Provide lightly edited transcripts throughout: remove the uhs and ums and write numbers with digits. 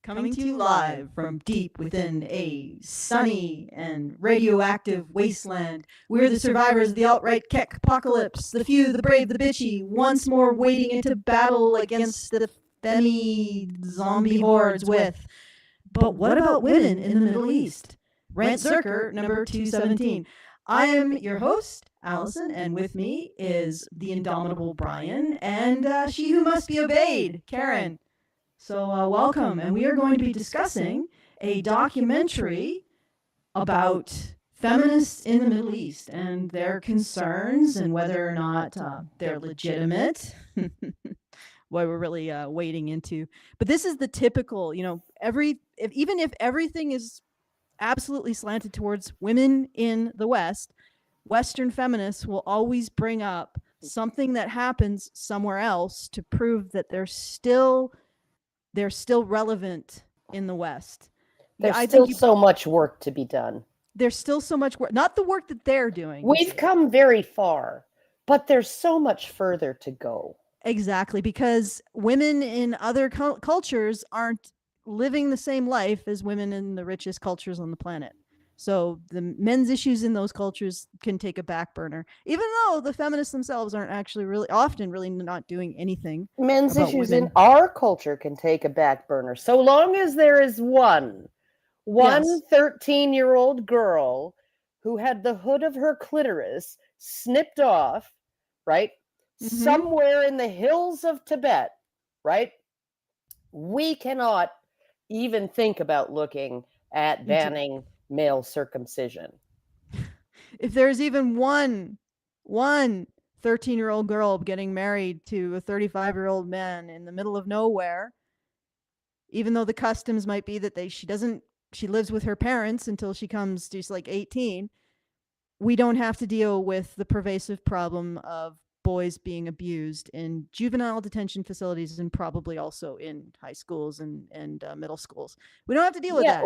Coming to you live from deep within a sunny and radioactive wasteland. We're the survivors of the alt-right Keck apocalypse, the few, the brave, the bitchy, once more wading into battle against the zombie hordes with. But what about women in the Middle East? Rantzerker, number 217. I am your host, Alison, and with me is the indomitable Brian and she who must be obeyed, Karen. So welcome, and we are going to be discussing a documentary about feminists in the Middle East and their concerns and whether or not they're legitimate. What we're really wading into. But this is the typical, even if everything is absolutely slanted towards women in the West, Western feminists will always bring up something that happens somewhere else to prove that they're still relevant in the West. There's still so much work to be done. There's still so much work, not the work that they're doing. We've come very far, but there's so much further to go. Exactly, because women in other cultures aren't living the same life as women in the richest cultures on the planet. So the men's issues in those cultures can take a back burner, even though the feminists themselves aren't actually really not doing anything. Men's issues in our culture can take a back burner, so long as there is one 13-year-old girl who had the hood of her clitoris snipped off, right? Mm-hmm. Somewhere in the hills of Tibet, right? We cannot even think about looking at banning male circumcision. If there's even one 13-year-old girl getting married to a 35-year-old man in the middle of nowhere, even though the customs might be that she lives with her parents until she comes to like 18, we don't have to deal with the pervasive problem of boys being abused in juvenile detention facilities and probably also in high schools and middle schools. We don't have to deal with that.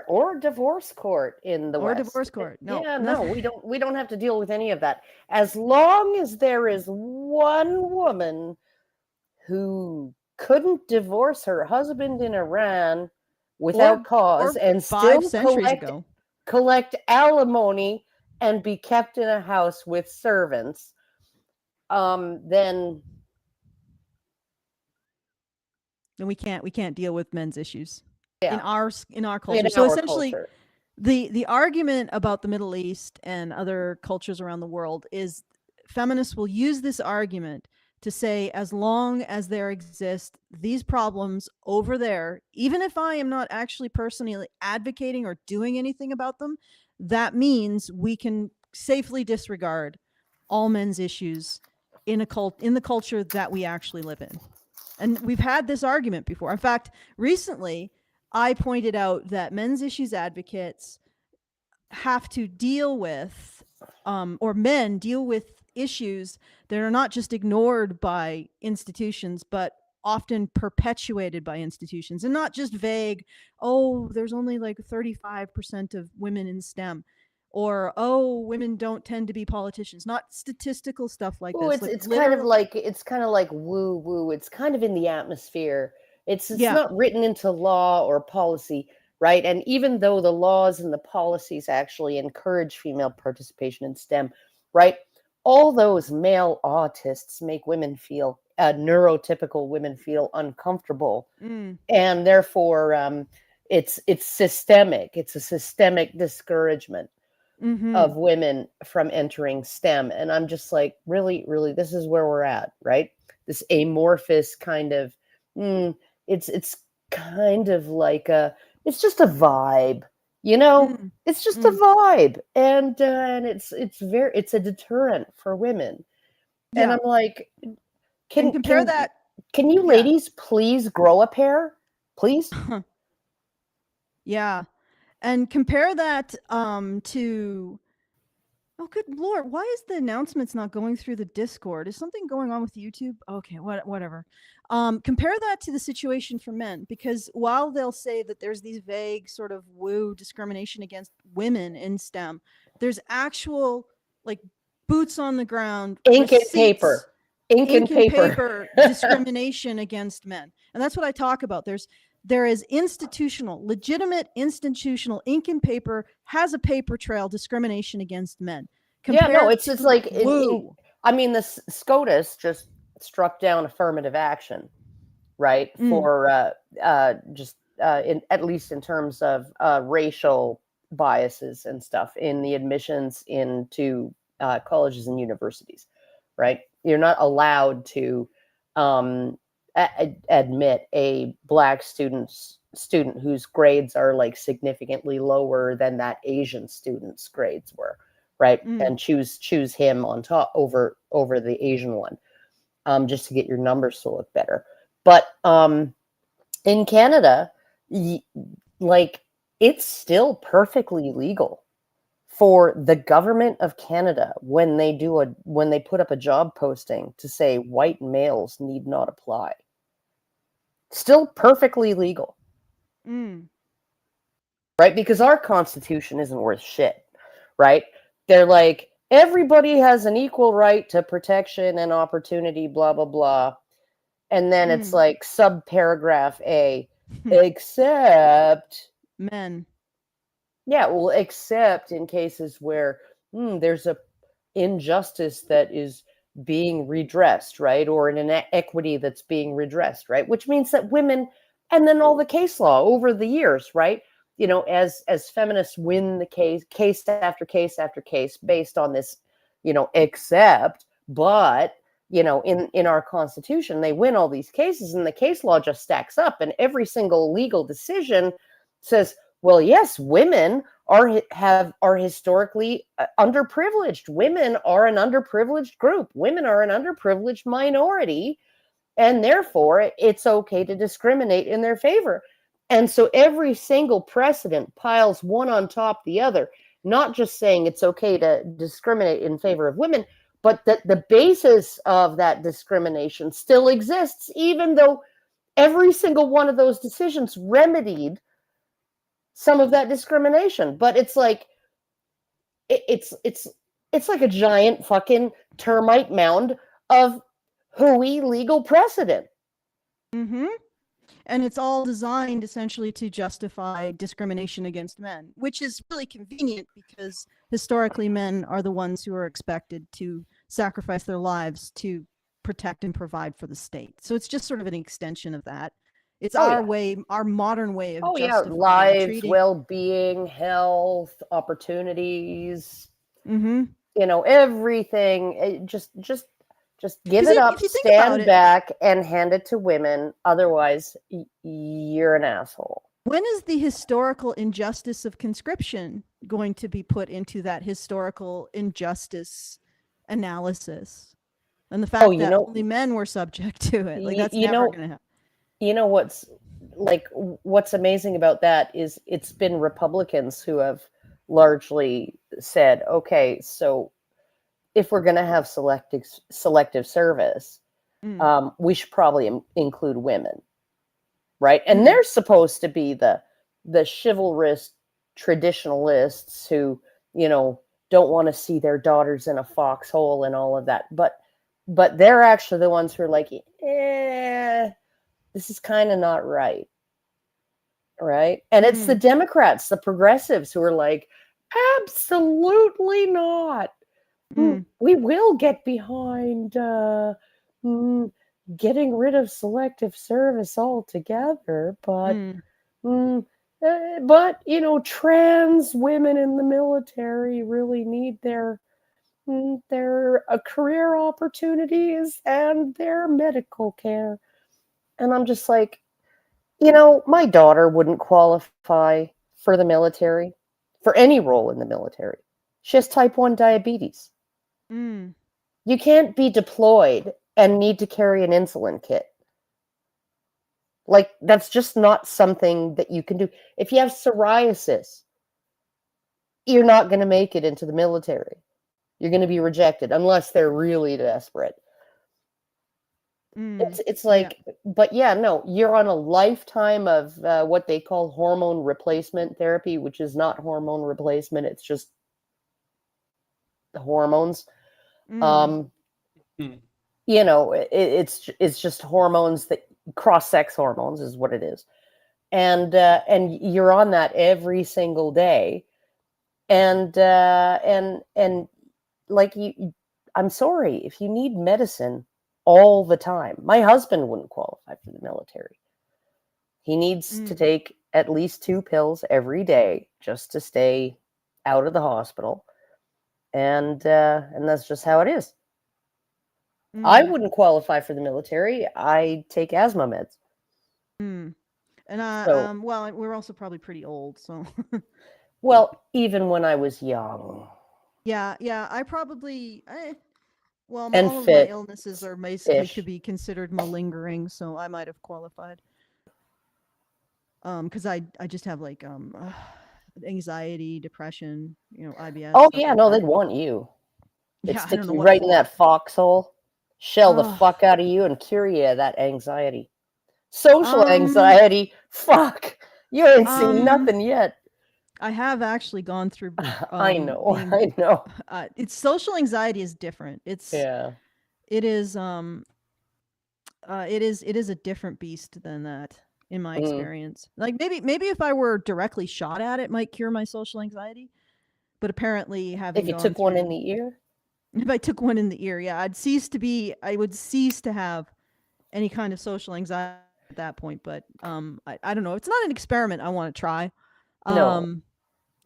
Or divorce court in the West. Or divorce court. No. Yeah, no, we don't have to deal with any of that. As long as there is one woman who couldn't divorce her husband in Iran without cause and still collect alimony and be kept in a house with servants, then we can't deal with men's issues in our culture. So essentially, the argument about the Middle East and other cultures around the world is feminists will use this argument to say, as long as there exist these problems over there, even if I am not actually personally advocating or doing anything about them, that means we can safely disregard all men's issues in the culture that we actually live in. And we've had this argument before. In fact, recently I pointed out that men's issues advocates have to deal with, or men deal with issues that are not just ignored by institutions, but often perpetuated by institutions, and not just vague, there's only like 35% of women in STEM. Or women don't tend to be politicians. Not statistical stuff like this. It's kind of like woo woo. It's kind of in the atmosphere. It's not written into law or policy, right? And even though the laws and the policies actually encourage female participation in STEM, right? All those male autists make women feel neurotypical women feel uncomfortable, and therefore it's systemic. It's a systemic discouragement. Mm-hmm. Of women from entering STEM. And I'm just like, really, really, this is where we're at, right? This amorphous kind of, it's kind of like it's just a vibe, it's just a vibe. And it's a deterrent for women. Yeah. And I'm like, can you ladies please grow a pair? Please? Yeah. And compare that to, good Lord, why is the announcements not going through the Discord? Is something going on with YouTube? Okay, whatever. Compare that to the situation for men, because while they'll say that there's these vague sort of woo discrimination against women in STEM, there's actual like boots on the ground, ink and paper discrimination against men. And that's what I talk about. there is legitimate institutional ink and paper, has a paper trail discrimination against men. It's like I mean, the SCOTUS just struck down affirmative action, right? For at least in terms of racial biases and stuff in the admissions into colleges and universities, right? You're not allowed to admit a Black student whose grades are like significantly lower than that Asian student's grades were, right? And choose him on top over the Asian one, just to get your numbers to look better. But in Canada, like, it's still perfectly legal for the government of Canada when they put up a job posting to say white males need not apply. Still perfectly legal. Right? Because our Constitution isn't worth shit, right? They're like, everybody has an equal right to protection and opportunity, blah, blah, blah. And then it's like subparagraph A, except men. Yeah, well, except in cases where there's a injustice that is being redressed, right? Or an inequity that's being redressed, right? Which means that women, and then all the case law over the years, right? You know, as feminists win the case after case after case based on this, except, but, in our Constitution, they win all these cases, and the case law just stacks up, and every single legal decision says, well, yes, women are historically underprivileged. Women are an underprivileged group. Women are an underprivileged minority, and therefore it's okay to discriminate in their favor. And so every single precedent piles one on top the other, not just saying it's okay to discriminate in favor of women, but that the basis of that discrimination still exists, even though every single one of those decisions remedied some of that discrimination. But it's like it's like a giant fucking termite mound of hooey legal precedent. And it's all designed essentially to justify discrimination against men, which is really convenient because historically men are the ones who are expected to sacrifice their lives to protect and provide for the state. So it's just sort of an extension of that. It's our modern way of justifying lives, treating well-being, health, opportunities, everything. Just give it up, stand back, and hand it to women. Otherwise, you're an asshole. When is the historical injustice of conscription going to be put into that historical injustice analysis? And the fact that only men were subject to it. Like, that's never going to happen. You know what's amazing about that is it's been Republicans who have largely said, okay, so if we're going to have selective service, we should probably include women, right? And they're supposed to be the chivalrous traditionalists who, don't want to see their daughters in a foxhole and all of that. But they're actually the ones who are like, this is kind of not right. Right? And it's the Democrats, the progressives, who are like, absolutely not. We will get behind getting rid of selective service altogether, but trans women in the military really need their career opportunities and their medical care. And I'm just like, my daughter wouldn't qualify for the military, for any role in the military. She has type 1 diabetes. You can't be deployed and need to carry an insulin kit. Like, that's just not something that you can do. If you have psoriasis, you're not going to make it into the military. You're going to be rejected unless they're really desperate. It's like, but no, you're on a lifetime of what they call hormone replacement therapy, which is not hormone replacement. It's just the hormones. It's just hormones that cross-sex hormones is what it is. and you're on that every single day, and like I'm sorry if you need medicine all the time. My husband wouldn't qualify for the military. He needs to take at least 2 pills every day just to stay out of the hospital, and that's just how it is. I wouldn't qualify for the military. I take asthma meds. And So, well, we're also probably pretty old, so. well, even when I was young Yeah, I probably, well, and all of my fit illnesses are basically could ish. be considered malingering, so I might have qualified. Because I just have like anxiety, depression, IBS, Oh stuff yeah, like no, that. they'd want you. They'd Yeah, I don't stick know you what right in for. that foxhole, shell the Ugh. fuck out of you, and cure you of that anxiety. Social Um, anxiety, fuck. You ain't seen um, nothing yet. I have actually gone through I know, being I know. it's social anxiety is different. Yeah. It is it is a different beast than that in my Mm. experience. Like maybe if I were directly shot at, it might cure my social anxiety. But apparently, If having you gone took one in through, the ear? if I took one in the ear, yeah, I would cease to have any kind of social anxiety at that point. But I don't know. It's not an experiment I want to try. No.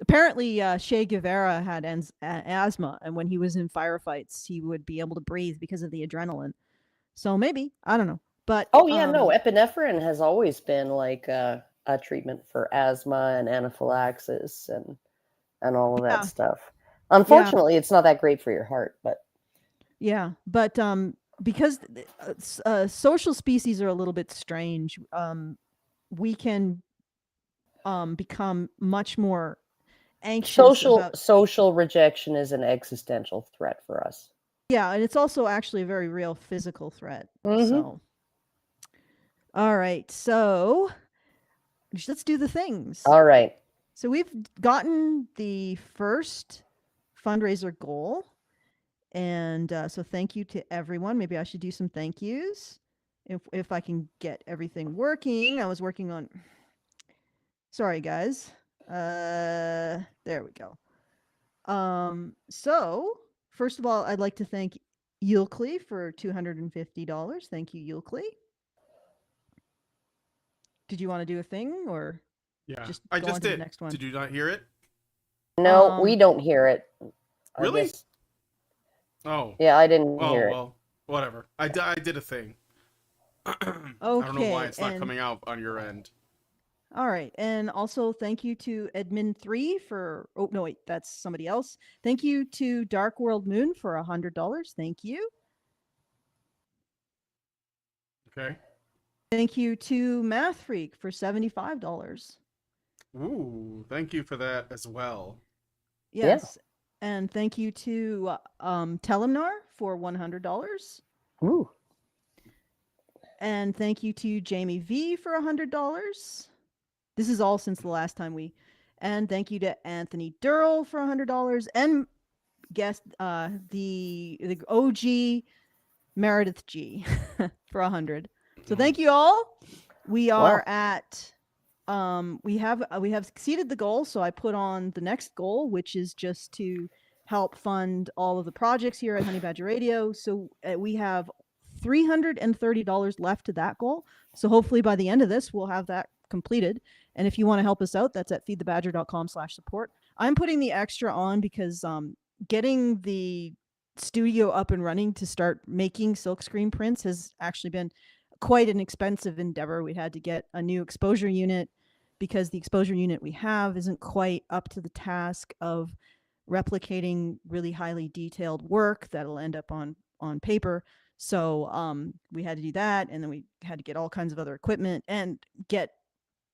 Apparently, Che Guevara had asthma, and when he was in firefights, he would be able to breathe because of the adrenaline. So maybe, I don't know. But Oh yeah, no. Epinephrine has always been like a treatment for asthma and anaphylaxis and all of that yeah, stuff. yeah, Unfortunately, it's not that great for your heart, but yeah. But because social species are a little bit strange, we can become much more anxious about. social rejection is an existential threat for us. Yeah, and it's also actually a very real physical threat. Mm-hmm. So, all right. So, let's do the things. All right. So, we've gotten the first fundraiser goal. And so, thank you to everyone. Maybe I should do some thank yous if I can get everything working. I was working on. Sorry, guys. There we go. So first of all, I'd like to thank Yulkley for $250. Thank you, Yulkley. Did you want to do a thing or Yeah, just I go on just to the did. next one? Did you not hear it? No, we don't hear it. I Really? guess. Oh. Yeah, I didn't Oh, hear it. well, whatever. I did a thing. I don't know why Okay, it's not coming out on your end. All right, and also thank you to Edmund3 for. Oh no, wait, that's somebody else. Thank you to Dark World Moon for $100. Thank you. Okay. Thank you to Math Freak for $75. Ooh, thank you for that as well. Yes, and thank you to Telemnar for $100. Ooh. And thank you to Jamie V for $100. This is all since the last time we. And thank you to Anthony Durrell for $100 and guest the OG Meredith G for $100. So thank you all. We are at we have exceeded the goal, so I put on the next goal, which is just to help fund all of the projects here at Honey Badger Radio. So we have $330 left to that goal. So hopefully by the end of this, we'll have that completed. And if you want to help us out, that's at feedthebadger.com/support. I'm putting the extra on because getting the studio up and running to start making silkscreen prints has actually been quite an expensive endeavor. We had to get a new exposure unit because the exposure unit we have isn't quite up to the task of replicating really highly detailed work that'll end up on paper. So we had to do that, and then we had to get all kinds of other equipment and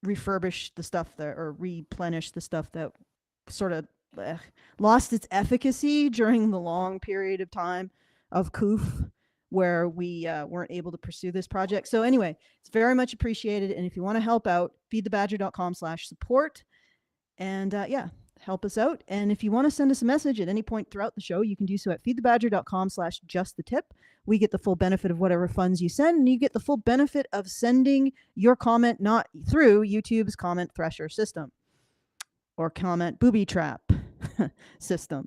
refurbish the stuff that, or replenish the stuff that sort of lost its efficacy during the long period of time of COOF where we weren't able to pursue this project. So anyway, it's very much appreciated. And if you want to help out, feedthebadger.com/support. And yeah, help us out. And if you want to send us a message at any point throughout the show, you can do so at feedthebadger.com/justthetip. we get the full benefit of whatever funds you send, and you get the full benefit of sending your comment not through YouTube's comment thresher system or comment booby trap system,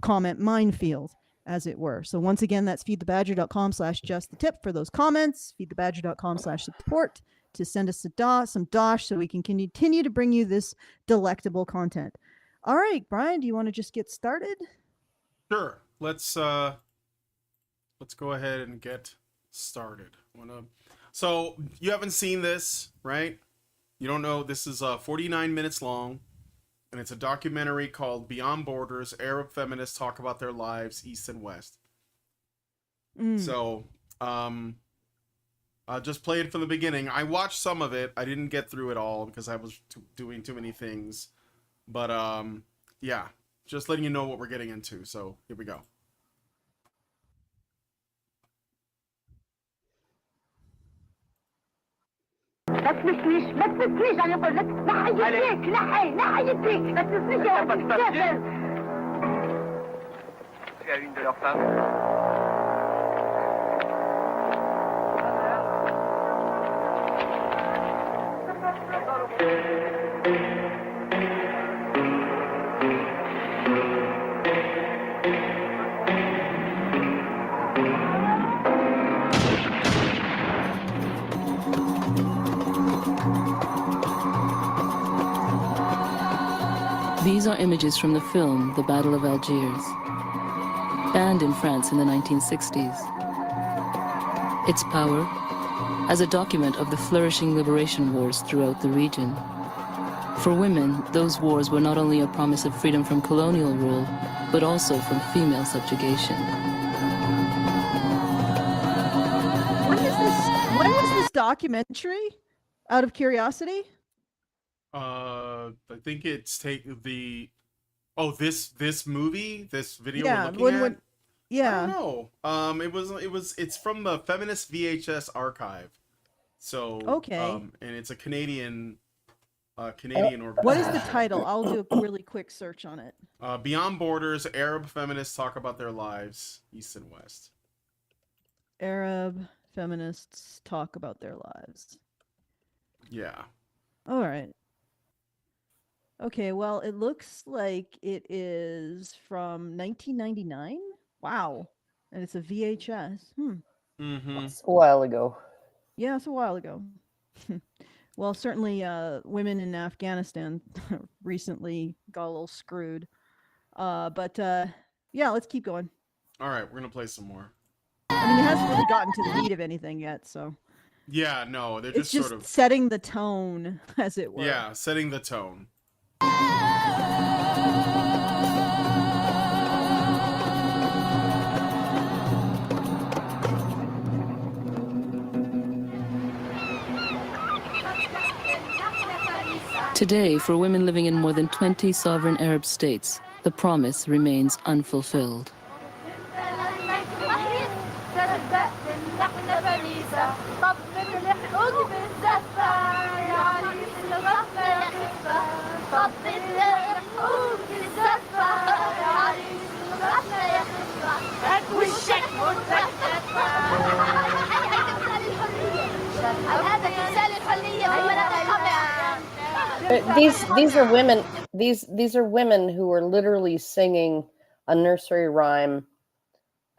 comment minefield, as it were. So once again, that's feedthebadger.com/justthetip for those comments, feedthebadger.com/support to send us some dosh so we can continue to bring you this delectable content. All right, Brian, do you want to just get started? Sure. Let's go ahead and get started. So you haven't seen this, right? You don't know. This is 49 minutes long, and it's a documentary called Beyond Borders: Arab Feminists Talk About Their Lives, East and West. So, I'll just play it from the beginning. I watched some of it. I didn't get through it all because I was doing too many things. But, yeah, just letting you know what we're getting into. So, here we go. ما تمسنيش انا اقول لك نحي يديك ما تمسنيش يا ولد الكافر. C'est à une de leurs femmes. These are images from the film The Battle of Algiers, banned in France in the 1960s. Its power as a document of the flourishing liberation wars throughout the region. For women, those wars were not only a promise of freedom from colonial rule, but also from female subjugation. When was this documentary? Out of curiosity? I think it's this movie, this video Yeah, we're looking at. Yeah. I don't know. It's from the Feminist VHS archive. So okay. And it's a Canadian organization. What is the title? I'll do a really quick search on it. Beyond Borders: Arab Feminists Talk About Their Lives, East and West. Arab Feminists Talk About Their Lives. Yeah. All right. Okay, well, it looks like it is from 1999. Wow. And it's a VHS. That's a while ago. Yeah, it's a while ago. Well, certainly women in Afghanistan recently got a little screwed. But yeah, let's keep going. All right, we're going to play some more. I mean, it hasn't really gotten to the meat of anything yet, so. Yeah, no, they're it's just sort of setting the tone, as it were. Yeah, setting the tone. Today, for women living in more than 20 sovereign Arab states, the promise remains unfulfilled. These are women. These are women who are literally singing a nursery rhyme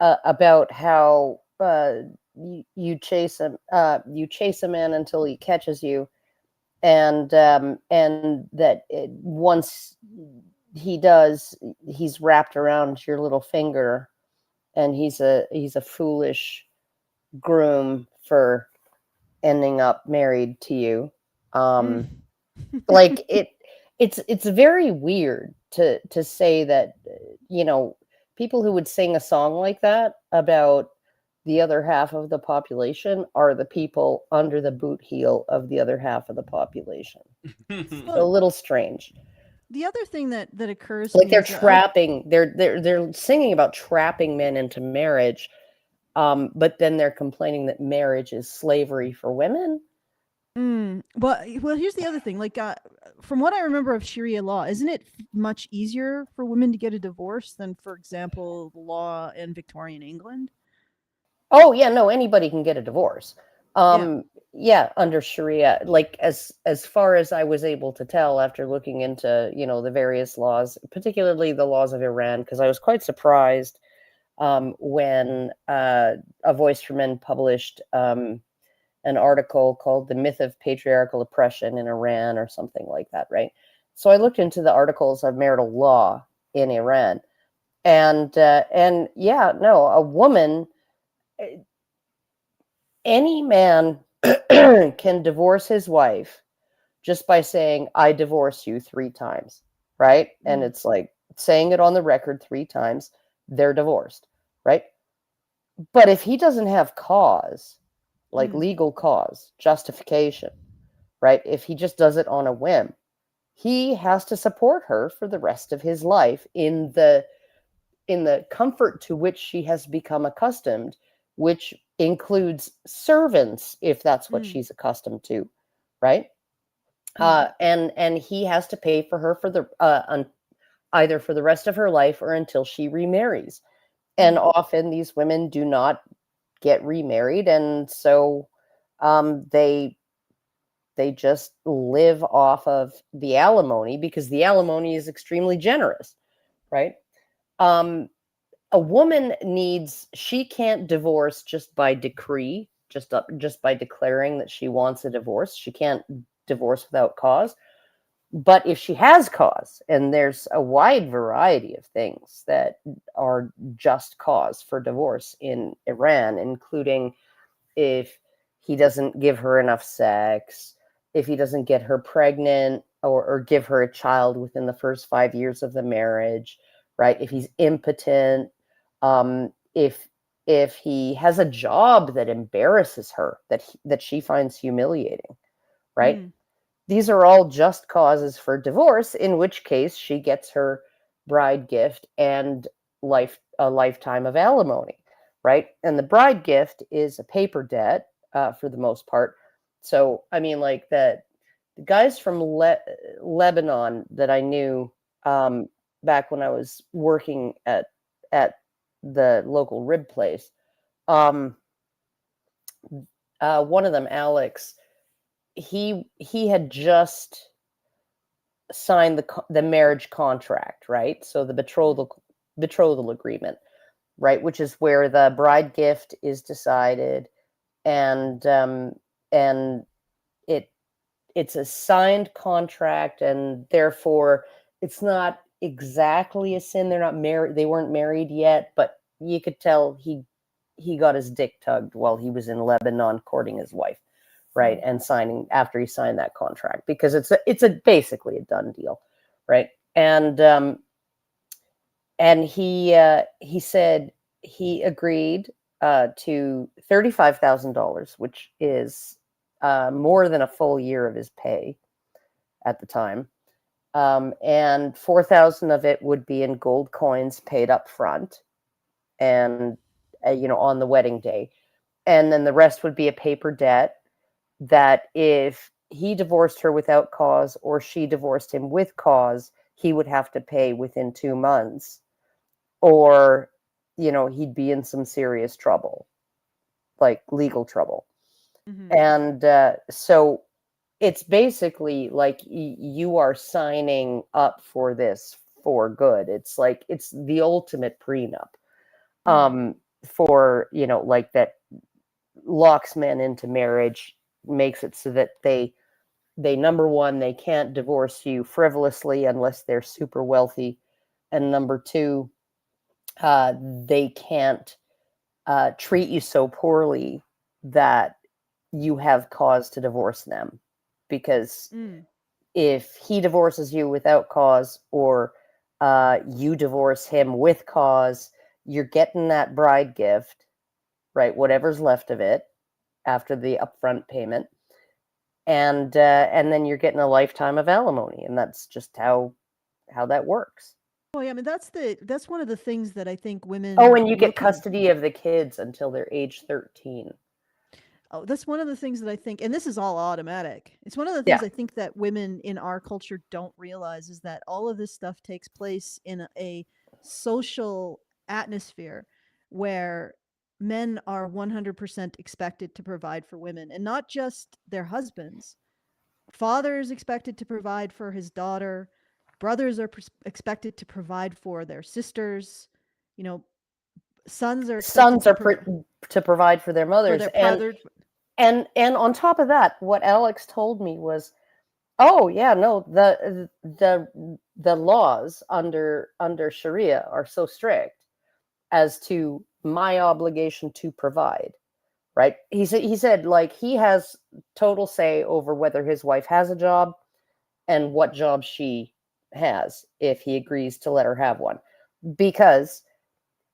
about how you chase a man until he catches you, and that once he does, he's wrapped around your little finger, and he's a foolish groom for ending up married to you. Like it's very weird to say that, you know, people who would sing a song like that about the other half of the population are the people under the boot heel of the other half of the population. A little strange. The other thing that occurs, like they're trapping, they're singing about trapping men into marriage, but then they're complaining that marriage is slavery for women. Well, here's the other thing. Like, from what I remember of Sharia law, isn't it much easier for women to get a divorce than, for example, the law in Victorian England? Oh yeah, no, anybody can get a divorce. Yeah. Yeah, under Sharia, like as far as I was able to tell after looking into, the various laws, particularly the laws of Iran, because I was quite surprised when A Voice for Men published an article called "The Myth of Patriarchal Oppression in Iran" or something like that, right? So I looked into the articles of marital law in Iran, and yeah, no, a woman, any man can divorce his wife just by saying, I divorce you 3 times, right? And it's like saying it on the record 3 times, they're divorced, right? But if he doesn't have cause, like legal cause, justification, right? If he just does it on a whim, he has to support her for the rest of his life in the comfort to which she has become accustomed, which includes servants, if that's what she's accustomed to, right? And he has to pay for her for either for the rest of her life or until she remarries. And often these women do not get remarried, and so they just live off of the alimony because the alimony is extremely generous, right? A woman she can't divorce just by decree, just by declaring that she wants a divorce. She can't divorce without cause. But if she has cause, and there's a wide variety of things that are just cause for divorce in Iran, including if he doesn't give her enough sex, if he doesn't get her pregnant or give her a child within the first 5 years of the marriage, right? If he's impotent, if he has a job that embarrasses her, that she finds humiliating, right? These are all just causes for divorce, in which case she gets her bride gift and a lifetime of alimony, right? And the bride gift is a paper debt for the most part. So, I mean, like the guys from Lebanon that I knew back when I was working at the local rib place, one of them, Alex, he had just signed the marriage contract, right? So the betrothal agreement, right, which is where the bride gift is decided, and it's a signed contract, and therefore it's not exactly a sin. They're not married. They weren't married yet, but you could tell he got his dick tugged while he was in Lebanon courting his wife, right? And signing after he signed that contract, because it's basically a done deal, right? And he said he agreed to $35,000, which is more than a full year of his pay at the time, and 4,000 of it would be in gold coins paid up front, and on the wedding day, and then the rest would be a paper debt that if he divorced her without cause or she divorced him with cause, he would have to pay within 2 months, or he'd be in some serious trouble, like legal trouble. And so it's basically like you are signing up for this for good. It's like it's the ultimate prenup, for like that locks men into marriage, makes it so that they number one, they can't divorce you frivolously unless they're super wealthy, and number two, they can't treat you so poorly that you have cause to divorce them, because if he divorces you without cause, or you divorce him with cause, you're getting that bride gift, right? Whatever's left of it after the upfront payment, and then you're getting a lifetime of alimony, and that's just how that works. Well, yeah, I mean that's one of the things that I think women. Oh, and you get custody of the kids until they're age 13. Oh, that's one of the things that I think, and this is all automatic. It's one of the things I think that women in our culture don't realize, is that all of this stuff takes place in a social atmosphere where men are 100% expected to provide for women, and not just their husbands. Father is expected to provide for his daughter. Brothers are expected to provide for their sisters. You know, sons are expected to provide for their mothers. And on top of that, what Alex told me was, oh yeah, no, the laws under Sharia are so strict as to my obligation to provide. Right? He said like he has total say over whether his wife has a job and what job she has if he agrees to let her have one, because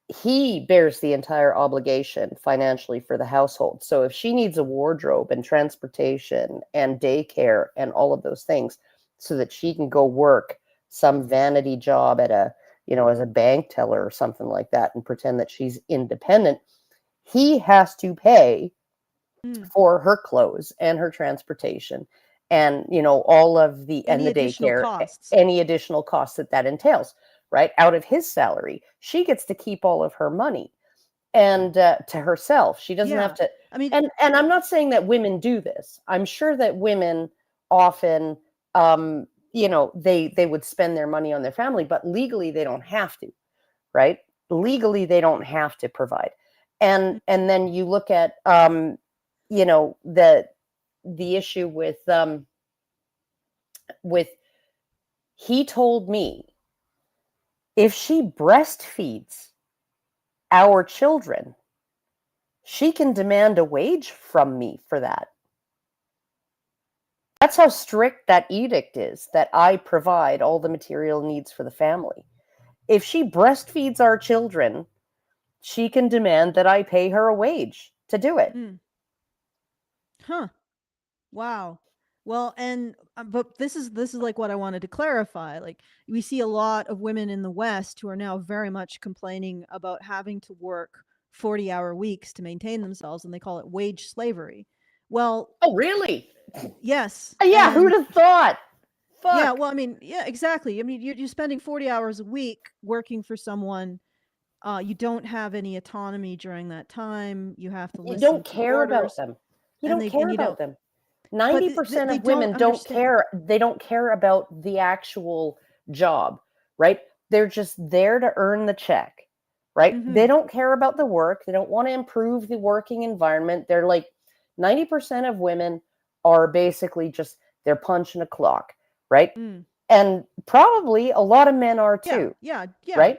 he bears the entire obligation financially for the household. So if she needs a wardrobe and transportation and daycare and all of those things so that she can go work some vanity job at a, you know, as a bank teller or something like that and pretend that she's independent, he has to pay for her clothes and her transportation and, you know, all of the and the daycare, any additional costs that entails, right, out of his salary. She gets to keep all of her money and to herself. She doesn't have to. I mean, and I'm not saying that women do this. I'm sure that women often, you know, they would spend their money on their family, but legally they don't have to, right? Legally they don't have to provide. And then you look at, you know, the issue with he told me if she breastfeeds our children, she can demand a wage from me for that. That's how strict that edict is, that I provide all the material needs for the family. If she breastfeeds our children, she can demand that I pay her a wage to do it. Huh. Wow. Well, and but this is like what I wanted to clarify. Like, we see a lot of women in the West who are now very much complaining about having to work 40-hour weeks to maintain themselves, and they call it wage slavery. Well, oh really? Yes. Yeah, who'd have thought? Fuck. Yeah, well, I mean, yeah, exactly. I mean, you're spending 40 hours a week working for someone. You don't have any autonomy during that time. You have to listen. You don't care about them. You don't care about them. 90% of women don't care. They don't care about the actual job, right? They're just there to earn the check, right? They don't care about the work. They don't want to improve the working environment. They're like 90% of women are basically just, they're punching a clock, right? And probably a lot of men are too. Yeah. Right?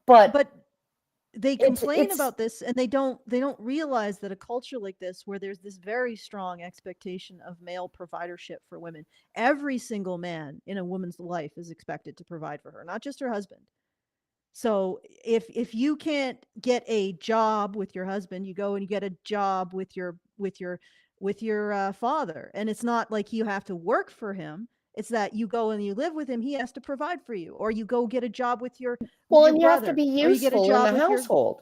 But they complain about this, and they don't realize that a culture like this, where there's this very strong expectation of male providership for women, every single man in a woman's life is expected to provide for her, not just her husband. So if you can't get a job with your husband, you go and you get a job with your father, and it's not like you have to work for him. It's that you go and you live with him. He has to provide for you, or you go get a job with your and you have to be useful in the household,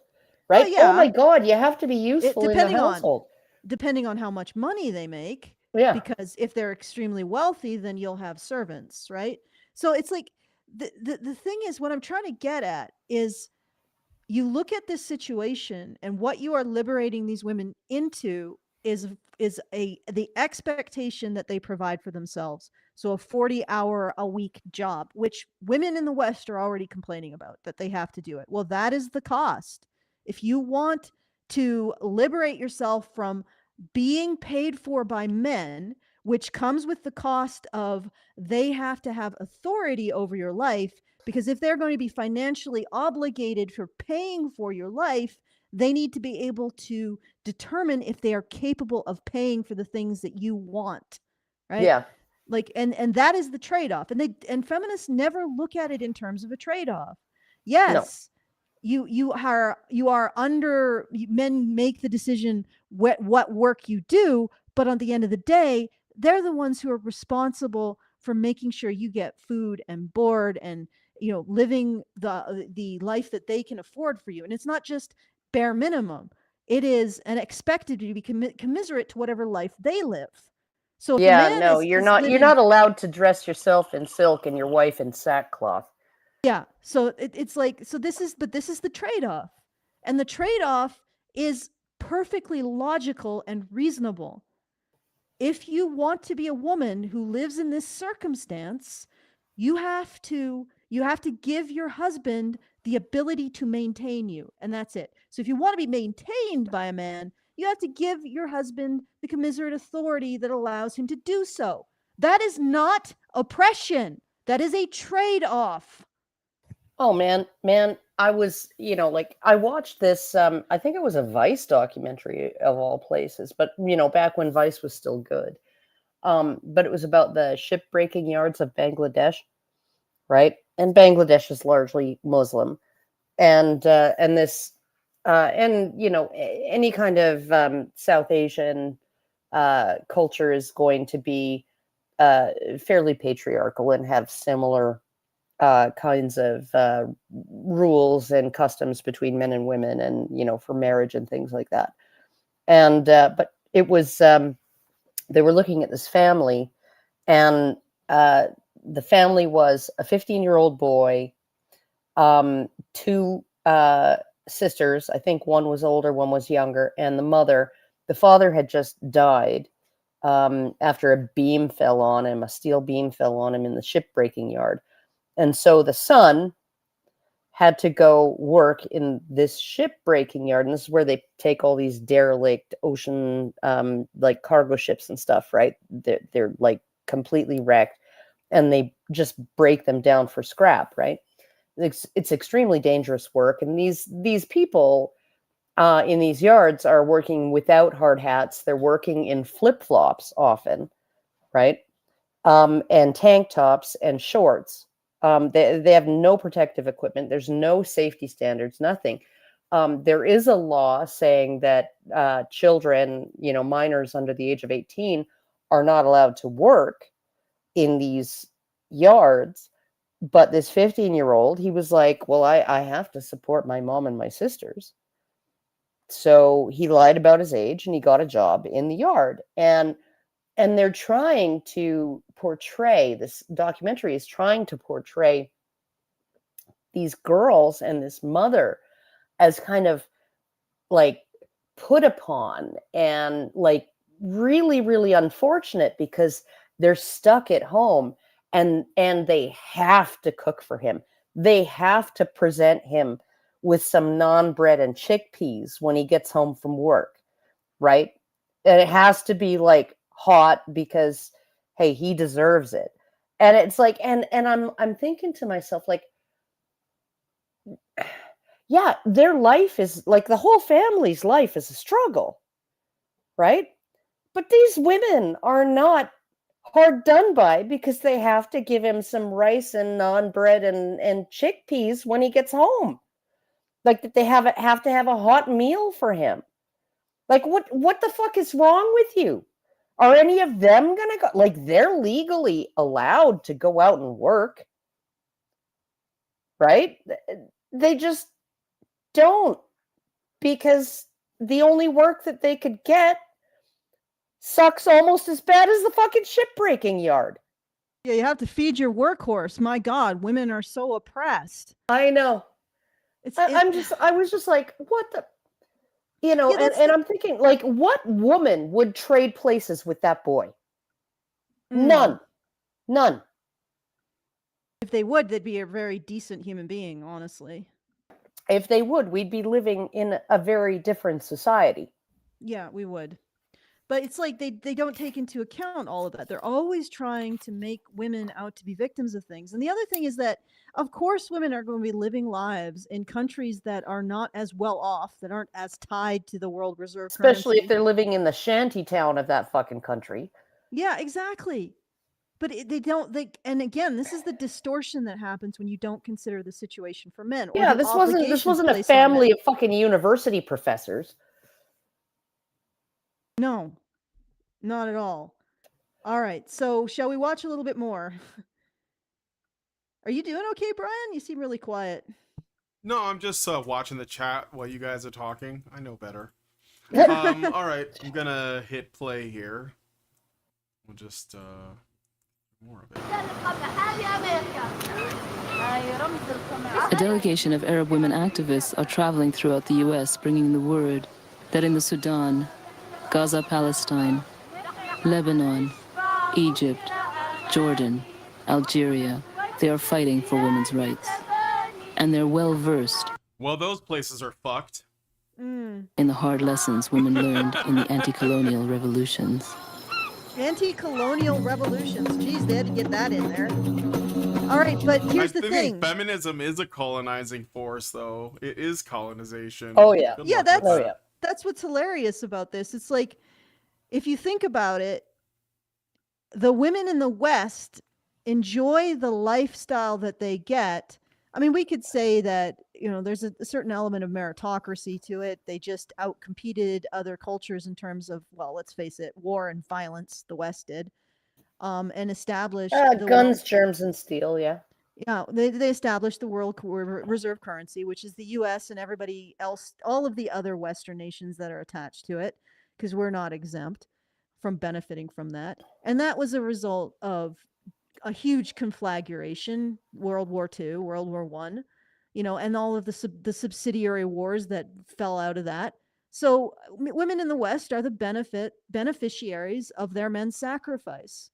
right? Oh, yeah. Oh my God, you have to be useful in the household. Depending on how much money they make. Yeah. Because if they're extremely wealthy, then you'll have servants, right? So it's like the thing is, what I'm trying to get at is, you look at this situation, and what you are liberating these women into is the expectation that they provide for themselves. So a 40-hour-a-week job, which women in the West are already complaining about, that they have to do it. Well, that is the cost. If you want to liberate yourself from being paid for by men, which comes with the cost of they have to have authority over your life, because if they're going to be financially obligated for paying for your life, they need to be able to determine if they are capable of paying for the things that you want, right? Yeah. Like, and that is the trade-off. And feminists never look at it in terms of a trade-off. Yes. No. You are under, men make the decision what work you do, but on the end of the day, they're the ones who are responsible for making sure you get food and board and, you know, living the life that they can afford for you. And it's not just bare minimum. It is an expected to be commiserate to whatever life they live. So if you're not allowed to dress yourself in silk and your wife in sackcloth. Yeah. So it's like, so this is the trade-off. And the trade-off is perfectly logical and reasonable. If you want to be a woman who lives in this circumstance, you have to give your husband the ability to maintain you, and that's it. So if you want to be maintained by a man, you have to give your husband the commiserate authority that allows him to do so. That is not oppression. That is a trade-off. Oh man, I was, like I watched this, I think it was a Vice documentary of all places, but back when Vice was still good. But it was about the ship-breaking yards of Bangladesh, right? And Bangladesh is largely Muslim. And this and any kind of South Asian culture is going to be fairly patriarchal and have similar kinds of rules and customs between men and women, and for marriage and things like that. And but it was they were looking at this family, and the family was a 15-year-old boy, two sisters. I think one was older, one was younger, and the father had just died after a beam fell on him, a steel beam fell on him in the shipbreaking yard. And so the son had to go work in this shipbreaking yard. And this is where they take all these derelict ocean, like cargo ships and stuff, right? They're like completely wrecked, and they just break them down for scrap, right? It's extremely dangerous work. And these people in these yards are working without hard hats. They're working in flip-flops often, right? And tank tops and shorts. They have no protective equipment. There's no safety standards, nothing. There is a law saying that children, minors under the age of 18, are not allowed to work in these yards. But this 15-year-old, he was like, well, I have to support my mom and my sisters. So he lied about his age and he got a job in the yard. And they're trying to portray, this documentary is trying to portray these girls and this mother as kind of like put upon and like really, really unfortunate, because they're stuck at home and they have to cook for him. They have to present him with some naan bread and chickpeas when he gets home from work, right? And it has to be like hot because, hey, he deserves it. And it's like, and I'm thinking to myself, like, yeah, their life is like, the whole family's life is a struggle, right? But these women are not hard done by because they have to give him some rice and naan bread and chickpeas when he gets home. Like that they have to have a hot meal for him. Like what the fuck is wrong with you? Are any of them gonna go? Like, they're legally allowed to go out and work, right? They just don't, because the only work that they could get sucks almost as bad as the fucking shipbreaking yard. Yeah, you have to feed your workhorse. My God, women are so oppressed. I know. I was just like, what the, and I'm thinking, like, what woman would trade places with that boy? None. If they would, they'd be a very decent human being, honestly. If they would, we'd be living in a very different society. Yeah, we would. But it's like they don't take into account all of that. They're always trying to make women out to be victims of things. And the other thing is that, of course, women are going to be living lives in countries that are not as well off, that aren't as tied to the world reserve currency. Especially if they're living in the shanty town of that fucking country. Yeah, exactly. But and again, this is the distortion that happens when you don't consider the situation for men. Yeah, this wasn't a family of fucking university professors. No, not at all. All right, so shall we watch a little bit more? Are you doing okay, Brian? You seem really quiet. No, I'm just watching the chat while you guys are talking. I know better. All right, I'm gonna hit play here. We'll just more of it. A delegation of Arab women activists are traveling throughout the U.S. bringing the word that in the Sudan, Gaza, Palestine, Lebanon, Egypt, Jordan, Algeria, they are fighting for women's rights. And they're well versed Well, those places are fucked. in the hard lessons women learned in the anti-colonial revolutions. Anti-colonial revolutions. Geez, they had to get that in there. All right, but here's the I thing. think feminism is a colonizing force, though. It is colonization. Oh, yeah. Good Yeah, luck with that. that's what's hilarious about this. It's like, if you think about it, the women in the West enjoy the lifestyle that they get. I mean, we could say that, there's a certain element of meritocracy to it. They just outcompeted other cultures in terms of, well, let's face it, war and violence, the West did, and established the guns, germs, and steel, yeah. Yeah, they established the world reserve currency, which is the U.S. and everybody else, all of the other Western nations that are attached to it, because we're not exempt from benefiting from that. And that was a result of a huge conflagration, World War II, World War I, and all of the subsidiary wars that fell out of that. So women in the West are the beneficiaries of their men's sacrifice.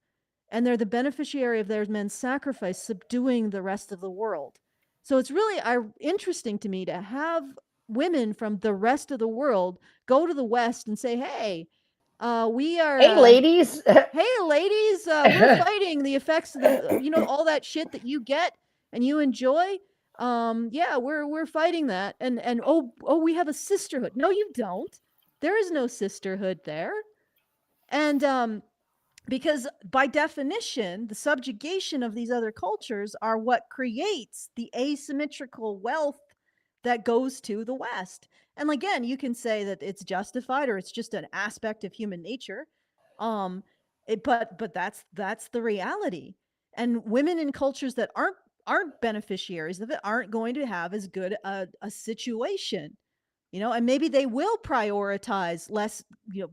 And they're the beneficiary of their men's sacrifice, subduing the rest of the world. So it's really interesting to me to have women from the rest of the world go to the West and say, hey, we are... Hey, ladies! We're fighting the effects of the, all that shit that you get and you enjoy. Yeah, we're fighting that. And oh, we have a sisterhood. No, you don't. There is no sisterhood there. And because by definition, the subjugation of these other cultures are what creates the asymmetrical wealth that goes to the West. And again, you can say that it's justified or it's just an aspect of human nature. But that's the reality. And women in cultures that aren't beneficiaries of it aren't going to have as good a situation. And maybe they will prioritize less,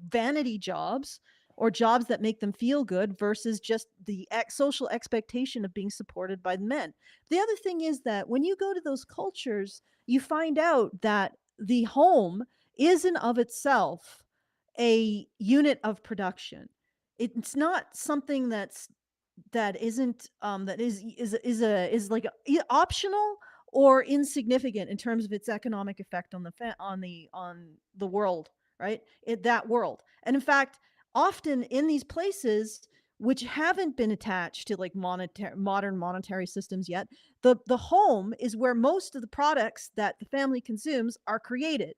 vanity jobs or jobs that make them feel good versus just the social expectation of being supported by men. The other thing is that when you go to those cultures, you find out that the home is in of itself a unit of production. It's not something that is like optional or insignificant in terms of its economic effect on the world, right? That world. And in fact, often in these places which haven't been attached to like modern monetary systems yet, the home is where most of the products that the family consumes are created.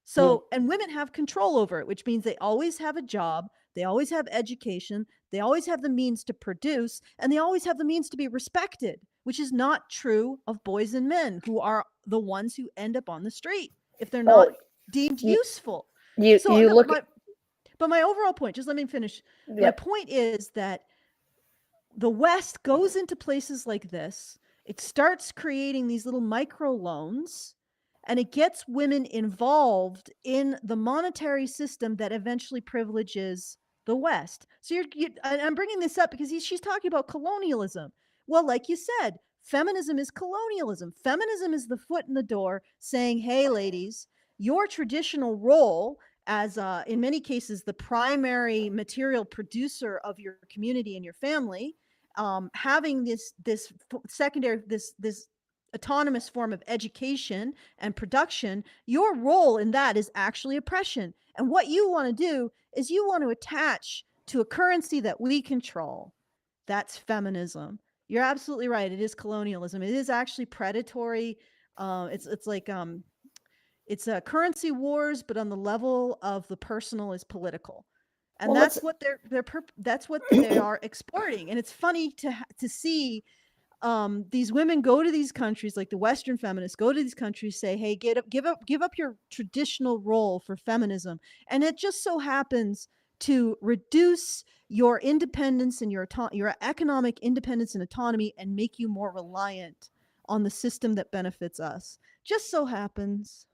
So, and women have control over it, which means they always have a job, they always have education, they always have the means to produce, and they always have the means to be respected, which is not true of boys and men, who are the ones who end up on the street if they're not deemed useful. But my overall point, just let me finish. Yep. My point is that the West goes into places like this, it starts creating these little micro loans, and it gets women involved in the monetary system that eventually privileges the West. So I'm bringing this up because she's talking about colonialism. Well, like you said, feminism is colonialism. Feminism is the foot in the door saying, hey, ladies, your traditional role as, in many cases, the primary material producer of your community and your family, having this secondary, this autonomous form of education and production, your role in that is actually oppression. And what you want to do is you want to attach to a currency that we control. That's feminism. You're absolutely right. It is colonialism. It is actually predatory. It's like it's a currency wars, but on the level of the personal is political. And that's what that's what they are exporting. And it's funny to see these women go to these countries, like the Western feminists go to these countries, say, hey, give up your traditional role for feminism. And it just so happens to reduce your independence and your economic independence and autonomy and make you more reliant on the system that benefits us. Just so happens.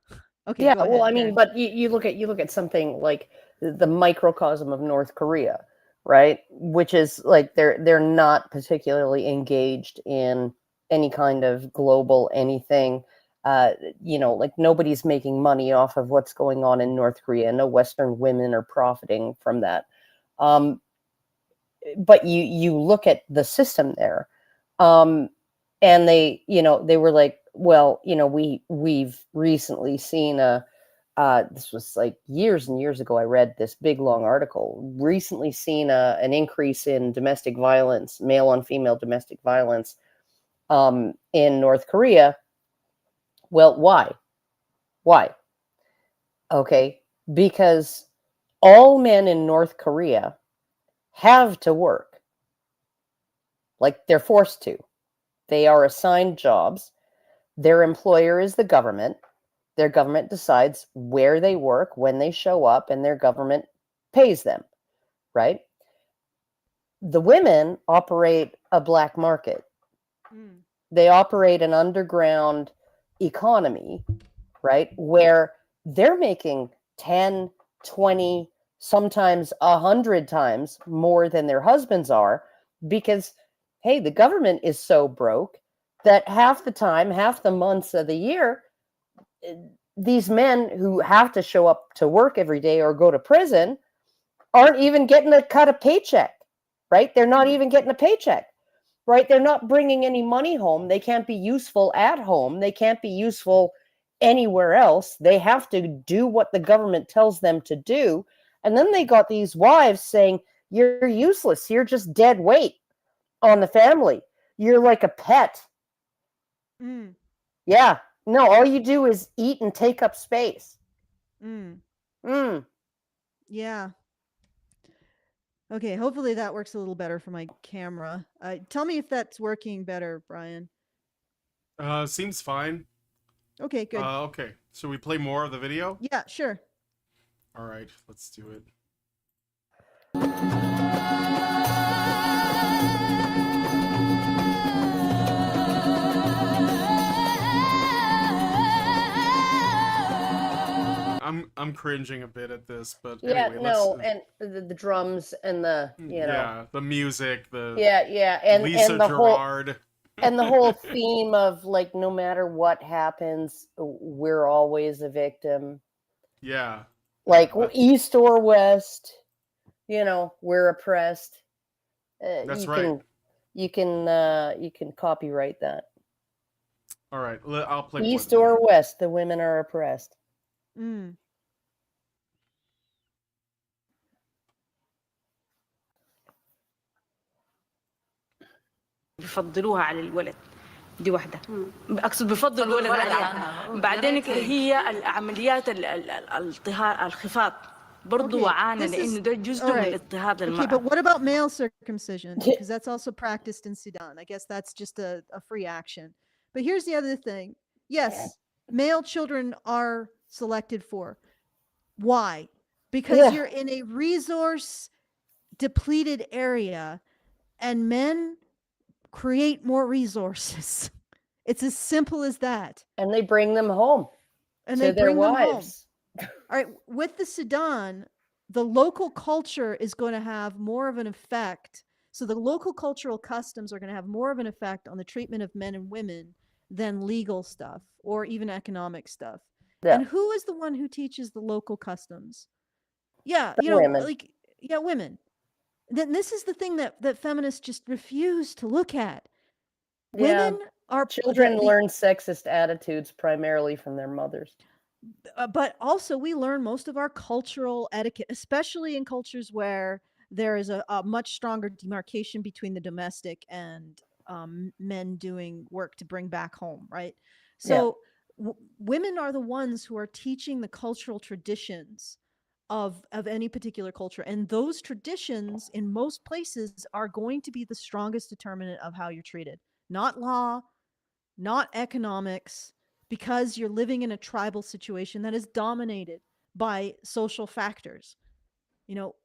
Okay. Yeah. Go ahead, Well, I mean, but you look at something like the microcosm of North Korea, right? Which is like they're not particularly engaged in any kind of global anything. like nobody's making money off of what's going on in North Korea. No Western women are profiting from that. But you look at the system there, and they were like, well, we've recently seen this was like years and years ago. I read this big long article. Recently seen an increase in domestic violence, male on female domestic violence, in North Korea. Well, why? Why? Okay, because all men in North Korea have to work. Like they're forced to. They are assigned jobs. Their employer is the government. Their government decides where they work, when they show up, and their government pays them, right? The women operate a black market. They operate an underground economy, right? Where they're making 10, 20, sometimes 100 times more than their husbands are because, hey, the government is so broke that half the months of the year, these men who have to show up to work every day or go to prison aren't even getting a cut of paycheck, right? They're not even getting a paycheck, right? They're not bringing any money home. They can't be useful at home. They can't be useful anywhere else. They have to do what the government tells them to do. And then they got these wives saying, you're useless. You're just dead weight on the family. You're like a pet. Yeah. No, all you do is eat and take up space. Yeah. Okay, hopefully that works a little better for my camera. Tell me if that's working better, Brian. Seems fine. Okay, good. Okay, so we play more of the video? Yeah, sure. All right, let's do it. I'm cringing a bit at this, but yeah, anyway, no, and the drums and the the music, the and Lisa and the Gerard. whole and the whole theme of like no matter what happens, we're always a victim. Yeah. Like east or west, we're oppressed. That's right. You can copyright that. All right, I'll play east or west, the women are oppressed. بيفضلوها على الولد دي واحدة أقصد بفضل الولد عنها بعدين هي العمليات الاضطهاد الخفاض برضو وعانا لأنه ده جزء من الاضطهاد للمرأة. Okay, but what about male circumcision? Because that's also practiced in Sudan. I guess that's just a free action. But here's the other thing. Yes, male children are selected for. Why? Because you're in a resource depleted area and men create more resources. It's as simple as that. And they bring them home to their wives. All right, with the Sudan, the local culture is going to have more of an effect. So the local cultural customs are going to have more of an effect on the treatment of men and women than legal stuff or even economic stuff. Yeah. And who is the one who teaches the local customs? Yeah, women. Women. Then this is the thing that feminists just refuse to look at. Women are children learn sexist attitudes primarily from their mothers. But also we learn most of our cultural etiquette, especially in cultures where there is a much stronger demarcation between the domestic and men doing work to bring back home, right? So women are the ones who are teaching the cultural traditions of any particular culture. And those traditions in most places are going to be the strongest determinant of how you're treated. Not law, not economics, because you're living in a tribal situation that is dominated by social factors.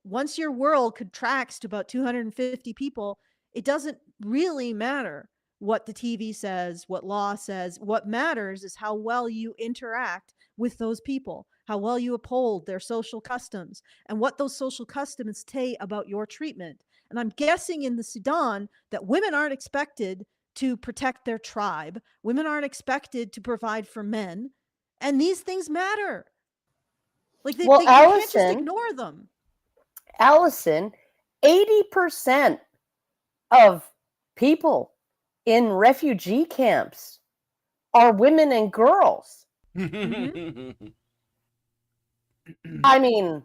Once your world contracts to about 250 people, it doesn't really matter what the TV says, what law says. What matters is how well you interact with those people, how well you uphold their social customs, and what those social customs say about your treatment. And I'm guessing in the Sudan that women aren't expected to protect their tribe. Women aren't expected to provide for men. And these things matter. Like they can't just ignore them. Alison, 80% of people in refugee camps are women and girls. I mean,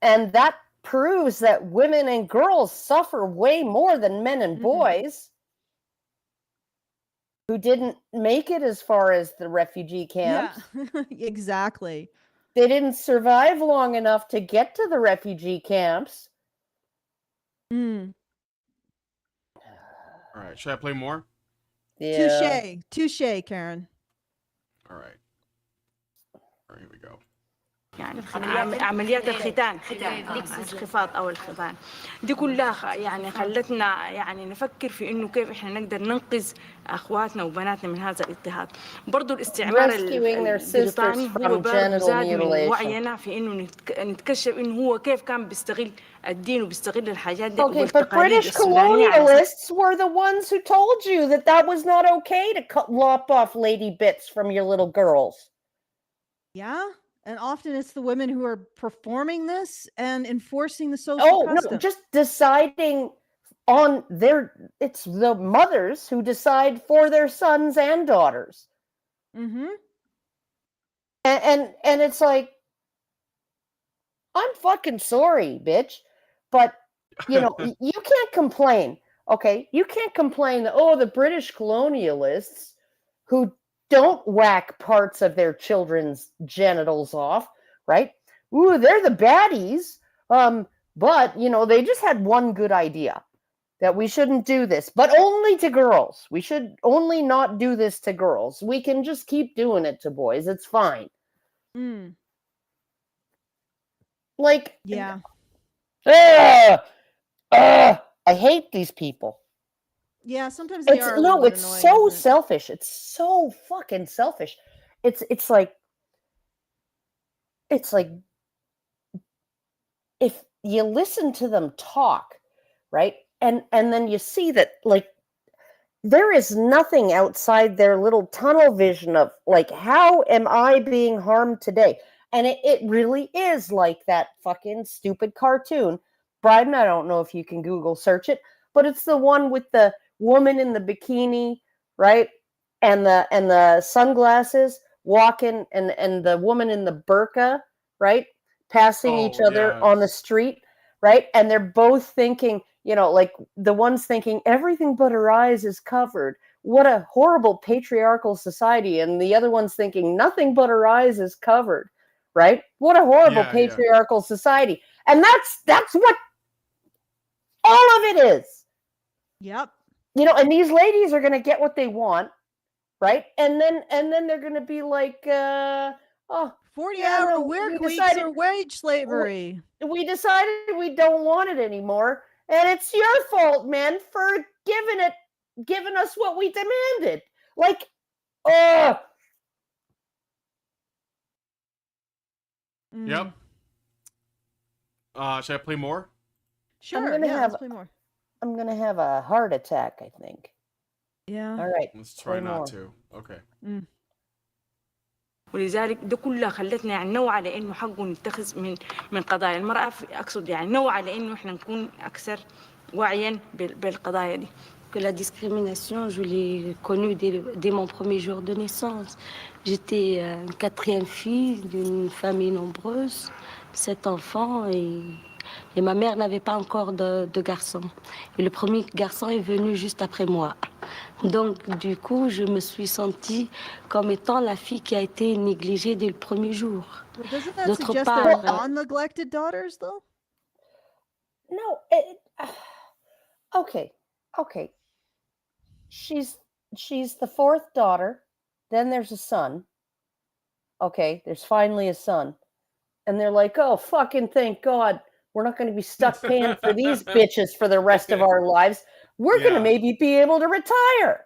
and that proves that women and girls suffer way more than men and boys who didn't make it as far as the refugee camps. Yeah, exactly. They didn't survive long enough to get to the refugee camps. All right, should I play more? Yeah. Touche, Karen. All right, here we go. يعني عمليات الختان الخفاض او الخضان دي كلها يعني خلتنا يعني نفكر في انه كيف احنا نقدر ننقذ اخواتنا وبناتنا من هذا الاضطهاد. برضو الاستعمار البريطاني هو برضو زاد من وعينا في انه نتكشف انه هو كيف كان بيستغل الدين وبيستغل الحاجات دي. Okay, but British colonialists were the ones who told you that that was not okay to lop off lady bits from your little girls. Yeah. And often it's the women who are performing this and enforcing the social custom. No, just deciding on it's the mothers who decide for their sons and daughters. And it's like, I'm fucking sorry, bitch. But, you can't complain. Okay? You can't complain that, the British colonialists who don't whack parts of their children's genitals off, right? Ooh, they're the baddies. But, they just had one good idea, that we shouldn't do this, but only to girls. We should only not do this to girls. We can just keep doing it to boys. It's fine. Like, yeah. I hate these people. Yeah, sometimes they are. No, it's annoying, so selfish. It's so fucking selfish. It's like if you listen to them talk, right? And then you see that, like, there is nothing outside their little tunnel vision of, like, how am I being harmed today? And it really is like that fucking stupid cartoon. Bryden, I don't know if you can Google search it, but it's the one with the woman in the bikini, right? And the sunglasses walking, and the woman in the burqa, right? Passing each other on the street, right? And they're both thinking, like, the one's thinking everything but her eyes is covered. What a horrible patriarchal society. And the other one's thinking nothing but her eyes is covered, right? What a horrible patriarchal society. And that's what all of it is. Yep. And these ladies are going to get what they want, right? And then they're going to be like, 40-hour work weeks or wage slavery. We decided we don't want it anymore, and it's your fault, man, for giving us what we demanded. Like, Yep. Should I play more? Sure. Let's play more. I'm going to have a heart attack, I think. Yeah. All right. Let's try not to. Okay. ولذلك ده كلها خلتنا يعني نوعى لانه حقه نتخذ من قضايا المرأة اقصد يعني نوعى لانه احنا نكون اكثر وعيا بالقضايا دي. Que la discrimination, je l'ai connue dès mon premier jour de naissance. J'étais une quatrième fille d'une famille nombreuse, 7 enfants, et ma mère n'avait pas encore de garçon. Et le premier garçon est venu juste après moi. Donc, du coup, je me suis sentie comme étant la fille qui a été négligée dès le premier jour. Doesn't that suggest they're non-neglected daughters, though? No. Okay. She's the fourth daughter. Then there's a son. Okay, there's finally a son. And they're like, oh, fucking thank God. We're not going to be stuck paying for these bitches for the rest of our lives. We're going to maybe be able to retire.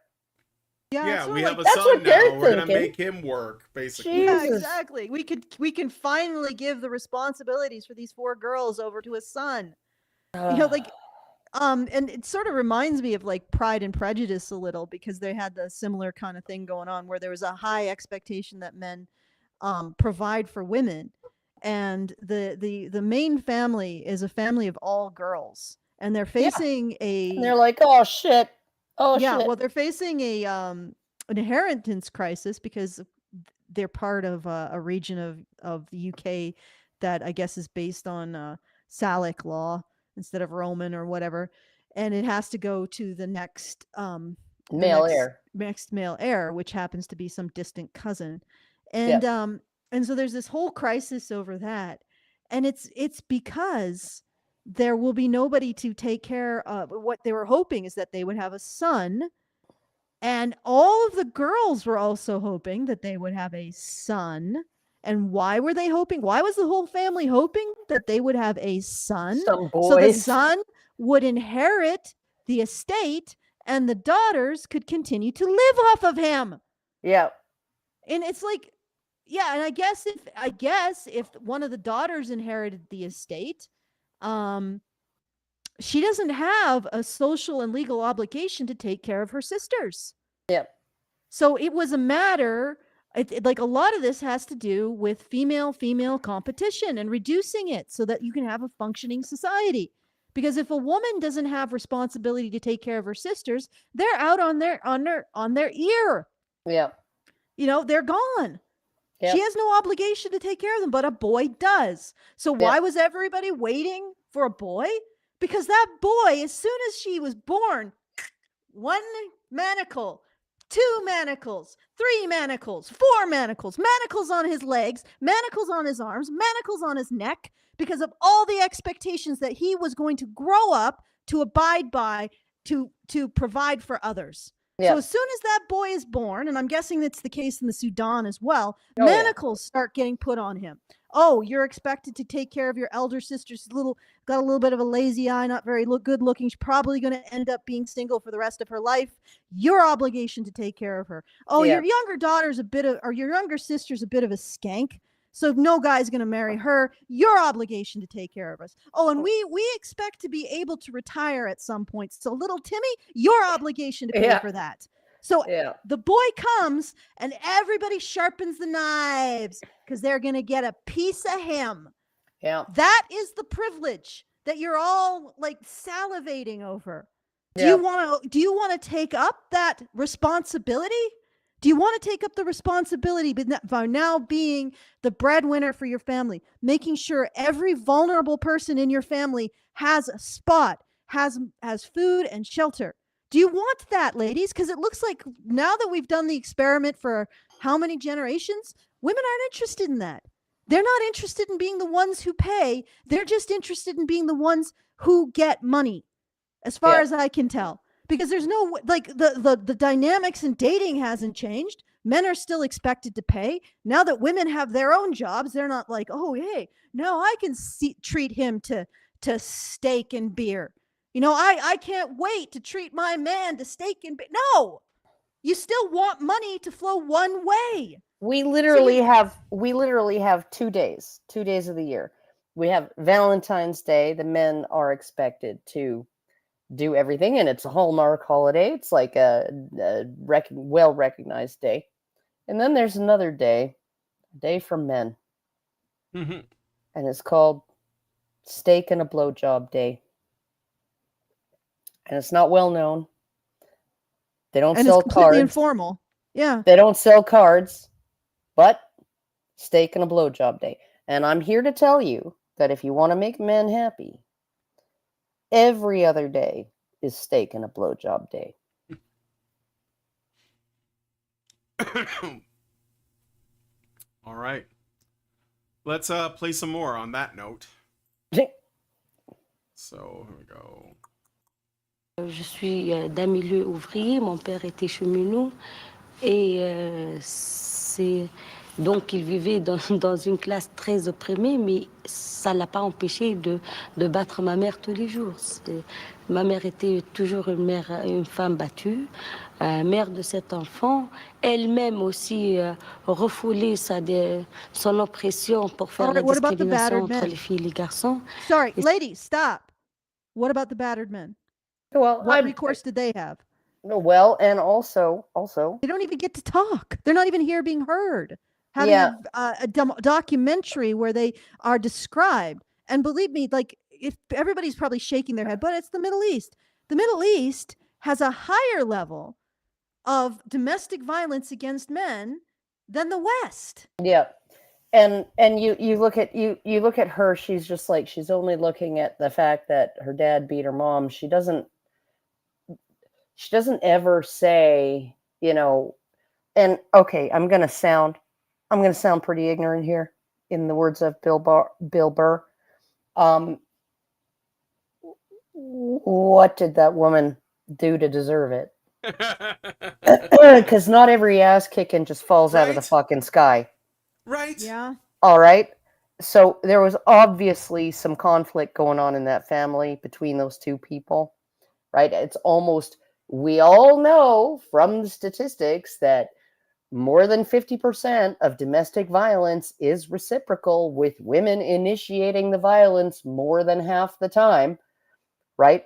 Yeah, we have a son now. We're going to make him work, basically. Yeah, exactly. We can finally give the responsibilities for these 4 girls over to a son. Like, And it sort of reminds me of like Pride and Prejudice a little, because they had the similar kind of thing going on where there was a high expectation that men provide for women, and the main family is a family of all girls, and they're facing And they're like, oh shit, shit. well, they're facing a an inheritance crisis because they're part of a region of the UK that I guess is based on Salic law instead of Roman or whatever, and it has to go to the next next male heir, which happens to be some distant cousin, and so there's this whole crisis over that, and it's because there will be nobody to take care of. What they were hoping is that they would have a son, and all of the girls were also hoping that they would have a son. And why were they hoping? Why was the whole family hoping that they would have a son? Some boys. So the son would inherit the estate and the daughters could continue to live off of him. Yeah. And it's like, yeah, and I guess if one of the daughters inherited the estate, she doesn't have a social and legal obligation to take care of her sisters. Yep. So it was a matter, like a lot of this has to do with female competition and reducing it so that you can have a functioning society. Because if a woman doesn't have responsibility to take care of her sisters, they're out on their ear. Yeah. You know, they're gone. Yep. She has no obligation to take care of them, but a boy does. So why was everybody waiting for a boy? Because that boy, as soon as she was born, 1 manacle, 2 manacles, 3 manacles, 4 manacles, manacles on his legs, manacles on his arms, manacles on his neck, because of all the expectations that he was going to grow up to abide by, to provide for others. Yep. So as soon as that boy is born, and I'm guessing that's the case in the Sudan as well, manacles start getting put on him. Oh, you're expected to take care of your elder sister's got a little bit of a lazy eye, not very good looking. She's probably going to end up being single for the rest of her life. Your obligation to take care of her. Oh, your younger daughter's your younger sister's a bit of a skank. So no guy's going to marry her. Your obligation to take care of us. Oh, and we expect to be able to retire at some point. So little Timmy, your obligation to pay for that. So the boy comes and everybody sharpens the knives because they're going to get a piece of him. Yeah. That is the privilege that you're all like salivating over. Do you want to take up that responsibility? Do you want to take up the responsibility by now being the breadwinner for your family, making sure every vulnerable person in your family has a spot, has food and shelter? Do you want that, ladies? Because it looks like now that we've done the experiment for how many generations, women aren't interested in that. They're not interested in being the ones who pay. They're just interested in being the ones who get money, as far as I can tell. Because there's no, like, the dynamics in dating hasn't changed. Men are still expected to pay. Now that women have their own jobs, they're not like, oh, hey, no, I can treat him to steak and beer. You know, I can't wait to treat my man to steak and beer. No, you still want money to flow one way. We literally have 2 days of the year. We have Valentine's Day. The men are expected to do everything, and it's a Hallmark holiday. It's like a well-recognized day. And then there's another day, a day for men. Mm-hmm. And it's called Steak and a Blowjob Day. And it's not well known. They don't sell cards. It's completely informal. Yeah. They don't sell cards, but Steak and a Blowjob Day. And I'm here to tell you that if you want to make men happy, every other day is Steak and a Blowjob Day. All right. Let's play some more on that note. So, here we go. Je suis d'un milieu ouvrier, mon père était cheminot et donc il vivait dans une classe très opprimée, mais ça ne l'a pas empêché de battre ma mère tous les jours. Ma mère était toujours une femme battue, mère de 7 enfants, elle-même aussi refoulée son oppression pour faire la discrimination entre les filles et les garçons. Sorry, ladies, stop. What about the battered men? Well, what recourse did they have? Well, and also, they don't even get to talk. They're not even here being heard. Having Yeah. a documentary where they are described, and believe me, like if everybody's probably shaking their head, but it's the Middle East. The Middle East has a higher level of domestic violence against men than the West. Yeah. And you look at her, she's just like, she's only looking at the fact that her dad beat her mom. She doesn't ever say, you know, and okay, I'm gonna sound pretty ignorant here, in the words of Bill Burr. What did that woman do to deserve it? Because not every ass kicking just falls out of the fucking sky. Right. Yeah. All right. So there was obviously some conflict going on in that family between those two people, right? It's almost, we all know from the statistics that more than 50% of domestic violence is reciprocal, with women initiating the violence more than half the time, right?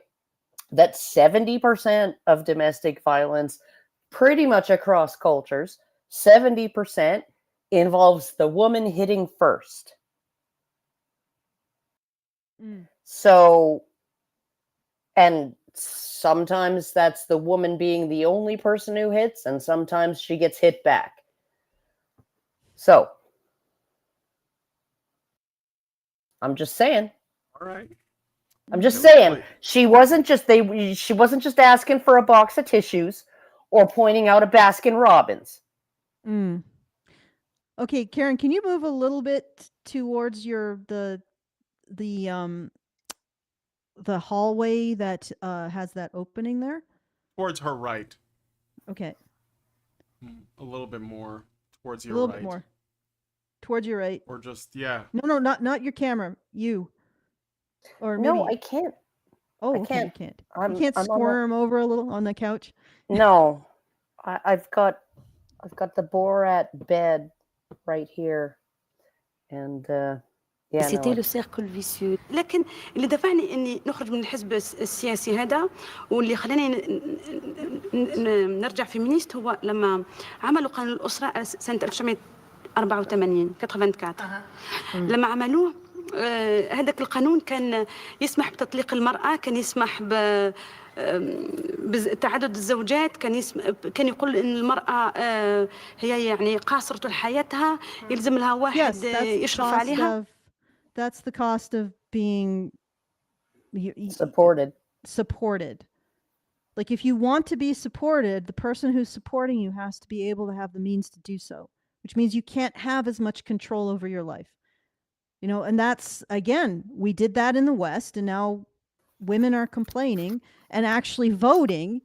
That 70% of domestic violence, pretty much across cultures, 70% involves the woman hitting first. So, and sometimes that's the woman being the only person who hits, and sometimes she gets hit back. So, I'm just saying. All right. I'm just saying. She wasn't just asking for a box of tissues or pointing out a Baskin Robbins. Okay, Karen, can you move a little bit towards the hallway that has that opening there? Towards her right. Okay. A little bit more towards your right. A little right. bit more. Towards your right. Or just, yeah. No, not your camera. You. Or no, maybe... I can't. Oh, I okay, can't. you can't. I'm, you can't I'm squirm over a little on the couch? No. I've got the Borat bed right here. And C'était le cercle vicieux. لكن اللي دفعني اني نخرج من الحزب السياسي هذا واللي خلاني نرجع فيمينيست هو لما عملوا قانون الأسرة سنة 1984 84. لما عملوه هذاك القانون كان يسمح بتطليق المرأة، كان يسمح بتعدد الزوجات، كان يقول ان المرأة هي يعني قاصرة حياتها، يلزم لها واحد يشرف عليها. That's the cost of being supported. Like if you want to be supported, the person who's supporting you has to be able to have the means to do so, which means you can't have as much control over your life. You know, and that's, again, we did that in the West, and now women are complaining and actually voting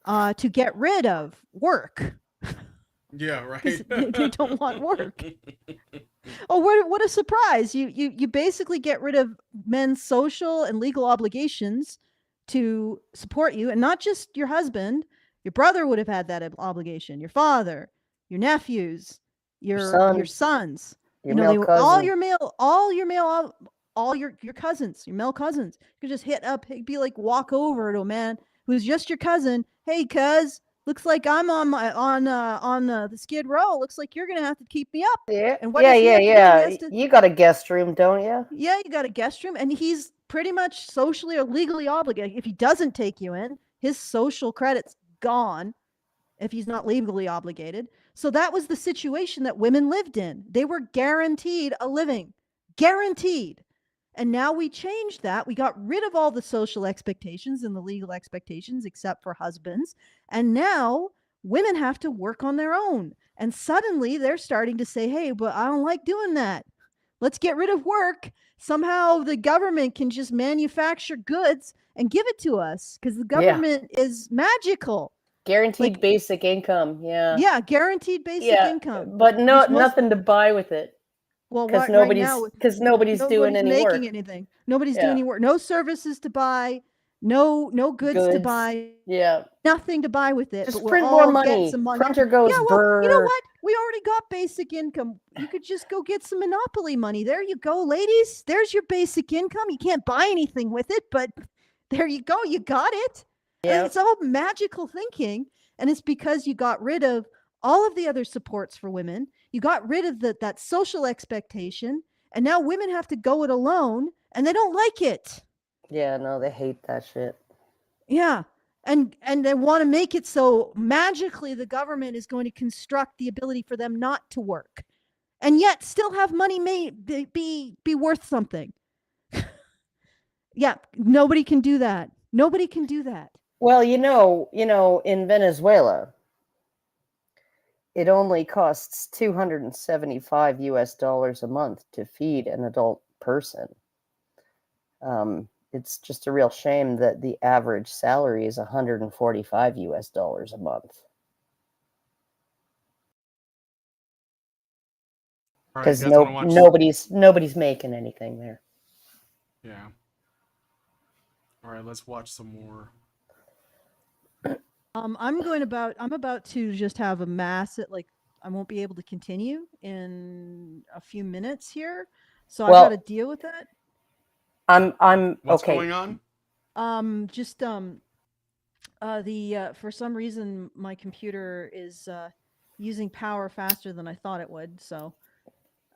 to get rid of work. Yeah, right. They don't want work. Oh, what a surprise. You basically get rid of men's social and legal obligations to support you, and not just your husband. Your brother would have had that obligation, your father, your nephews, your sons. Your male cousin. all your cousins, your male cousins. You could just he'd be like, walk over to a man who's just your cousin. Hey, cuz, looks like I'm on the Skid Row. Looks like you're gonna have to keep me up. Yeah. And what yeah. You got a guest room, don't you? Yeah, you got a guest room, and he's pretty much socially or legally obligated. If he doesn't take you in, his social credit's gone. If he's not legally obligated. So that was the situation that women lived in. They were guaranteed a living. Guaranteed. And now we changed that. We got rid of all the social expectations and the legal expectations, except for husbands. And now women have to work on their own. And suddenly they're starting to say, hey, but I don't like doing that. Let's get rid of work. Somehow the government can just manufacture goods and give it to us because the government is magical. Guaranteed basic income, yeah. Yeah, guaranteed basic income. But nothing to buy with it. Well, because nobody's doing any making work. Anything. Nobody's doing any work. No services to buy. No goods to buy. Yeah. Nothing to buy with it. Just print more money. Some money. Printer goes burr. You know what? We already got basic income. You could just go get some Monopoly money. There you go, ladies. There's your basic income. You can't buy anything with it, but there you go. You got it. Yeah. It's all magical thinking, and it's because you got rid of all of the other supports for women. You got rid of that social expectation, and now women have to go it alone, and they don't like it. Yeah, no, they hate that shit. Yeah. And they want to make it so magically the government is going to construct the ability for them not to work, and yet still have money be worth something. Yeah, nobody can do that. Nobody can do that. Well, in Venezuela, it only costs $275 a month to feed an adult person. It's just a real shame that the average salary is $145 a month. Because nobody's making anything there. Yeah. All right, let's watch some more. I'm about to just have a mass at, like, I won't be able to continue in a few minutes here, so I got to deal with that. What's okay. going on? For some reason my computer is using power faster than I thought it would, so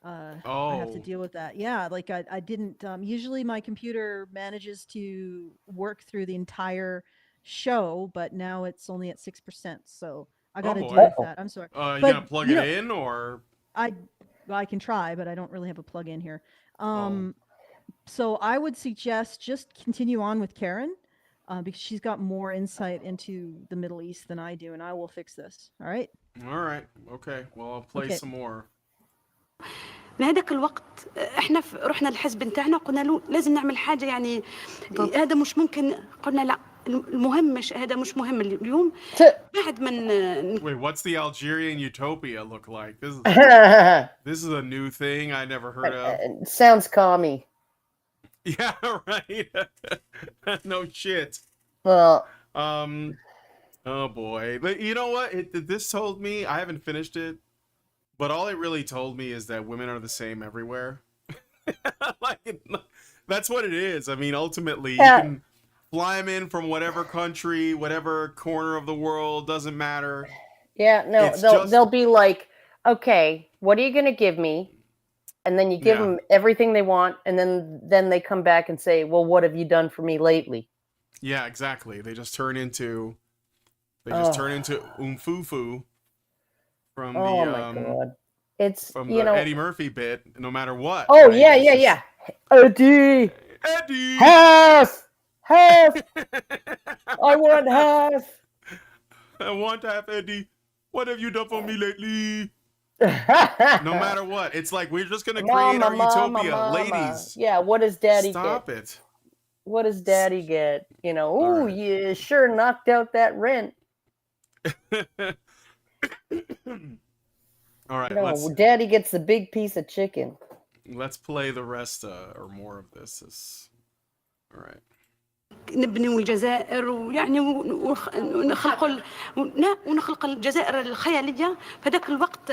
I have to deal with that. Yeah, like I didn't usually my computer manages to work through the entire show, but now it's only at 6%, so I got to deal with that. I'm sorry. You gonna plug it in, or I can try, but I don't really have a plug in here. So I would suggest just continue on with Karen, because she's got more insight into the Middle East than I do, and I will fix this. All right. Okay. Well, I'll play some more. لهذاك الوقت احنا رحنا الحزب نتاعنا قلنا له لازم نعمل حاجه، يعني هذا مش ممكن. قلنا لا، المهم مش هذا، مش مهم اليوم بعد من. Wait, what's the Algerian utopia look like? This is a new thing I never heard of. It sounds commie. Yeah, right. No shit. Well, oh boy. But you know what? This told me, I haven't finished it, but all it really told me is that women are the same everywhere. That's what it is. I mean, ultimately, you can fly them in from whatever country, whatever corner of the world, doesn't matter. Yeah, no, they'll be like, okay, what are you going to give me? And then you give them everything they want, and then they come back and say, well, what have you done for me lately? Yeah, exactly. They just turn into umfufu from my God. It's from the Eddie Murphy bit, no matter what. Oh, right? Yeah. Eddie! Half! I want half! I want half, Eddie. What have you done for me lately? No matter what. It's like we're just going to create our utopia. Ladies. Yeah, what does daddy get? Stop it. What does daddy get? Ooh, you sure knocked out that rent. All right. No, daddy gets the big piece of chicken. Let's play the rest or more of this. All right. نبني الجزائر ويعني ونخلق الجزائر الخياليه. في ذاك الوقت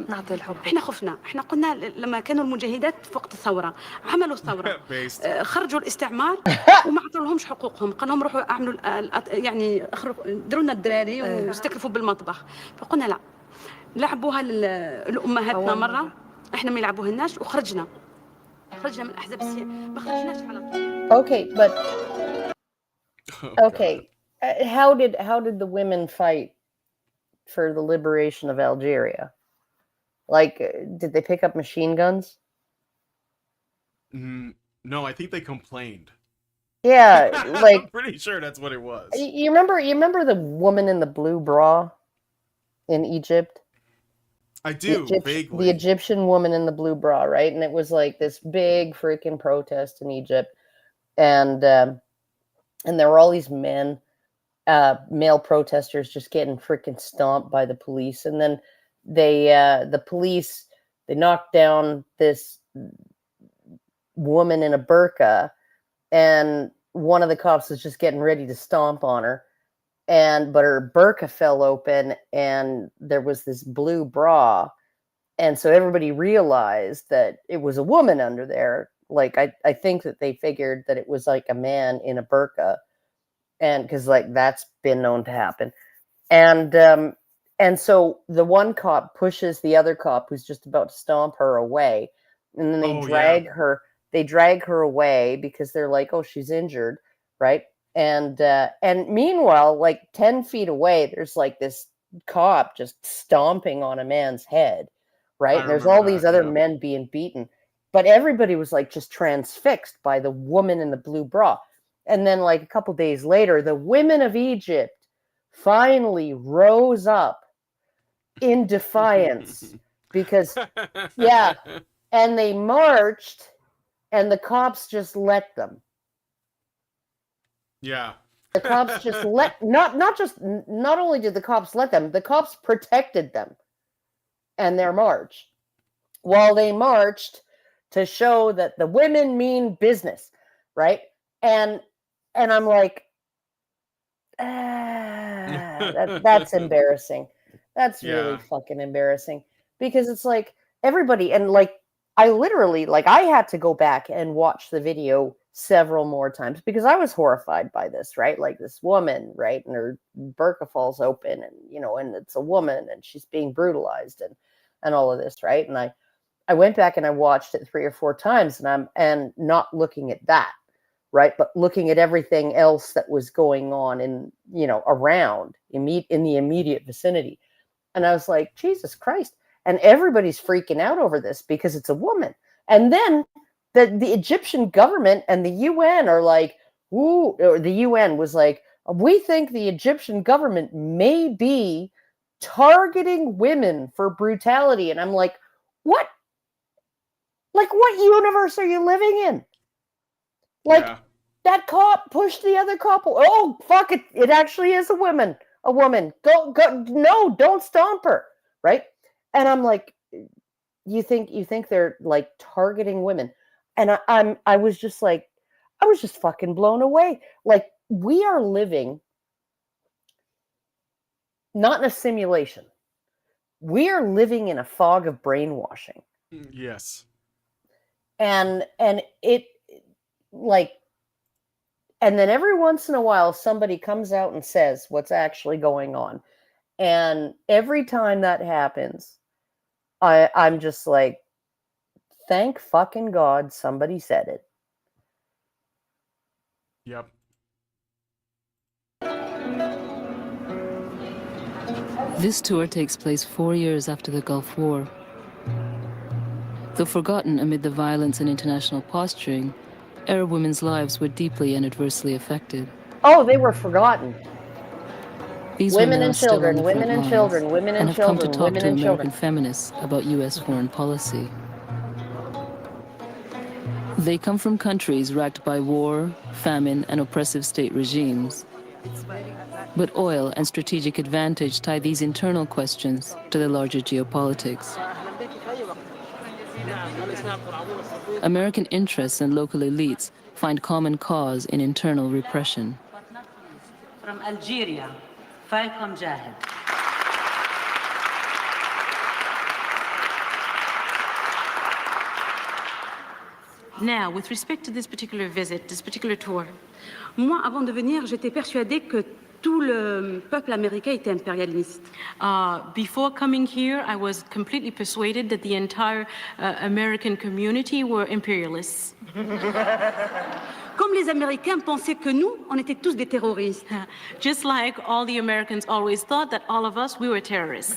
نعطي الحب. احنا خفنا، احنا قلنا لما كانوا المجاهدات في وقت الثوره عملوا الثوره خرجوا الاستعمار وما عطولهمش حقوقهم، قال لهم روحوا اعملوا يعني ديروا لنا الدراري واستكلفوا بالمطبخ. فقلنا لا، لعبوها لامهاتنا مره، احنا ما يلعبوهالناش، وخرجنا من احزاب السياسه، ما خرجناش على طول. Okay, but okay, how did the women fight for the liberation of Algeria? Like, did they pick up machine guns? No, I think they complained. Yeah, like I'm pretty sure that's what it was. You remember the woman in the blue bra in Egypt? I do, vaguely. The Egyptian woman in the blue bra, right? And it was like this big freaking protest in Egypt, and there were all these men, male protesters, just getting freaking stomped by the police. And then the police knocked down this woman in a burqa, and one of the cops was just getting ready to stomp on her, but her burqa fell open, and there was this blue bra, and so everybody realized that it was a woman under there. Like, I think that they figured that it was like a man in a burqa, And because like that's been known to happen. And so the one cop pushes the other cop who's just about to stomp her away, and then they drag her. They drag her away because they're like, "Oh, she's injured," right? And meanwhile, like 10 feet away, there's like this cop just stomping on a man's head, right? And there's all these other men being beaten, but everybody was like just transfixed by the woman in the blue bra. And then like a couple days later, the women of Egypt finally rose up in defiance because, yeah, and they marched, and the cops just let them. Yeah. The cops just not only did the cops let them, the cops protected them and their march while they marched to show that the women mean business, right? And I'm like, that's embarrassing. That's really fucking embarrassing, because it's like everybody, and like I literally, like, I had to go back and watch the video several more times because I was horrified by this, right? Like this woman, right? And her burqa falls open, and, you know, and it's a woman and she's being brutalized and all of this, right? And I went back and I watched it 3 or 4 times, and not looking at that, right? But looking at everything else that was going on in, you know, around in the immediate vicinity. And I was like, Jesus Christ. And everybody's freaking out over this because it's a woman. And then the Egyptian government and the UN are like, ooh, or the UN was like, we think the Egyptian government may be targeting women for brutality. And I'm like, what? Like, what universe are you living in? Like, that cop pushed the other cop. Oh, fuck it. It actually is a woman. A woman. Go. No, don't stomp her. Right? And I'm like, you think they're like targeting women? And I was just fucking blown away. Like, we are living not in a simulation. We are living in a fog of brainwashing. Yes. And it, like, and then every once in a while somebody comes out and says what's actually going on. And every time that happens, I'm just like, thank fucking God somebody said it. Yep. This tour takes place 4 years after the Gulf War. Though forgotten amid the violence and international posturing, Arab women's lives were deeply and adversely affected. Oh, they were forgotten. These women are and still children, on the women front and lines children, women and and have come to children, talk women to and American children. feminists about U.S. foreign policy. They come from countries racked by war, famine, and oppressive state regimes. But oil and strategic advantage tie these internal questions to the larger geopolitics. American interests and local elites find common cause in internal repression. From Algeria, Falcon Jahid. Now, with respect to this particular visit, this particular tour, moi, avant de venir, j'étais persuadée que tout le peuple américain était impérialiste. Before coming here, I was completely persuaded that the entire American community were imperialists. Comme les Américains pensaient que nous, on était tous des terroristes. Just like all the Americans always thought that all of us, we were terrorists.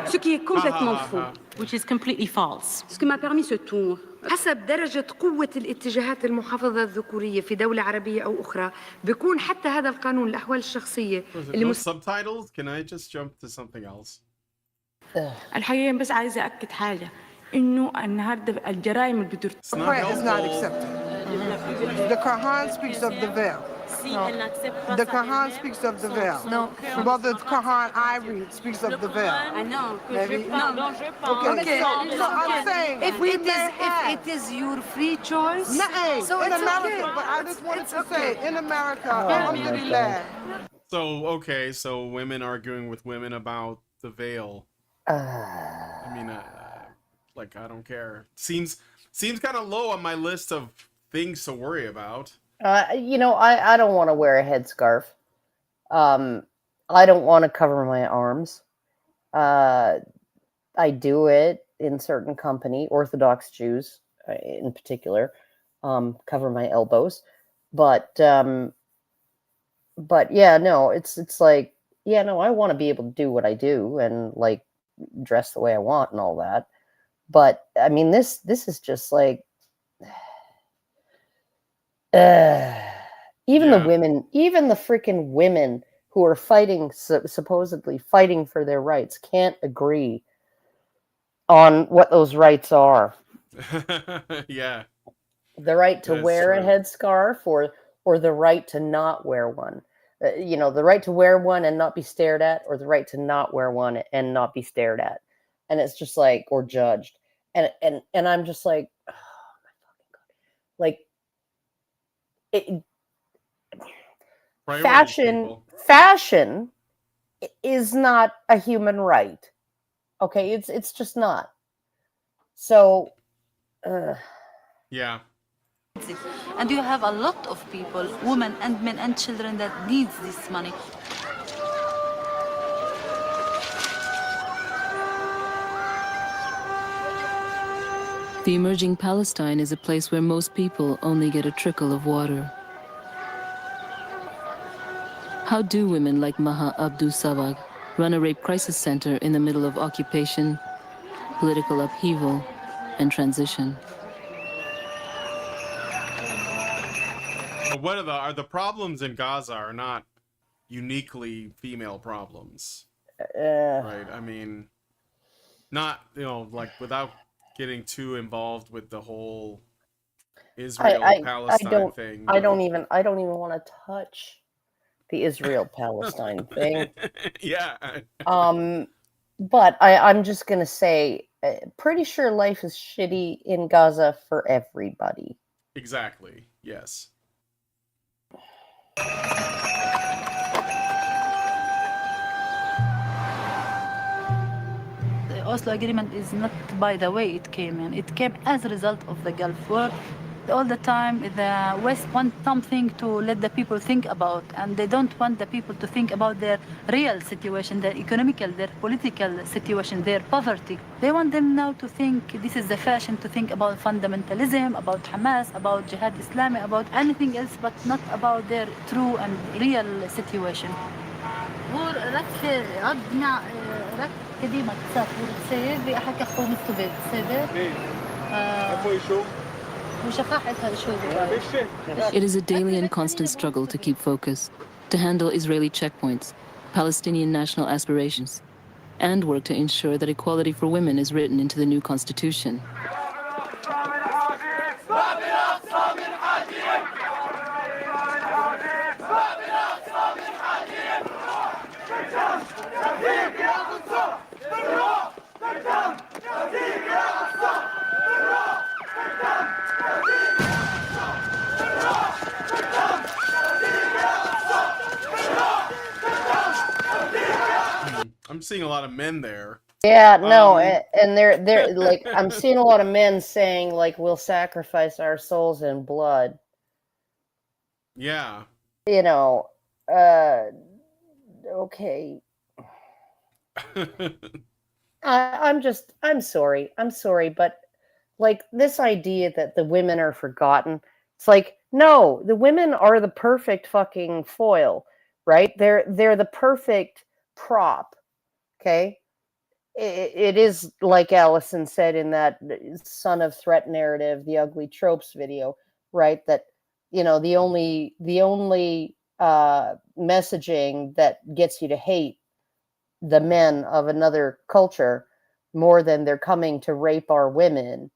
Ce qui est complètement faux. Which is completely false. Ce qui m'a permis ce tour. حسب درجة قوة الاتجاهات المحافظة الذكورية في دولة عربية أو أخرى بيكون حتى هذا القانون الأحوال الشخصية No subtitles? Can I just jump to something else? الحقيقة بس عايزة أكد حاجة إنه النهاردة الجرائم اللي بترتكب. Prayer is not accepted. The Quran speaks of the veil. No. The Quran speaks of the veil. No. But the Quran I read speaks of the veil. I know. Maybe. No. Okay, so I'm saying If it is your free choice, so in America, but I just wanted to say, in America, alhamdulillah. So, okay, so women arguing with women about the veil. I mean, like, I don't care. Seems kind of low on my list of things to worry about. I don't want to wear a headscarf. I don't want to cover my arms. I do it in certain company, Orthodox Jews in particular, cover my elbows. But yeah, no, it's like, yeah, no, I want to be able to do what I do and like dress the way I want and all that. But I mean, this is just like, even the women, even the freaking women who are fighting, supposedly fighting for their rights, can't agree on what those rights are. Yeah. The right to wear a headscarf or the right to not wear one. The right to wear one and not be stared at, or the right to not wear one and not be stared at. And it's just like, or judged. And I'm just like, oh my fucking God. Like, fashion is not a human right. Okay, it's just not. So yeah. And you have a lot of people, women and men and children, that needs this money. The emerging Palestine is a place where most people only get a trickle of water. How do women like Maha Abdu Sawag run a rape crisis center in the middle of occupation, political upheaval, and transition? What are the problems in Gaza are not uniquely female problems, right? I mean, not, like, without getting too involved with the whole Israel-Palestine thing. I don't even want to touch the Israel-Palestine thing. Yeah. But I'm just gonna say, pretty sure life is shitty in Gaza for everybody. Exactly. Yes. The Oslo Agreement is not by the way it came in. It came as a result of the Gulf War. All the time, the West wants something to let the people think about, and they don't want the people to think about their real situation, their economical, their political situation, their poverty. They want them now to think, this is the fashion, to think about fundamentalism, about Hamas, about Jihad Islami, about anything else, but not about their true and real situation. It is a daily and constant struggle to keep focus, to handle Israeli checkpoints, Palestinian national aspirations, and work to ensure that equality for women is written into the new constitution. I'm seeing a lot of men there. Yeah, no, and they're like, I'm seeing a lot of men saying like, we'll sacrifice our souls in blood. Yeah. Okay. I'm sorry, but like this idea that the women are forgotten, it's like, no, the women are the perfect fucking foil, right? They're the perfect prop. Okay. It is like Alison said in that Son of Threat narrative, the Ugly Tropes video, right? That, the only messaging that gets you to hate the men of another culture more than they're coming to rape our women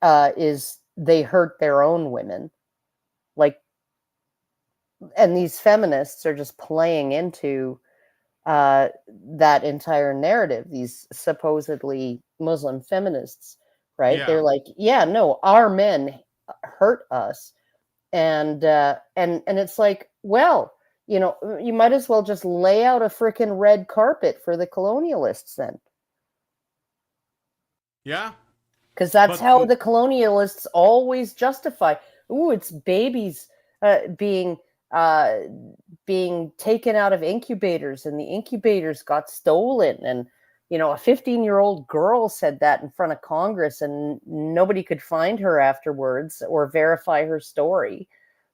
is they hurt their own women. Like, and these feminists are just playing into that entire narrative, these supposedly Muslim feminists, right? Yeah. They're like, yeah, no, our men hurt us. And it's like, well, you might as well just lay out a freaking red carpet for the colonialists then. Yeah. Because that's how the colonialists always justify, ooh, it's babies being taken out of incubators, and the incubators got stolen. And a 15-year-old girl said that in front of Congress, and nobody could find her afterwards or verify her story.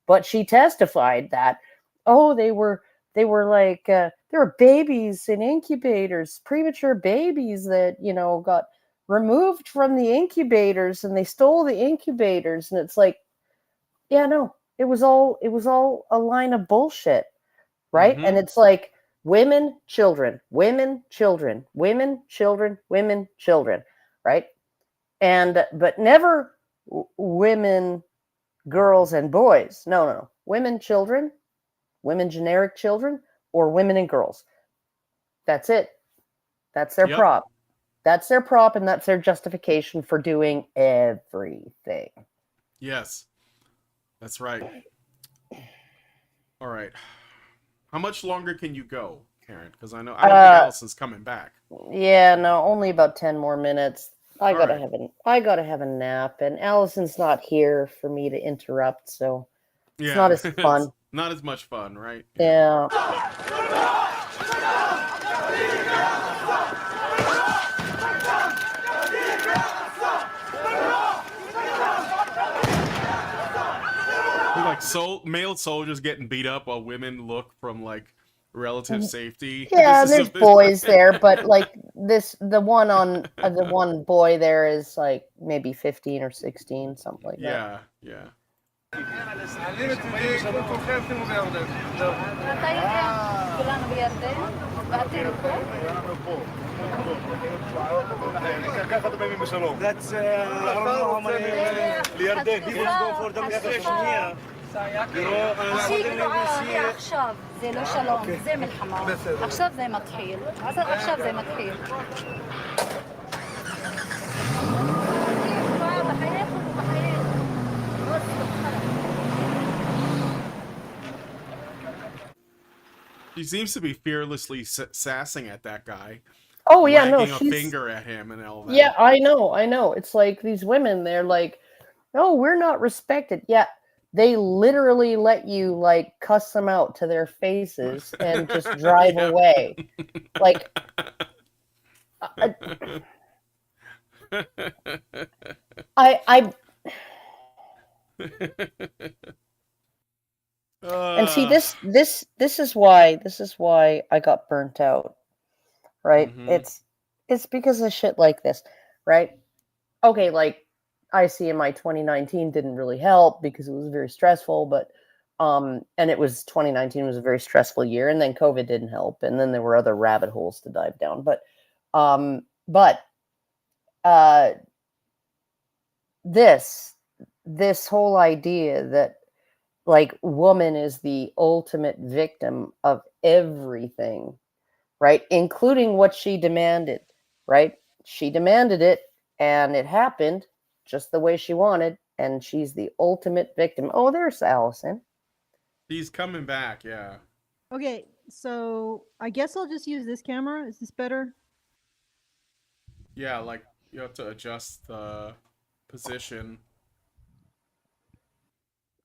But she testified that, they were like, there were babies in incubators, premature babies that, got removed from the incubators, and they stole the incubators. And it's like, yeah, no, it was all a line of bullshit, right? Mhm. And it's like women, children, women, children, women, children, women, children, right? And but never women, girls, and boys. No. Women, children, women, generic children, or women and girls. That's it. That's their Yep. prop. That's their prop, and that's their justification for doing everything. Yes. That's right. All right. How much longer can you go, Karen? Because I don't think Alison's coming back. Yeah, no, only about 10 more minutes. I All gotta right. have a nap, and Alison's not here for me to interrupt, so it's Yeah, not as it's fun. not as much fun, right? Yeah. Like male soldiers getting beat up while women look from like relative safety. Yeah, This there's is boys there, but like the one boy there is like maybe 15 or 16, something like that. Yeah. That's اليردن. People go for demonstration here. עכשיו זה לא שלום, זה מלחמה. עכשיו זה מתחיל. עכשיו זה מתחיל. She seems to be fearlessly sassing at that guy. Oh yeah, no, she's a finger at him and all that. Yeah, I know. It's like these women, they're like, "Oh, we're not respected." Yeah, they literally let you like cuss them out to their faces and just drive away. Like I and see this is why I got burnt out. Right? It's because of shit like this, right? Okay, like ICMI 2019 didn't really help because it was very stressful, but and it was 2019 was a very stressful year, and then COVID didn't help, and then there were other rabbit holes to dive down. But this whole idea that like woman is the ultimate victim of everything, right? Including what she demanded, right? She demanded it and it happened just the way she wanted, and she's the ultimate victim. Oh, there's Alison. He's coming back, yeah. Okay, so I guess I'll just use this camera. Is this better? Yeah, like you have to adjust the position.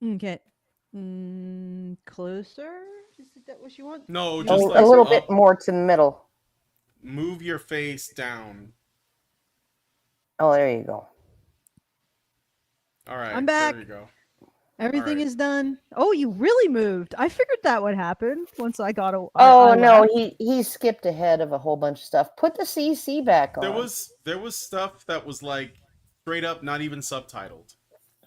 Okay. Closer? Is that what you want? No, just a little bit more to the middle. Move your face down. Oh, there you go. All right, I'm back. There you go. Everything is done. Oh, you really moved. I figured that would happen once I got a. No, he skipped ahead of a whole bunch of stuff. Put the CC back on. There was stuff that was like straight up not even subtitled.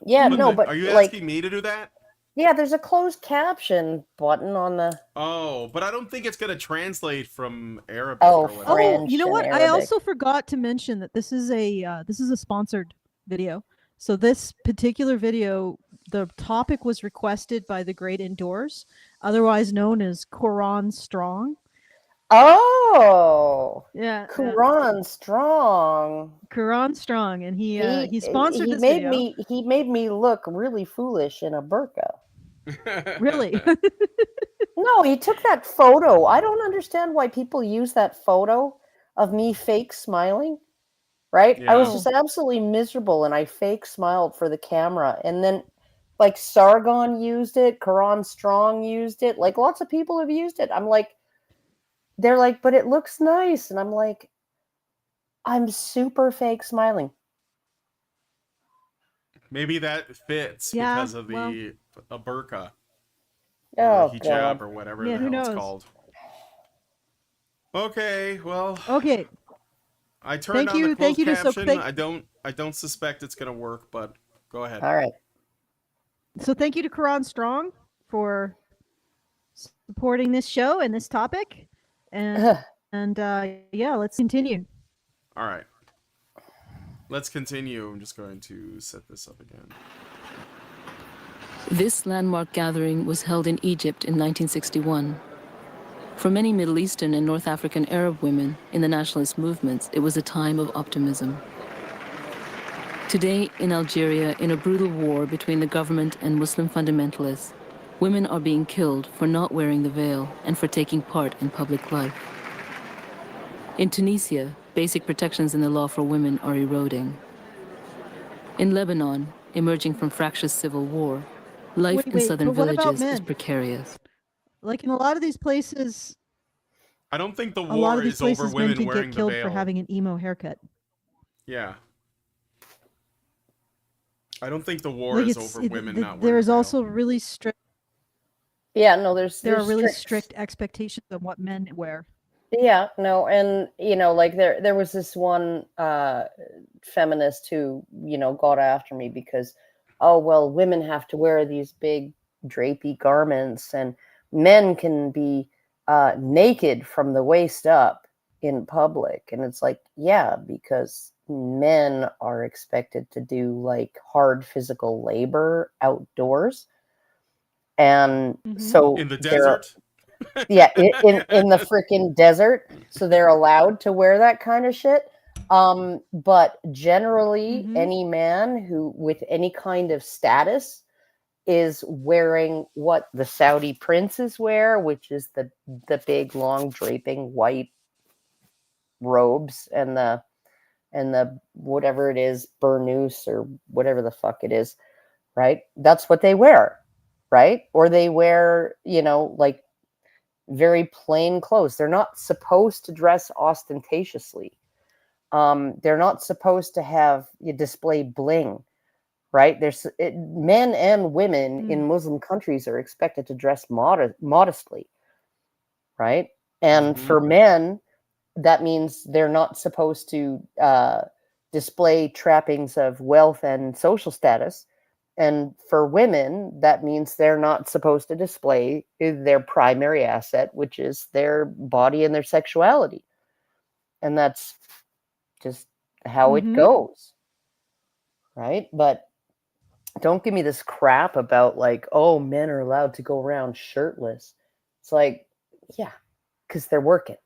Yeah, but are you like, asking me to do that? Yeah, there's a closed caption button on the. Oh, but I don't think it's gonna translate from Arabic. Oh, you know what? I also forgot to mention that this is a sponsored video. So this particular video, the topic was requested by the Great Indoors, otherwise known as Quran Strong. Oh, yeah, Quran Strong. Quran Strong, and he sponsored this video. He made me look really foolish in a burqa. Really? No, he took that photo. I don't understand why people use that photo of me fake smiling. Right? Yeah. I was just absolutely miserable, and I fake smiled for the camera, and then Like Sargon used it, Quran Strong used it, like lots of people have used it. I'm like, they're like, but it looks nice. And I'm like, I'm super fake smiling. Maybe that fits because of a burqa or hijab God. or whatever Yeah, the who hell it's knows? called. Okay, well. Okay. I turned on the closed caption. I don't suspect it's gonna work, but go ahead. All right. So thank you to Quran Strong for supporting this show and this topic, and yeah, let's continue. All right, let's continue. I'm just going to set this up again. This landmark gathering was held in Egypt in 1961. For many Middle Eastern and North African Arab women in the nationalist movements, it was a time of optimism. Today, in Algeria, in a brutal war between the government and Muslim fundamentalists, women are being killed for not wearing the veil and for taking part in public life. In Tunisia, basic protections in the law for women are eroding. In Lebanon, emerging from fractious civil war, life in southern but what about villages is men? precarious. Like in a lot of these places, I don't think the a lot war of these is over places men women can wearing get the killed veil. for having an emo haircut. Yeah. I don't think the war is over women not wearing There is the veil. also really strict. Yeah, no, there are really strict expectations of what men wear. Yeah, no, and you know, like there was this one feminist who, you know, got after me because, oh well, women have to wear these big drapey garments and men can be naked from the waist up in public. And it's like, yeah, because men are expected to do like hard physical labor outdoors. And so in the desert. Yeah, in the freaking desert, so they're allowed to wear that kind of shit. But generally, any man who with any kind of status is wearing what the Saudi princes wear, which is the big long draping white robes and the whatever it is, burnous or whatever the fuck it is, right? That's what they wear, right? Or they wear, you know, like very plain clothes. They're not supposed to dress ostentatiously. They're not supposed to have you display bling, right? Men and women in Muslim countries are expected to dress modestly, right? And for men, that means they're not supposed to display trappings of wealth and social status. And for women, that means they're not supposed to display their primary asset, which is their body and their sexuality. And that's just how it goes. Right? But don't give me this crap about like, oh, men are allowed to go around shirtless. It's like, yeah, because they're working.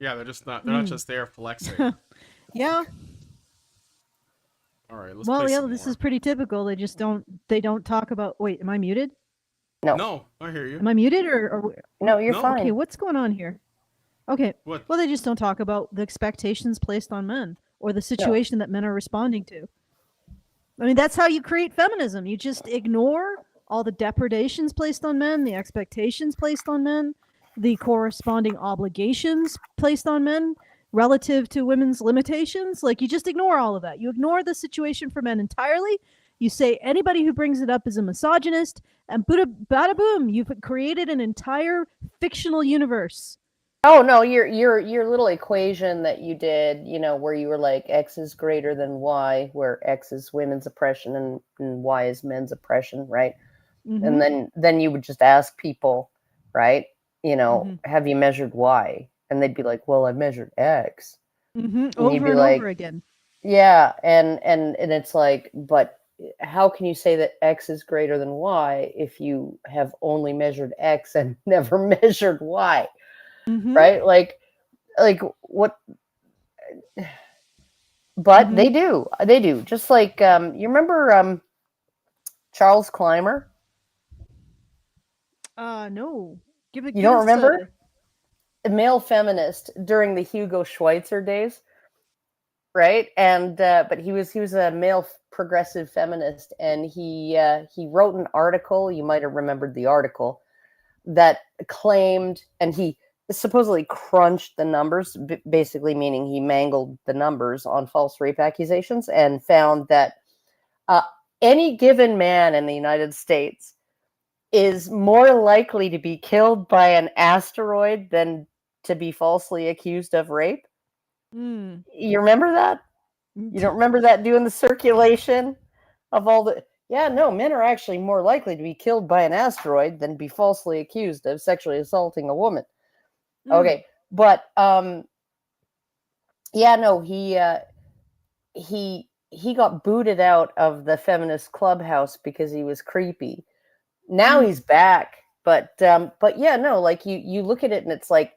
Yeah, they're not just there flexing. Yeah. All right, let's well, play yeah, some this more. is pretty typical. They don't talk about. Wait, am I muted? No, I hear you. Am I muted or no? You're fine. Okay, what's going on here? Okay. What? Well, they just don't talk about the expectations placed on men or the situation that men are responding to. I mean, that's how you create feminism. You just ignore all the depredations placed on men, the expectations placed on men, the corresponding obligations placed on men relative to women's limitations. Like, you just ignore all of that. You ignore the situation for men entirely. You say anybody who brings it up is a misogynist, and bada boom, you've created an entire fictional universe. Oh no, your little equation that you did, you know, where you were like X is greater than Y, where X is women's oppression and Y is men's oppression, right? And then you would just ask people, right? You know, have you measured Y? And they'd be like, well, I measured X. Over and over again. Yeah, and it's like, but how can you say that X is greater than Y if you have only measured X and never measured Y? Right? Like what? But they do. Just like, you remember Charles Clymer? No. You don't remember? A male feminist during the Hugo Schweitzer days. right? And but he was a male progressive feminist, and he wrote an article. You might have remembered the article that claimed, and he supposedly crunched the numbers, basically meaning he mangled the numbers on false rape accusations, and found that any given man in the United States is more likely to be killed by an asteroid than to be falsely accused of rape. You remember that? You don't remember that doing the circulation of all the... Yeah, no, men are actually more likely to be killed by an asteroid than be falsely accused of sexually assaulting a woman. Okay, but yeah, no, he got booted out of the feminist clubhouse because he was creepy. Now he's back, but yeah, no, like you look at it and it's like,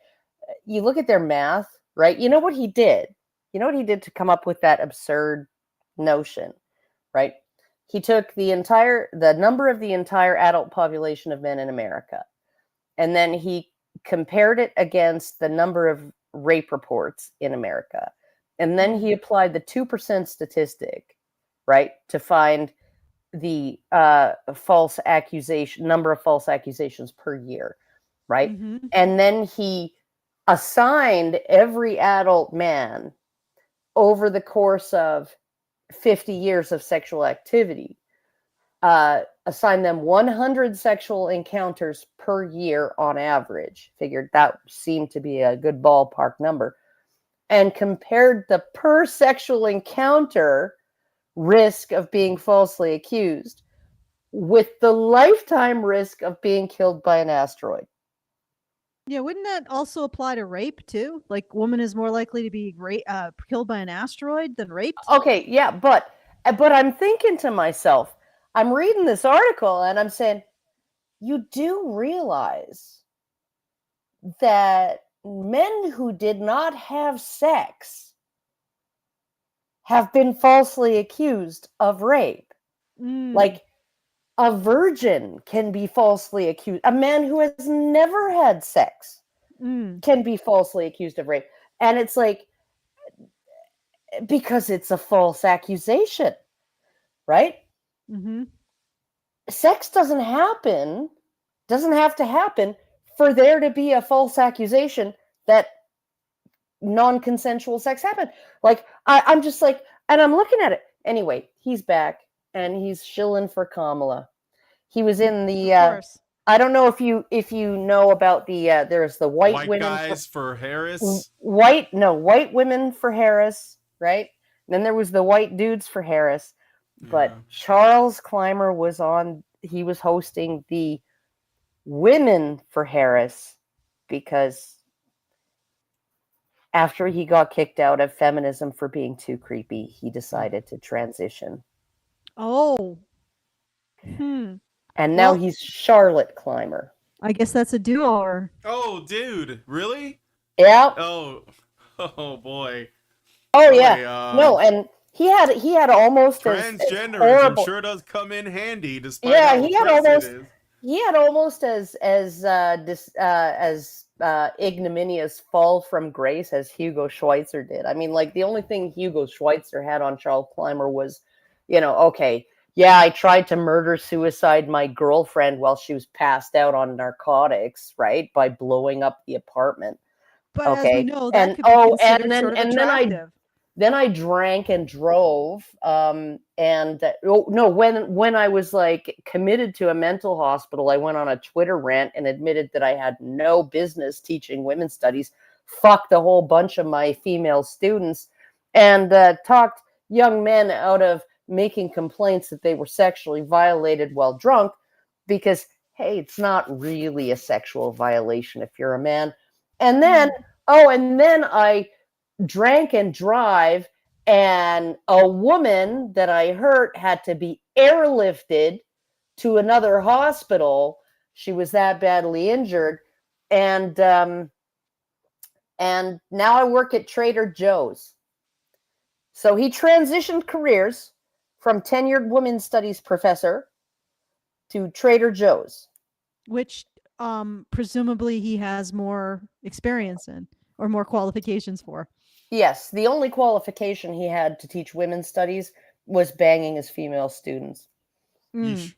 you look at their math, right? You know what he did? You know what he did to come up with that absurd notion, right? He took the number of the entire adult population of men in America, and then he compared it against the number of rape reports in America. And then he applied the 2% statistic, right, to find the number of false accusations per year, right? And then he assigned every adult man over the course of 50 years of sexual activity, assigned them 100 sexual encounters per year on average. Figured that seemed to be a good ballpark number. And compared the per sexual encounter risk of being falsely accused with the lifetime risk of being killed by an asteroid. Yeah, wouldn't that also apply to rape too? Like, woman is more likely to be killed by an asteroid than raped? Okay, yeah, but I'm thinking to myself, I'm reading this article and I'm saying, you do realize that men who did not have sex have been falsely accused of rape. Like, a virgin can be falsely accused. A man who has never had sex can be falsely accused of rape. And it's like, because it's a false accusation, right? Sex doesn't have to happen for there to be a false accusation that non-consensual sex happened. Like, I'm just like, and I'm looking at it. Anyway, he's back and he's shilling for Kamala. He was in the I don't know if you know about the there's the white women guys for Harris. White women for Harris, right? And then there was the white dudes for Harris. But Charles Clymer was hosting the women for Harris, because after he got kicked out of feminism for being too creepy, he decided to transition. And now he's Charlotte Clymer. I guess that's a do-over. Oh, dude, really? Yeah. Oh boy. Oh yeah. No, and he had almost transgenderism I'm sure does come in handy, despite he had almost as ignominious fall from grace as Hugo Schweitzer did. I mean, like, the only thing Hugo Schweitzer had on Charles Clymer was, okay, yeah, I tried to murder-suicide my girlfriend while she was passed out on narcotics, right, by blowing up the apartment. But as we know, that could be considered sort of attractive. Then I drank and drove, when I was like committed to a mental hospital, I went on a Twitter rant and admitted that I had no business teaching women's studies, fucked a whole bunch of my female students, and talked young men out of making complaints that they were sexually violated while drunk, because, hey, it's not really a sexual violation if you're a man. And then, I drank and drive, and a woman that I hurt had to be airlifted to another hospital. She was that badly injured, and now I work at Trader Joe's. So he transitioned careers from tenured women's studies professor to Trader Joe's, which presumably he has more experience in, or more qualifications for. Yes, the only qualification he had to teach women's studies was banging his female students. Mm.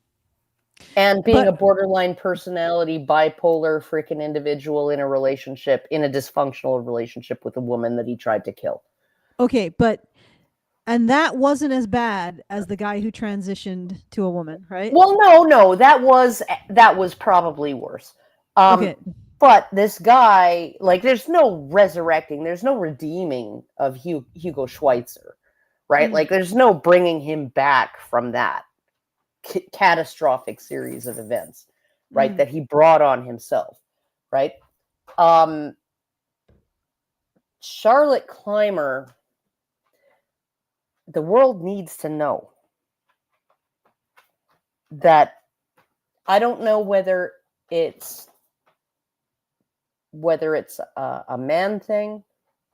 And being But- a borderline personality, bipolar freaking individual in a relationship, in a dysfunctional relationship with a woman that he tried to kill. Okay, and that wasn't as bad as the guy who transitioned to a woman, right? Well, no, that was probably worse. Okay. But this guy, like, there's no resurrecting, there's no redeeming of Hugo Schweitzer, right? Like, there's no bringing him back from that catastrophic series of events, right? That he brought on himself, right? Charlotte Clymer, the world needs to know that I don't know whether it's a man thing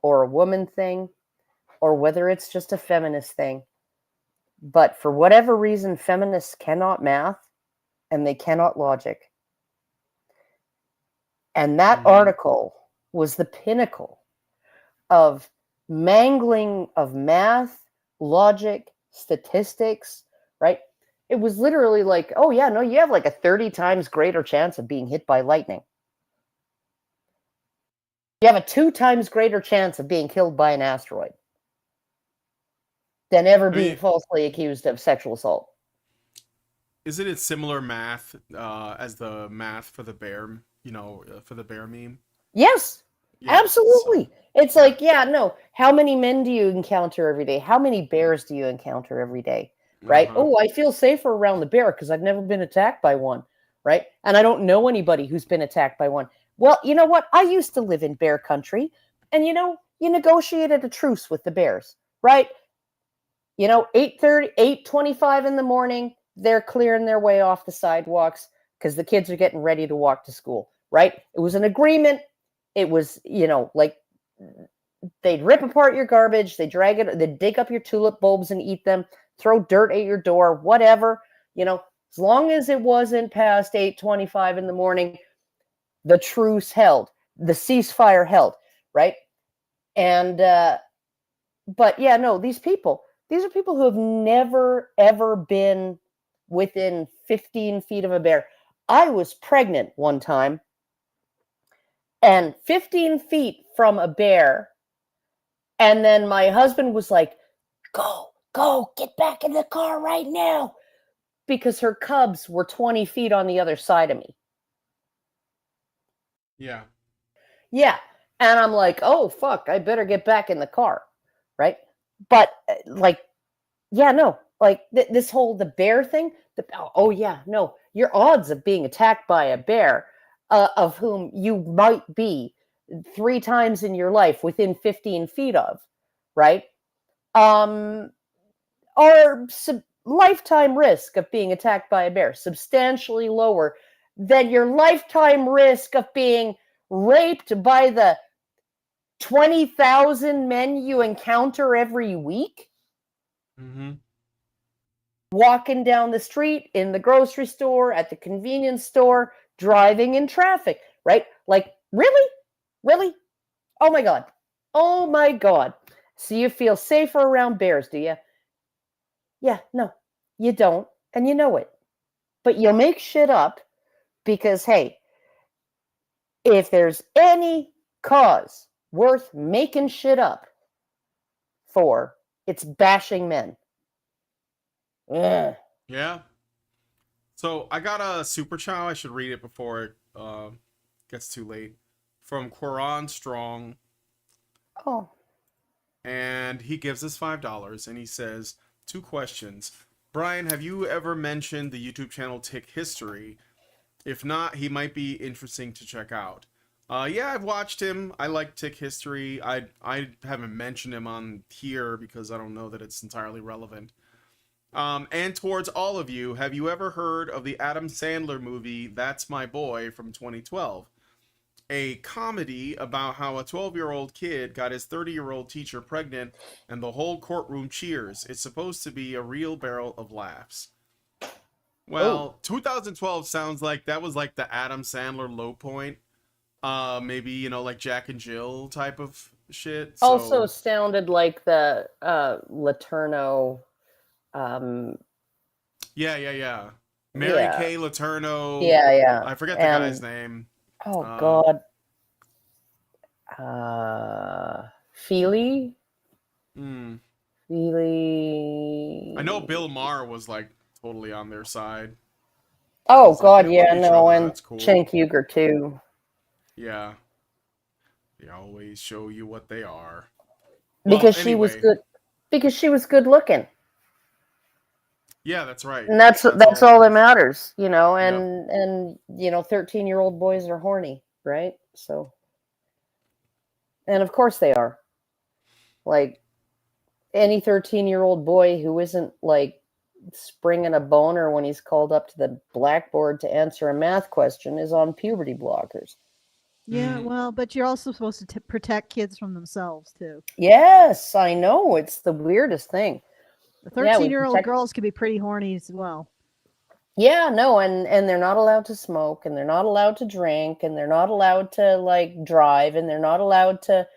or a woman thing or whether it's just a feminist thing. But for whatever reason, feminists cannot math and they cannot logic. And that article was the pinnacle of mangling of math, logic, statistics, right? It was literally like, oh yeah, no, you have like a 30 times greater chance of being hit by lightning. You have a 2 times greater chance of being killed by an asteroid than ever being falsely accused of sexual assault. Isn't it similar math as the math for the bear, for the bear meme? Yes, Yeah, absolutely. It's like, yeah, no. How many men do you encounter every day? How many bears do you encounter every day? Right? Oh, I feel safer around the bear because I've never been attacked by one. Right? And I don't know anybody who's been attacked by one. Well, you know what? I used to live in bear country. And, you negotiated a truce with the bears. Right? 8:30, 8:25 in the morning, they're clearing their way off the sidewalks because the kids are getting ready to walk to school. Right? It was an agreement. It was, like they'd rip apart your garbage, they'd dig up your tulip bulbs and eat them, throw dirt at your door, whatever, as long as it wasn't past 8:25 in the morning, the truce held, the ceasefire held, right? And, but yeah, no, these are people who have never, ever been within 15 feet of a bear. I was pregnant one time, and 15 feet from a bear. And then my husband was like, go, get back in the car right now. Because her cubs were 20 feet on the other side of me. Yeah. Yeah. And I'm like, oh, fuck, I better get back in the car. Right. But yeah, no, like this whole, the bear thing. Oh yeah, no, your odds of being attacked by a bear, of whom you might be 3 times in your life within 15 feet of, right? Are lifetime risk of being attacked by a bear substantially lower than your lifetime risk of being raped by the 20,000 men you encounter every week? Mm-hmm. Walking down the street, in the grocery store, at the convenience store, driving in traffic, right? Like, really? Really? Oh my God. Oh my God. So you feel safer around bears, do you? Yeah, no, you don't. And you know it. But you'll make shit up because, hey, if there's any cause worth making shit up for, it's bashing men. Ugh. Yeah. So I got a Super Chow. I should read it before it gets too late. From Quran Strong. Oh. And he gives us $5 and he says, 2 questions. Brian, have you ever mentioned the YouTube channel Tick History? If not, he might be interesting to check out. Yeah, I've watched him. I like Tick History. I haven't mentioned him on here because I don't know that it's entirely relevant. And towards all of you, have you ever heard of the Adam Sandler movie That's My Boy from 2012? A comedy about how a 12-year-old kid got his 30-year-old teacher pregnant and the whole courtroom cheers. It's supposed to be a real barrel of laughs. Well, 2012 sounds like that was like the Adam Sandler low point. Maybe, like Jack and Jill type of, shit. Also sounded like the Laterno. Yeah. Mary Kay Letourneau. Yeah. I forget the guy's name. Oh God. Feely. Feely. I know Bill Maher was like totally on their side. Oh He's God, like, yeah, love each no, other, and that's cool. Cenk Uygur too. Yeah. They always show you what they are. Because she was good. Because she was good looking. Yeah, that's right. And that's all that matters, you know. And you know, 13-year-old boys are horny, right? So, and of course they are. Like any 13-year-old boy who isn't like springing a boner when he's called up to the blackboard to answer a math question is on puberty blockers. Yeah, well, but you're also supposed to protect kids from themselves too. Yes, I know. It's the weirdest thing. The 13-year-old girls can be pretty horny as well. Yeah, no, and they're not allowed to smoke, and they're not allowed to drink, and they're not allowed to like drive, and they're not allowed to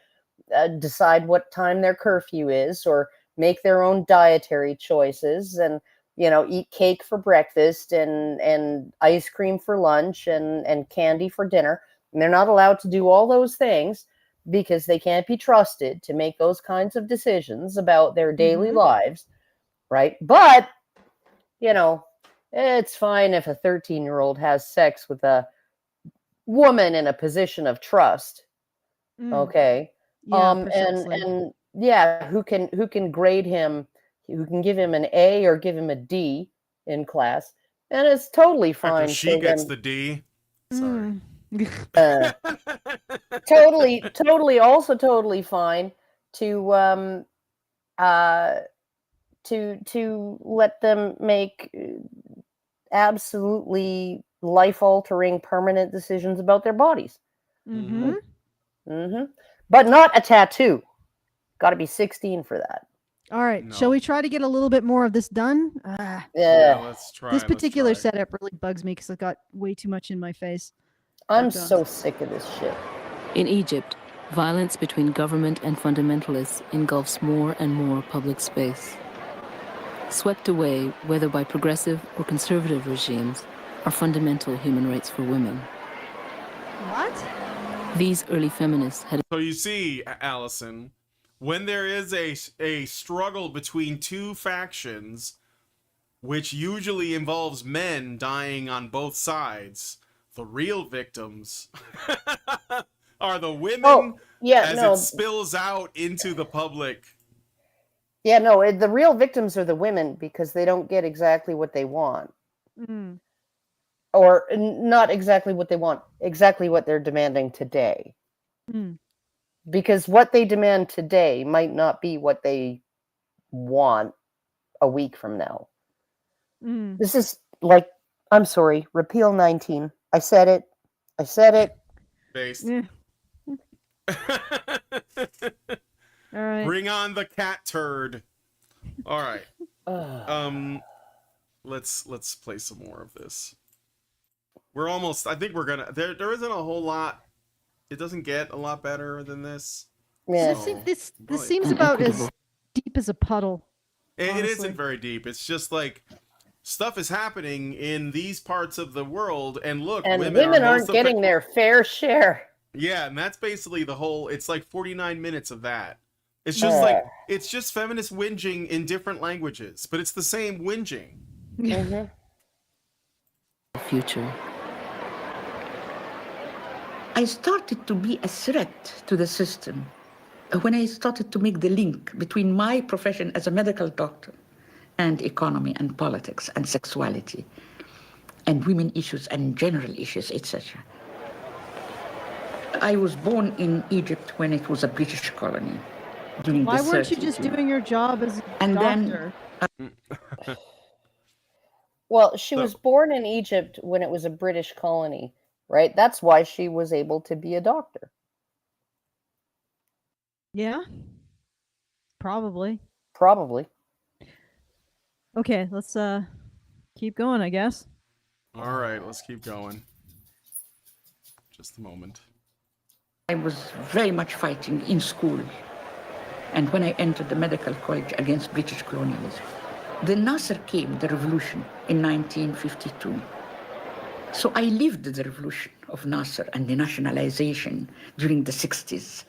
decide what time their curfew is or make their own dietary choices, and you know, eat cake for breakfast and ice cream for lunch and candy for dinner. And they're not allowed to do all those things because they can't be trusted to make those kinds of decisions about their daily lives, right? But, you know, it's fine if a 13-year-old has sex with a woman in a position of trust. Okay. Yeah, and yeah, who can grade him, who can give him an A or give him a D in class. And it's totally fine. After she gets the D. Sorry. Totally fine to to let them make absolutely life-altering permanent decisions about their bodies. But not a tattoo. Got to be 16 for that. All right, shall we try to get a little bit more of this done? Yeah, let's try. This particular setup really bugs me because I got way too much in my face. I'm so sick of this shit. In Egypt, violence between government and fundamentalists engulfs more and more public space. Swept away, whether by progressive or conservative regimes, are fundamental human rights for women. What? These early feminists had... So you see, Alison, when there is a struggle between two factions, which usually involves men dying on both sides, the real victims are the women it spills out into the public. Yeah, no, the real victims are the women because they don't get exactly what they want. Or not exactly what they want, exactly what they're demanding today. Because what they demand today might not be what they want a week from now. This is like, I'm sorry, repeal 19. I said it. Based. Yeah. All right. Bring on the cat turd. All right. Let's play some more of this. We're almost. I think we're gonna. There isn't a whole lot. It doesn't get a lot better than this. Yeah. So, This seems about as deep as a puddle. It isn't very deep. It's just like stuff is happening in these parts of the world, and look, and women aren't getting their fair share. Yeah, and that's basically the whole. It's like 49 minutes of that. It's just like it's just feminist whinging in different languages, but it's the same whinging. Future. I started to be a threat to the system when I started to make the link between my profession as a medical doctor and economy and politics and sexuality and women issues and general issues, etc. I was born in Egypt when it was a British colony. Why weren't you just doing your job as a doctor? Well, she was born in Egypt when it was a British colony, right? That's why she was able to be a doctor. Yeah. Probably. Okay, let's keep going, I guess. All right, let's keep going. Just a moment. I was very much fighting in school and when I entered the medical college against British colonialism. Then Nasser came, the revolution, in 1952. So I lived the revolution of Nasser and the nationalization during the 60s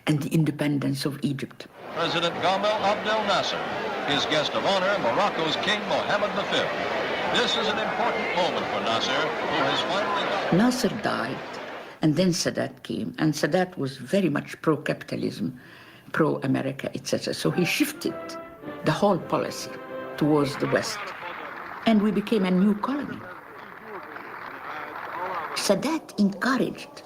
and the independence of Egypt. President Gamal Abdel Nasser, his guest of honor, Morocco's King Mohammed V. This is an important moment for Nasser, who has finally got... Nasser died, and then Sadat came, and Sadat was very much pro-capitalism, pro-America, etc. So he shifted the whole policy towards the West, and we became a new colony. Sadat encouraged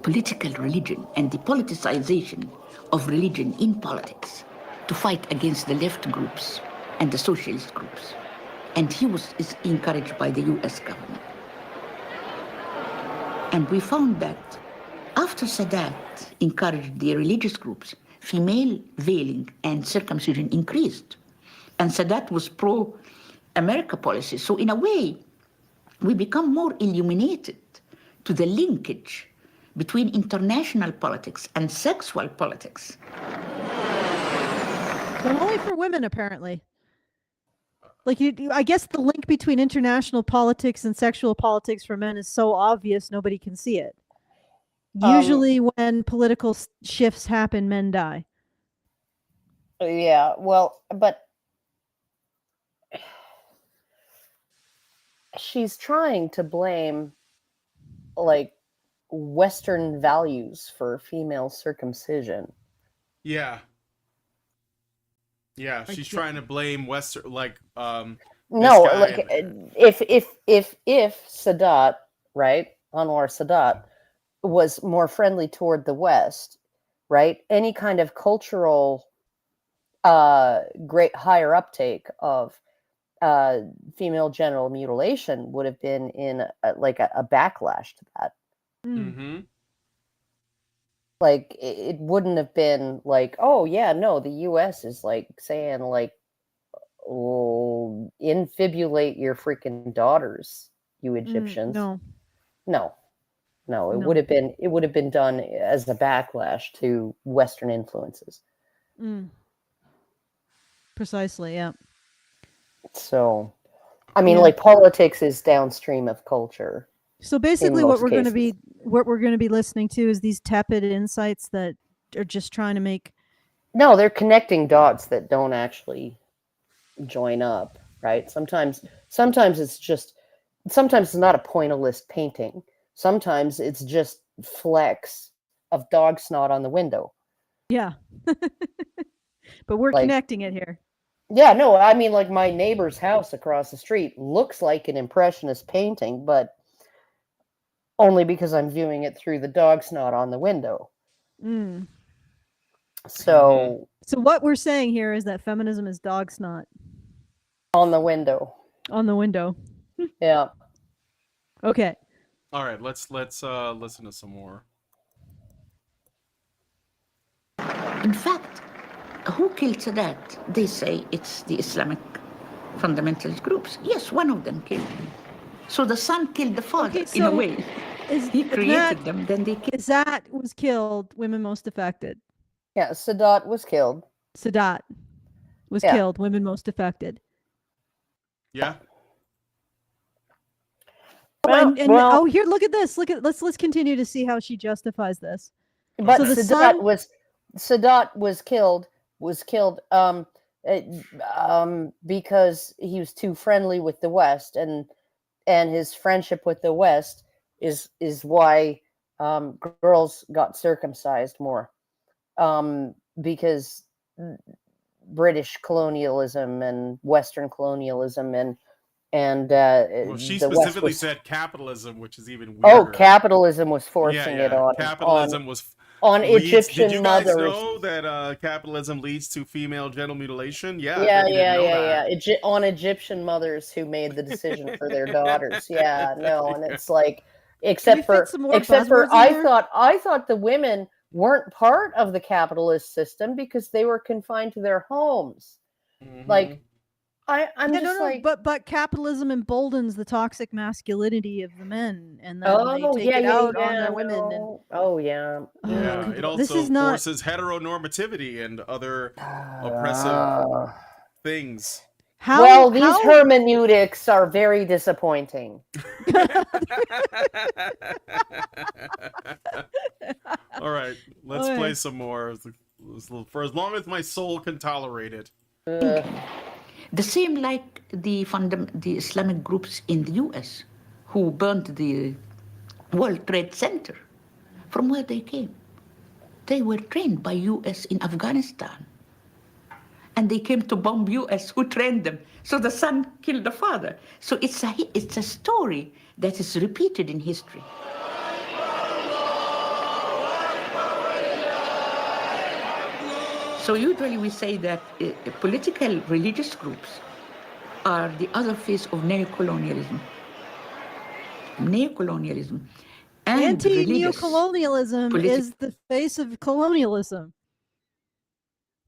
political religion and the politicization of religion in politics to fight against the left groups and the socialist groups. And he is encouraged by the US government. And we found that after Sadat encouraged the religious groups, female veiling and circumcision increased. And Sadat was pro-America policy. So in a way, we become more illuminated to the linkage between international politics and sexual politics. But only for women, apparently. Like, I guess the link between international politics and sexual politics for men is so obvious, nobody can see it. Usually when political shifts happen, men die. Yeah, well, but she's trying to blame, like, Western values for female circumcision. Yeah. Yeah, she's trying to blame Western, like, no, like, if Sadat, right, Anwar Sadat, was more friendly toward the West, right, any kind of cultural great higher uptake of female genital mutilation would have been in a backlash to that. Mm-hmm. Like, it wouldn't have been like, oh yeah, no, the US is like saying like, oh, infibulate your freaking daughters, you Egyptians. No, it would have been done as a backlash to Western influences. Precisely, yeah. So, I mean, like, politics is downstream of culture. So basically what we're going to be listening to is these tepid insights that are just trying to make... No, they're connecting dots that don't actually join up, right? Sometimes it's not a pointillist painting. Sometimes it's just flecks of dog snot on the window. Yeah. But we're connecting it here. Yeah, no, I mean, like, my neighbor's house across the street looks like an impressionist painting, but only because I'm viewing it through the dog snot on the window. So what we're saying here is that feminism is dog snot. On the window. On the window. Yeah. Okay. All right, let's listen to some more. In fact, who killed Sadat? They say it's the Islamic fundamentalist groups. Yes, one of them killed him. So the son killed the father, in a way. He created them, then they killed. Sadat was killed, women most affected. Yeah, Sadat was killed. Sadat was killed, women most affected. Yeah. Here, look at this. Let's continue to see how she justifies this. But so Sadat was killed because he was too friendly with the West, and his friendship with the West is why girls got circumcised more, because British colonialism and Western colonialism and well, she specifically said capitalism, which is even weirder. Oh, capitalism was forcing it on. Capitalism was on Egyptian Did you mothers. guys know that capitalism leads to female genital mutilation? Yeah. On Egyptian mothers who made the decision for their daughters. Yeah, no, and it's like, except for I thought the women weren't part of the capitalist system because they were confined to their homes. Mm-hmm. Like, I'm Yeah, just like, but capitalism emboldens the toxic masculinity of the men, and then they take yeah, it yeah, out yeah, on their women. And no. Oh, yeah. Yeah, it this also is not. forces heteronormativity and other oppressive things. Well, these hermeneutics are very disappointing. All right, let's play some more for as long as my soul can tolerate it. The same like the Islamic groups in the US who burned the World Trade Center. From where they came? They were trained by US in Afghanistan. And they came to bomb US, who trained them. So the son killed the father. So it's a story that is repeated in history. So usually we say that political religious groups are the other face of neocolonialism. Neocolonialism and Anti-neocolonialism is the face of colonialism.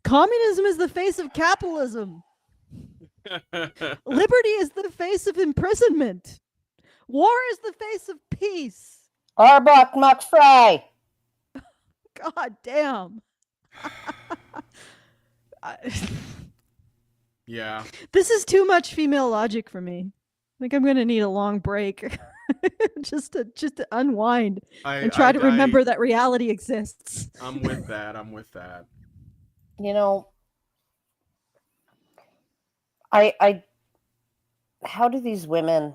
Communism is the face of capitalism. Liberty is the face of imprisonment. War is the face of peace. Arbok McFry. God damn. Yeah. This is too much female logic for me. I think I'm going to need a long break just to unwind and try to remember that reality exists. I'm with that. You know, I how do these women,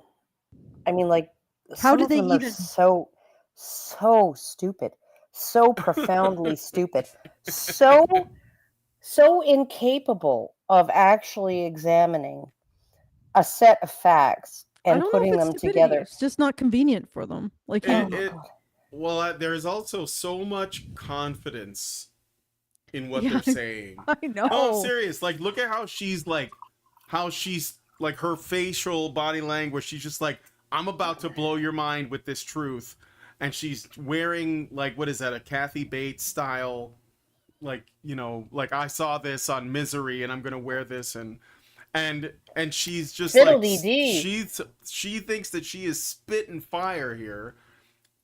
I mean, like, how do they even so stupid, so profoundly stupid, so incapable of actually examining a set of facts and putting them together. It's just not convenient for them. Like, well, there's also so much confidence in what they're saying. I know. No, I'm serious. Like, look at how she's like her facial body language. She's just like, I'm about to blow your mind with this truth. And she's wearing, like, what is that? A Kathy Bates style, like, you know, like, I saw this on Misery and I'm going to wear this. And she's just like, she thinks that she is spitting fire here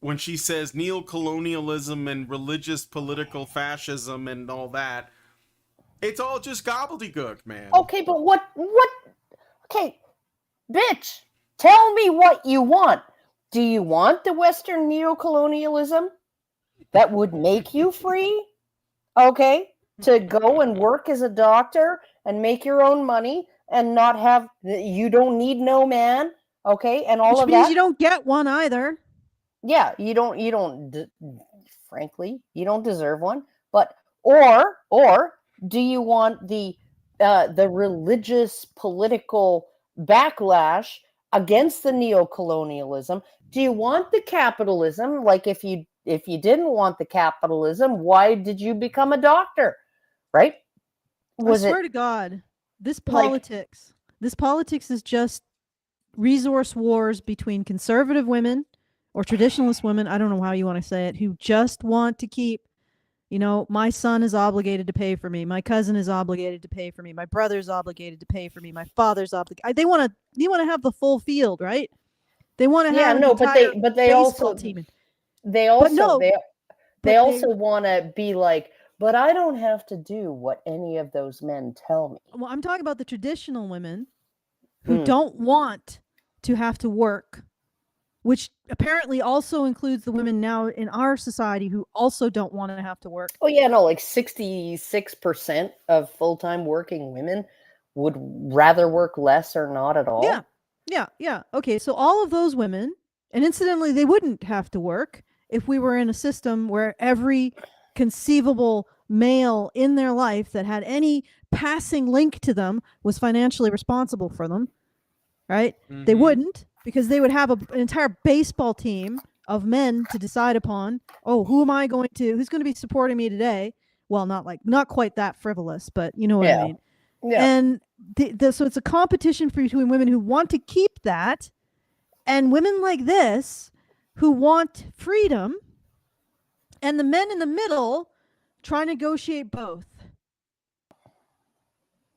when she says neocolonialism and religious political fascism and all that. It's all just gobbledygook, man. Okay, but what? Okay, bitch, tell me what you want. Do you want the Western neocolonialism that would make you free? Okay, to go and work as a doctor and make your own money and not have, you don't need no man, okay, and all which of means that. You don't get one either. Yeah, you don't. Frankly, you don't deserve one. But or do you want the religious political backlash against the neocolonialism? Do you want the capitalism? Like, if you didn't want the capitalism, why did you become a doctor? Right? I swear to God, this politics is just resource wars between conservative women or traditionalist women, I don't know how you want to say it, who just want to keep, you know, my son is obligated to pay for me, my cousin is obligated to pay for me, my brother's obligated to pay for me, my father's obligated. They want to have the full field, right? They want to have but they also team. They also want to be like, but I don't have to do what any of those men tell me. Well, I'm talking about the traditional women who don't want to have to work, which apparently also includes the women now in our society who also don't want to have to work. Oh yeah, no, like 66% of full-time working women would rather work less or not at all. Yeah. Okay, so all of those women, and incidentally, they wouldn't have to work if we were in a system where every conceivable male in their life that had any passing link to them was financially responsible for them, right? Mm-hmm. They wouldn't, because they would have an entire baseball team of men to decide upon. Oh, who's going to be supporting me today? Well, not quite that frivolous, but you know what I mean. Yeah. And so it's a competition between women who want to keep that and women like this who want freedom, and the men in the middle try to negotiate both.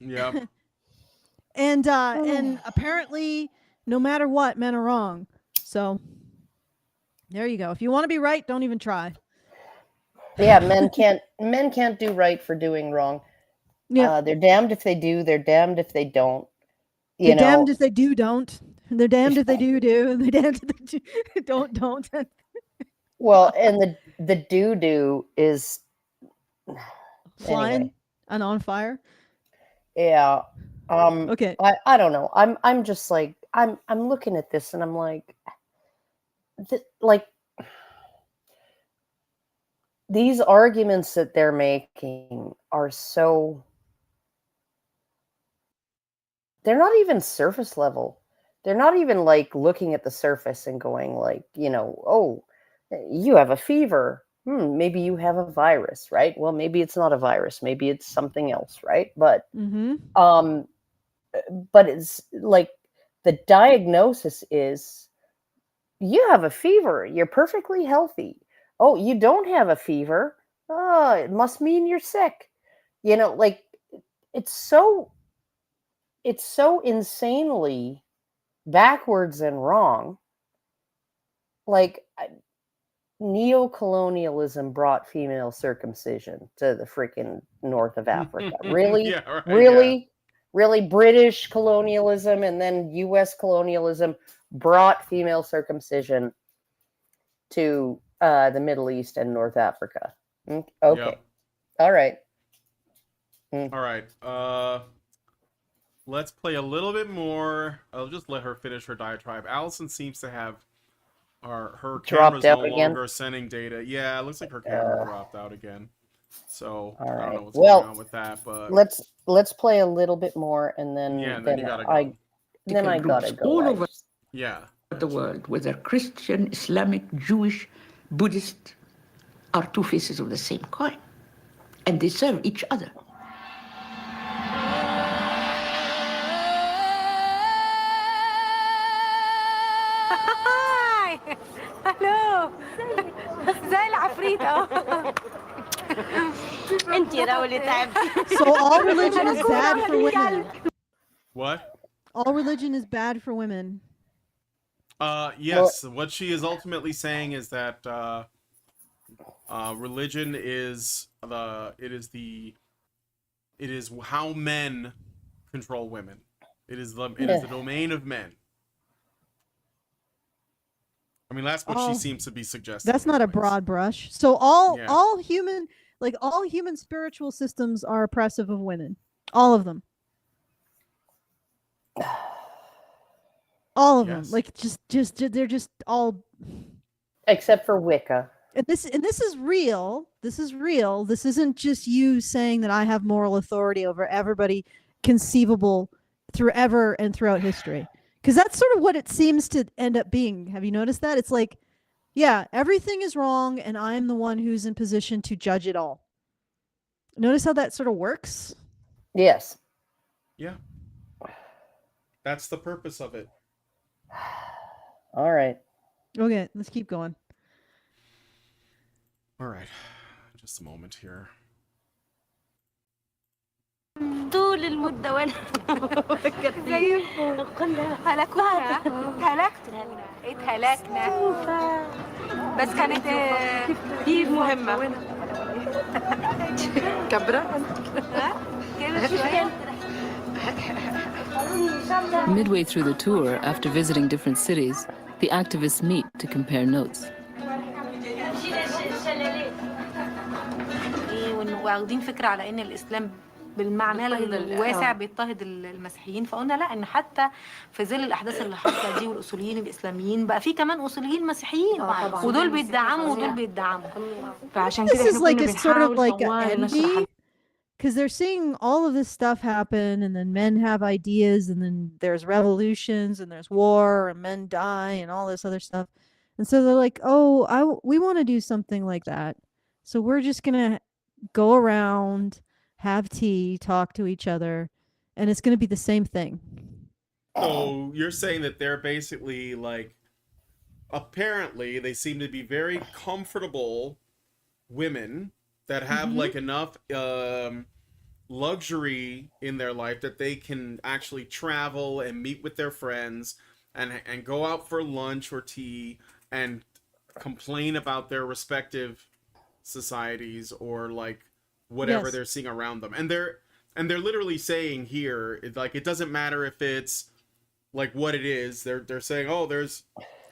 Yeah. And apparently, no matter what, men are wrong. So there you go. If you want to be right, don't even try. Yeah, men can't do right for doing wrong. Yeah. They're damned if they do. They're damned if they don't. They're damned if they do, don't. They're damned if they do, and they're damned if they do, don't. Well, and the do is flying anyway. and on fire. Yeah. Okay. I don't know. I'm just like I'm looking at this and I'm like these arguments that they're making are so they're not even surface level. They're not even like looking at the surface and going like, oh, you have a fever. Maybe you have a virus, right? Well, maybe it's not a virus. Maybe it's something else, right? But but it's like the diagnosis is you have a fever. You're perfectly healthy. Oh, you don't have a fever. Oh, it must mean you're sick. Like it's so insanely backwards and wrong. Like neo-colonialism brought female circumcision to the freaking north of Africa. Really? Yeah, right, really? yeah. Really British colonialism and then US colonialism brought female circumcision to the Middle East and North Africa. Okay. Yep. All right. All right. Let's play a little bit more. I'll just let her finish her diatribe. Alison seems to have her camera's no longer sending data. Yeah, it looks like her camera dropped out again. So all right. I don't know what's going on with that, but let's play a little bit more and then you gotta go. Then I gotta go. All over the world, whether Christian, Islamic, Jewish, Buddhist, are two faces of the same coin, and they serve each other. الو زي العفريتة انت يا راولي تعبتي. So all religion is bad for women. What? All religion is bad for women. Yes. What she is ultimately saying is that religion is it is how men control women. It is the domain of men. I mean, that's what she seems to be suggesting. That's not a broad brush. So all human spiritual systems are oppressive of women. All of them. All of them. Like just they're just all except for Wicca. And this is real. This is real. This isn't just you saying that I have moral authority over everybody conceivable ever and throughout history. Because that's sort of what it seems to end up being. Have you noticed that? It's like, yeah, everything is wrong, and I'm the one who's in position to judge it all. Notice how that sort of works? Yes. Yeah. That's the purpose of it. All right. Okay, let's keep going. All right. Just a moment here. طول المدة وانا زيكم اتهلكنا بس كانت دي مهمة كبرة Midway through the tour, after visiting different cities, the activists meet to compare notes. واخدين فكرة على ان الاسلام بالمعنى الواسع بيضطهد المسيحيين، فقلنا لا، ان حتى في ظل الاحداث اللي حاصله دي والاصوليين الاسلاميين بقى في كمان اصوليين مسيحيين ودول بيدعموا ودول بيدعموا. فعشان كده احنا كنا بنحاول طوال نشرح because they're seeing all of this stuff happen, and then men have ideas, and then there's revolutions, and there's war, and men die, and all this other stuff. And so they're like, oh, we want to do something like that. So we're just going to go around, have tea, talk to each other, and it's going to be the same thing. So you're saying that they're basically like, apparently they seem to be very comfortable women that have like enough luxury in their life that they can actually travel and meet with their friends and go out for lunch or tea and complain about their respective societies or like whatever Yes. they're seeing around them. And they're literally saying here, like, it doesn't matter if it's like what it is. They're saying, oh, there's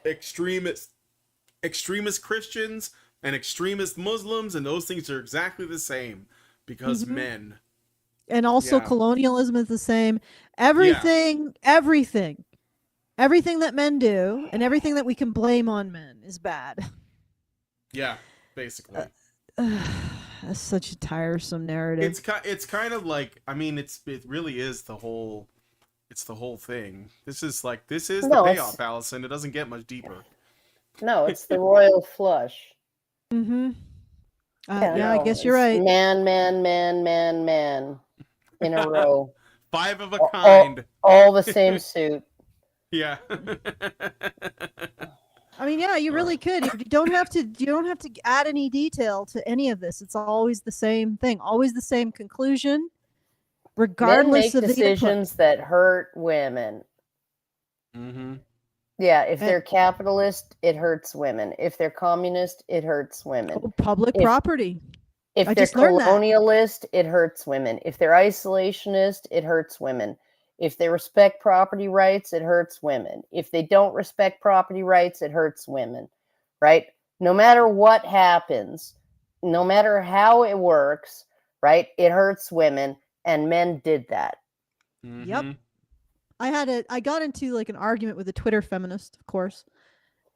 extremist Christians and extremist Muslims, and those things are exactly the same because men. And also Yeah. colonialism is the same. Everything that men do and everything that we can blame on men is bad. Yeah, basically. That's such a tiresome narrative. It's kind of like, I mean, it really is the whole thing. This is the payoff, Alison. It doesn't get much deeper. No, it's the royal flush. Mm-hmm. Yeah, I guess you're right. Man in a row. 5 of a kind. All the same suit. Yeah. I mean, yeah, you really could. You don't have to add any detail to any of this. It's always the same thing, always the same conclusion, regardless Men of make decisions that hurt women. Mm-hmm. Yeah, if they're capitalist, it hurts women. If they're communist, it hurts women. Public property. If they're colonialist, it hurts women. If they're isolationist, it hurts women. If they respect property rights, it hurts women. If they don't respect property rights, it hurts women, right? No matter what happens, no matter how it works, right? It hurts women, and men did that. Mm-hmm. Yep. I got into like an argument with a Twitter feminist, of course.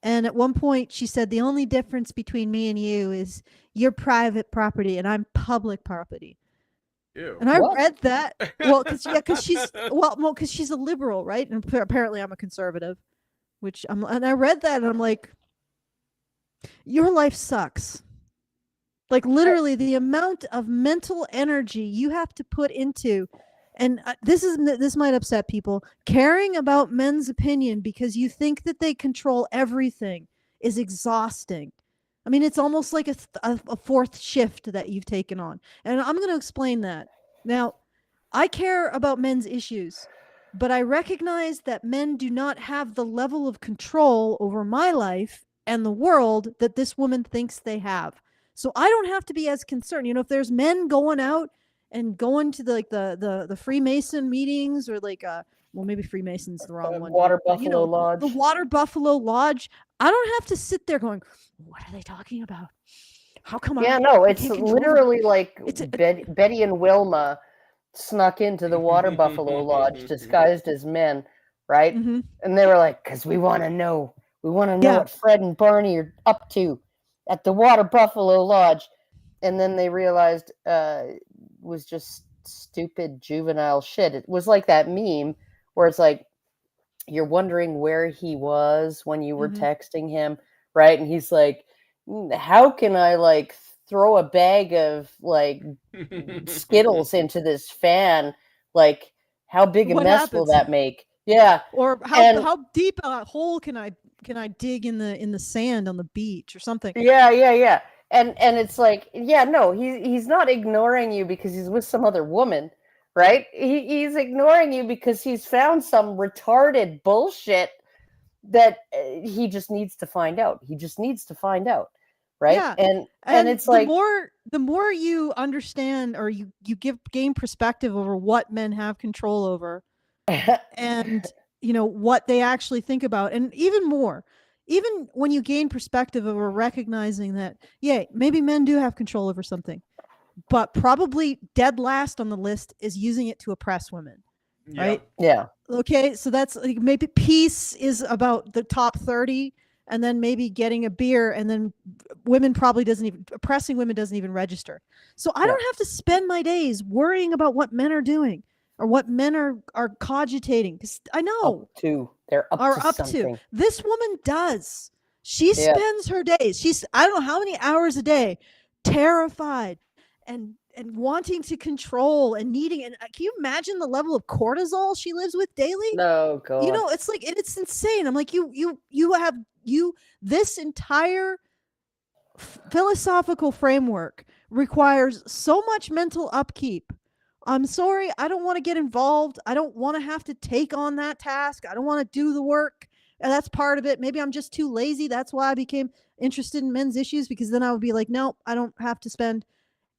And at one point she said, the only difference between me and you is you're private property and I'm public property. Ew. And I read that. Well, because she's a liberal, right? And apparently I'm a conservative, and I read that and I'm like, your life sucks. Like literally the amount of mental energy you have to put into, and this might upset people, caring about men's opinion because you think that they control everything is exhausting. I mean, it's almost like a fourth shift that you've taken on. And I'm going to explain that. Now, I care about men's issues, but I recognize that men do not have the level of control over my life and the world that this woman thinks they have. So I don't have to be as concerned. You know, if there's men going out and going to the Freemason meetings or well, maybe Freemason's the wrong one. Water Buffalo Lodge. The Water Buffalo Lodge. I don't have to sit there going, what are they talking about? How come it's literally like Betty and Wilma snuck into the Water Buffalo Lodge disguised as men, right? Mm-hmm. And they were like, because we want to know. We want to know what Fred and Barney are up to at the Water Buffalo Lodge. And then they realized it was just stupid juvenile shit. It was like that meme where it's like, you're wondering where he was when you were texting him, right? And he's like, how can I like throw a bag of like Skittles into this fan? Like, how big a mess will that make? Yeah. Or how deep a hole can I dig in the sand on the beach or something? Yeah. And it's like, he's not ignoring you because he's with some other woman, right? He's ignoring you because he's found some retarded bullshit that he just needs to find out. Right? Yeah. And it's like the more you understand or you gain perspective over what men have control over and what they actually think about, and even when you gain perspective over recognizing that maybe men do have control over something, but probably dead last on the list is using it to oppress women. Right? Yeah. Okay, so that's like maybe peace is about the top 30, and then maybe getting a beer, and then oppressing women doesn't even register. So I don't have to spend my days worrying about what men are doing or what men are cogitating, because I know they're up to something. This woman does. She spends her days. I don't know how many hours a day, terrified and wanting to control and needing. And can you imagine the level of cortisol she lives with daily? No, God. It's like, it's insane. I'm like, this entire philosophical framework requires so much mental upkeep I'm sorry, I don't want to get involved. I don't want to have to take on that task. I don't want to do the work. And that's part of it. Maybe I'm just too lazy. That's why I became interested in men's issues, because then I would be like, no, I don't have to spend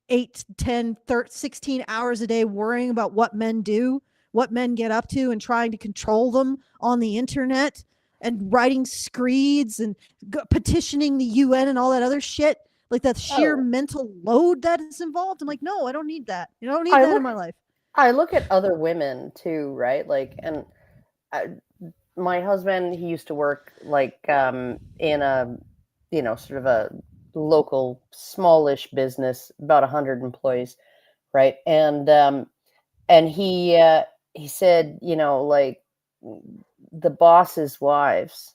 8, 10, 13, 16 hours a day worrying about what men do, what men get up to, and trying to control them on the internet and writing screeds and petitioning the UN and all that other shit. Like that sheer mental load that is involved. I'm like, no, I don't need that. You don't need that in my life. I look at other women too, right? Like, and my husband, he used to work like in a, sort of a local smallish business, about 100 employees, right? And he said, like the boss's wives,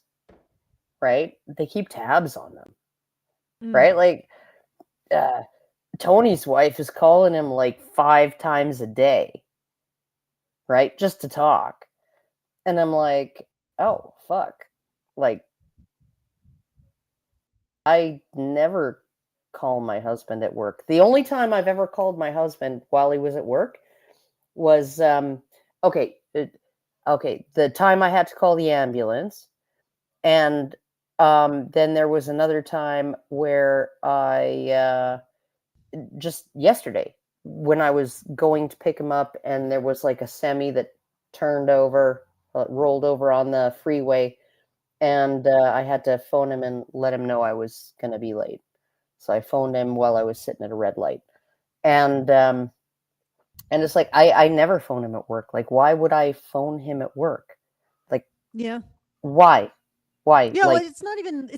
right? They keep tabs on them, right? Like Tony's wife is calling him like 5 times a day, right? Just to talk. And I'm like, oh, fuck. Like, I never call my husband at work. The only time I've ever called my husband while he was at work was, the time I had to call the ambulance. And then there was another time where just yesterday, when I was going to pick him up, and there was like a semi that rolled over on the freeway, and I had to phone him and let him know I was going to be late. So I phoned him while I was sitting at a red light, and it's like I never phone him at work. Like, why would I phone him at work? Like, yeah, why? Yeah, like, it's not even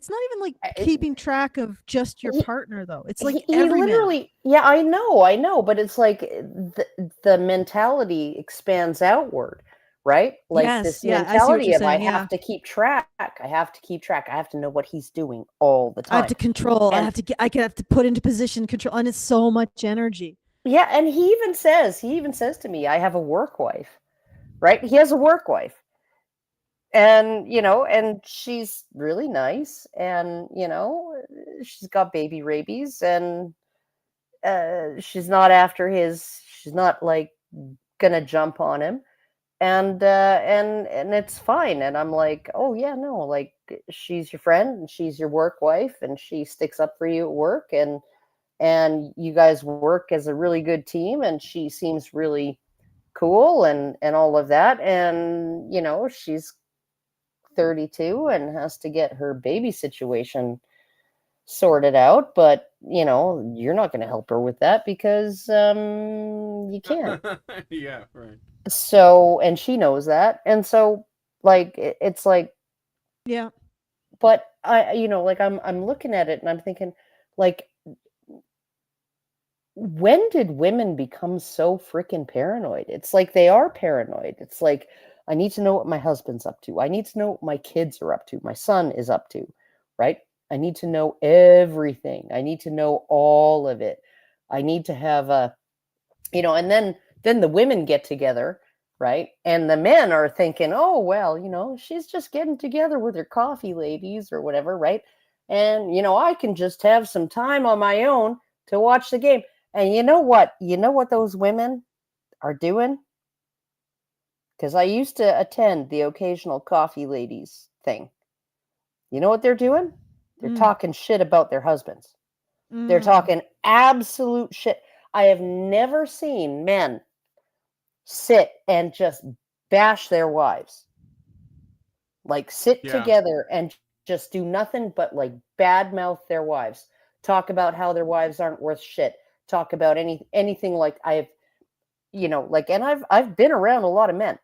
like keeping track of just your partner, though. It's like he every literally, yeah, I know, but it's like the mentality expands outward, right? Like Yes, this yeah, I see what mentality you're of I saying, yeah. have to keep track. I have to know what he's doing all the time. I have to control. And I have to put into position control, and it's so much energy. yeah, and he even says to me, I have a work wife, right? He has a work wife. And and she's really nice, and she's got baby rabies, and she's not she's not like gonna jump on him, and it's fine. And I'm like, oh yeah, no, like she's your friend, and she's your work wife, and she sticks up for you at work, and you guys work as a really good team, and she seems really cool, and all of that. And she's 32 and has to get her baby situation sorted out, but you're not going to help her with that because you can't. Yeah, right. So, and she knows that, and so like it's like, yeah. But I, like I'm looking at it and I'm thinking, like, when did women become so freaking paranoid? It's like they are paranoid. It's like, I need to know what my husband's up to. I need to know what my kids are up to. My son is up to, right? I need to know everything. I need to know all of it. I need to have and then the women get together, right? And the men are thinking, oh, well, she's just getting together with her coffee ladies or whatever, right? And, I can just have some time on my own to watch the game. And you know what? You know what those women are doing? Because I used to attend the occasional coffee ladies thing. You know what they're doing? They're talking shit about their husbands. They're talking absolute shit. I have never seen men sit and just bash their wives. Like sit together and just do nothing but like badmouth their wives. Talk about how their wives aren't worth shit. Talk about anything. Like and I've been around a lot of men,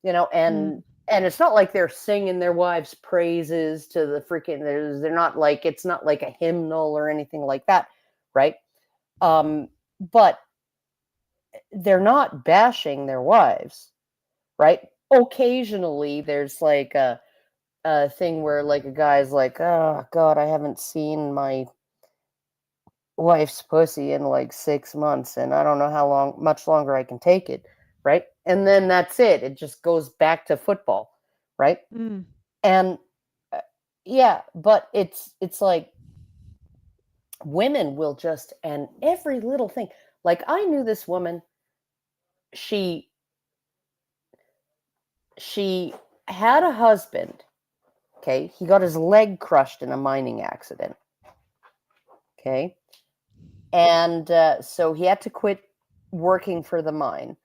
and it's not like they're singing their wives' praises to the freaking. They're not like, it's not like a hymnal or anything like that, right? But they're not bashing their wives, right? Occasionally, there's like a thing where like a guy's like, oh God, I haven't seen my wife's pussy in like 6 months, and I don't know how much longer I can take it, right? And then that's it. It just goes back to football, right? And yeah, but it's like women will just, and every little thing. Like I knew this woman she had a husband. Okay, he got his leg crushed in a mining accident. Okay, and so he had to quit working for the mine.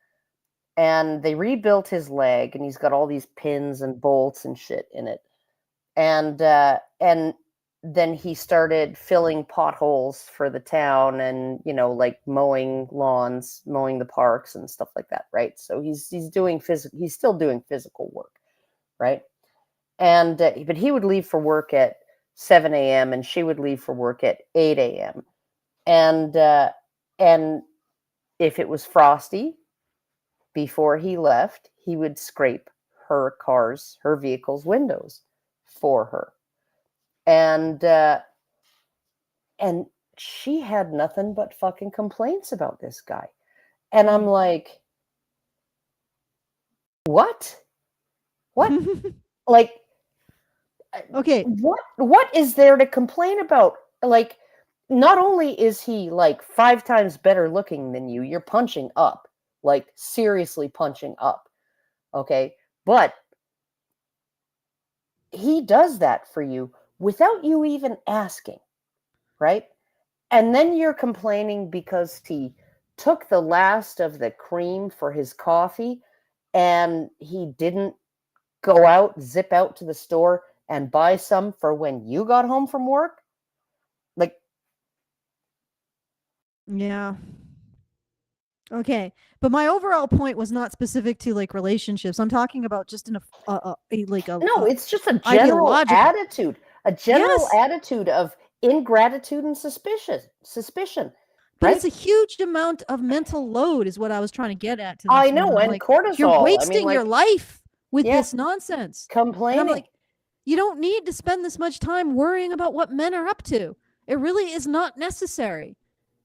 And they rebuilt his leg, and he's got all these pins and bolts and shit in it. And then he started filling potholes for the town, and like mowing lawns, mowing the parks and stuff like that, right? So he's still doing physical work, right? And but he would leave for work at 7 a.m. and she would leave for work at 8 a.m. And if it was frosty before he left, he would scrape her vehicle's windows for her. And she had nothing but fucking complaints about this guy. And I'm like, what? Like, okay, what is there to complain about? Like, not only is he like 5 times better looking than you, you're punching up, like seriously punching up. Okay, but he does that for you without you even asking, right? And then you're complaining because he took the last of the cream for his coffee and he didn't zip out to the store and buy some for when you got home from work. Like, yeah. Okay, but my overall point was not specific to like relationships. I'm talking about just in it's just a general attitude, attitude of ingratitude and suspicion. But right? It's a huge amount of mental load, is what I was trying to get at. I know, and cortisol. You're wasting your life with this nonsense. Complaining. And I'm like, you don't need to spend this much time worrying about what men are up to. It really is not necessary.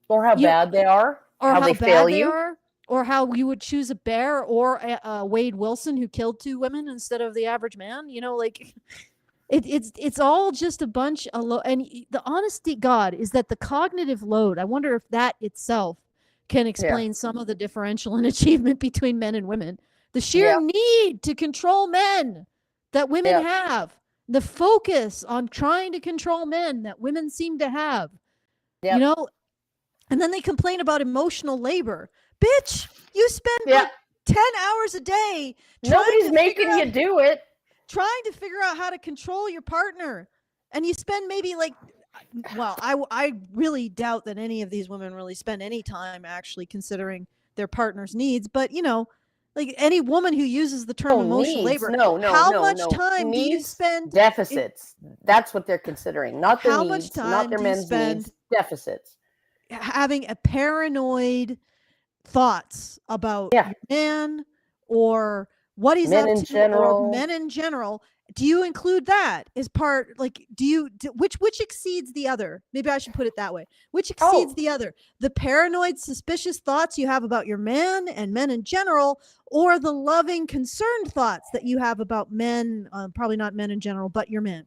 Or how bad they are. Or how they bad fail they you. are. Or how you would choose a bear or a Wade Wilson who killed 2 women instead of the average man. It's all just a bunch of and the honesty, God, is that the cognitive load, I wonder if that itself can explain some of the differential in achievement between men and women. The sheer need to control men that women have. The focus on trying to control men that women seem to have. And then they complain about emotional labor. Bitch, you spend like 10 hours a day. Nobody's making you do it. Trying to figure out how to control your partner. And you spend maybe I really doubt that any of these women really spend any time actually considering their partner's needs. But, like any woman who uses the term emotional labor, how much time do you spend? Deficits. That's what they're considering. Not their needs, not their men's needs. Deficits. Having a paranoid thoughts about your man or what he's men up in to general. or men in general. Do you include that as part, like, which exceeds the other? Maybe I should put it that way. Which exceeds the other? The paranoid, suspicious thoughts you have about your man and men in general, or the loving, concerned thoughts that you have about men, probably not men in general, but your men.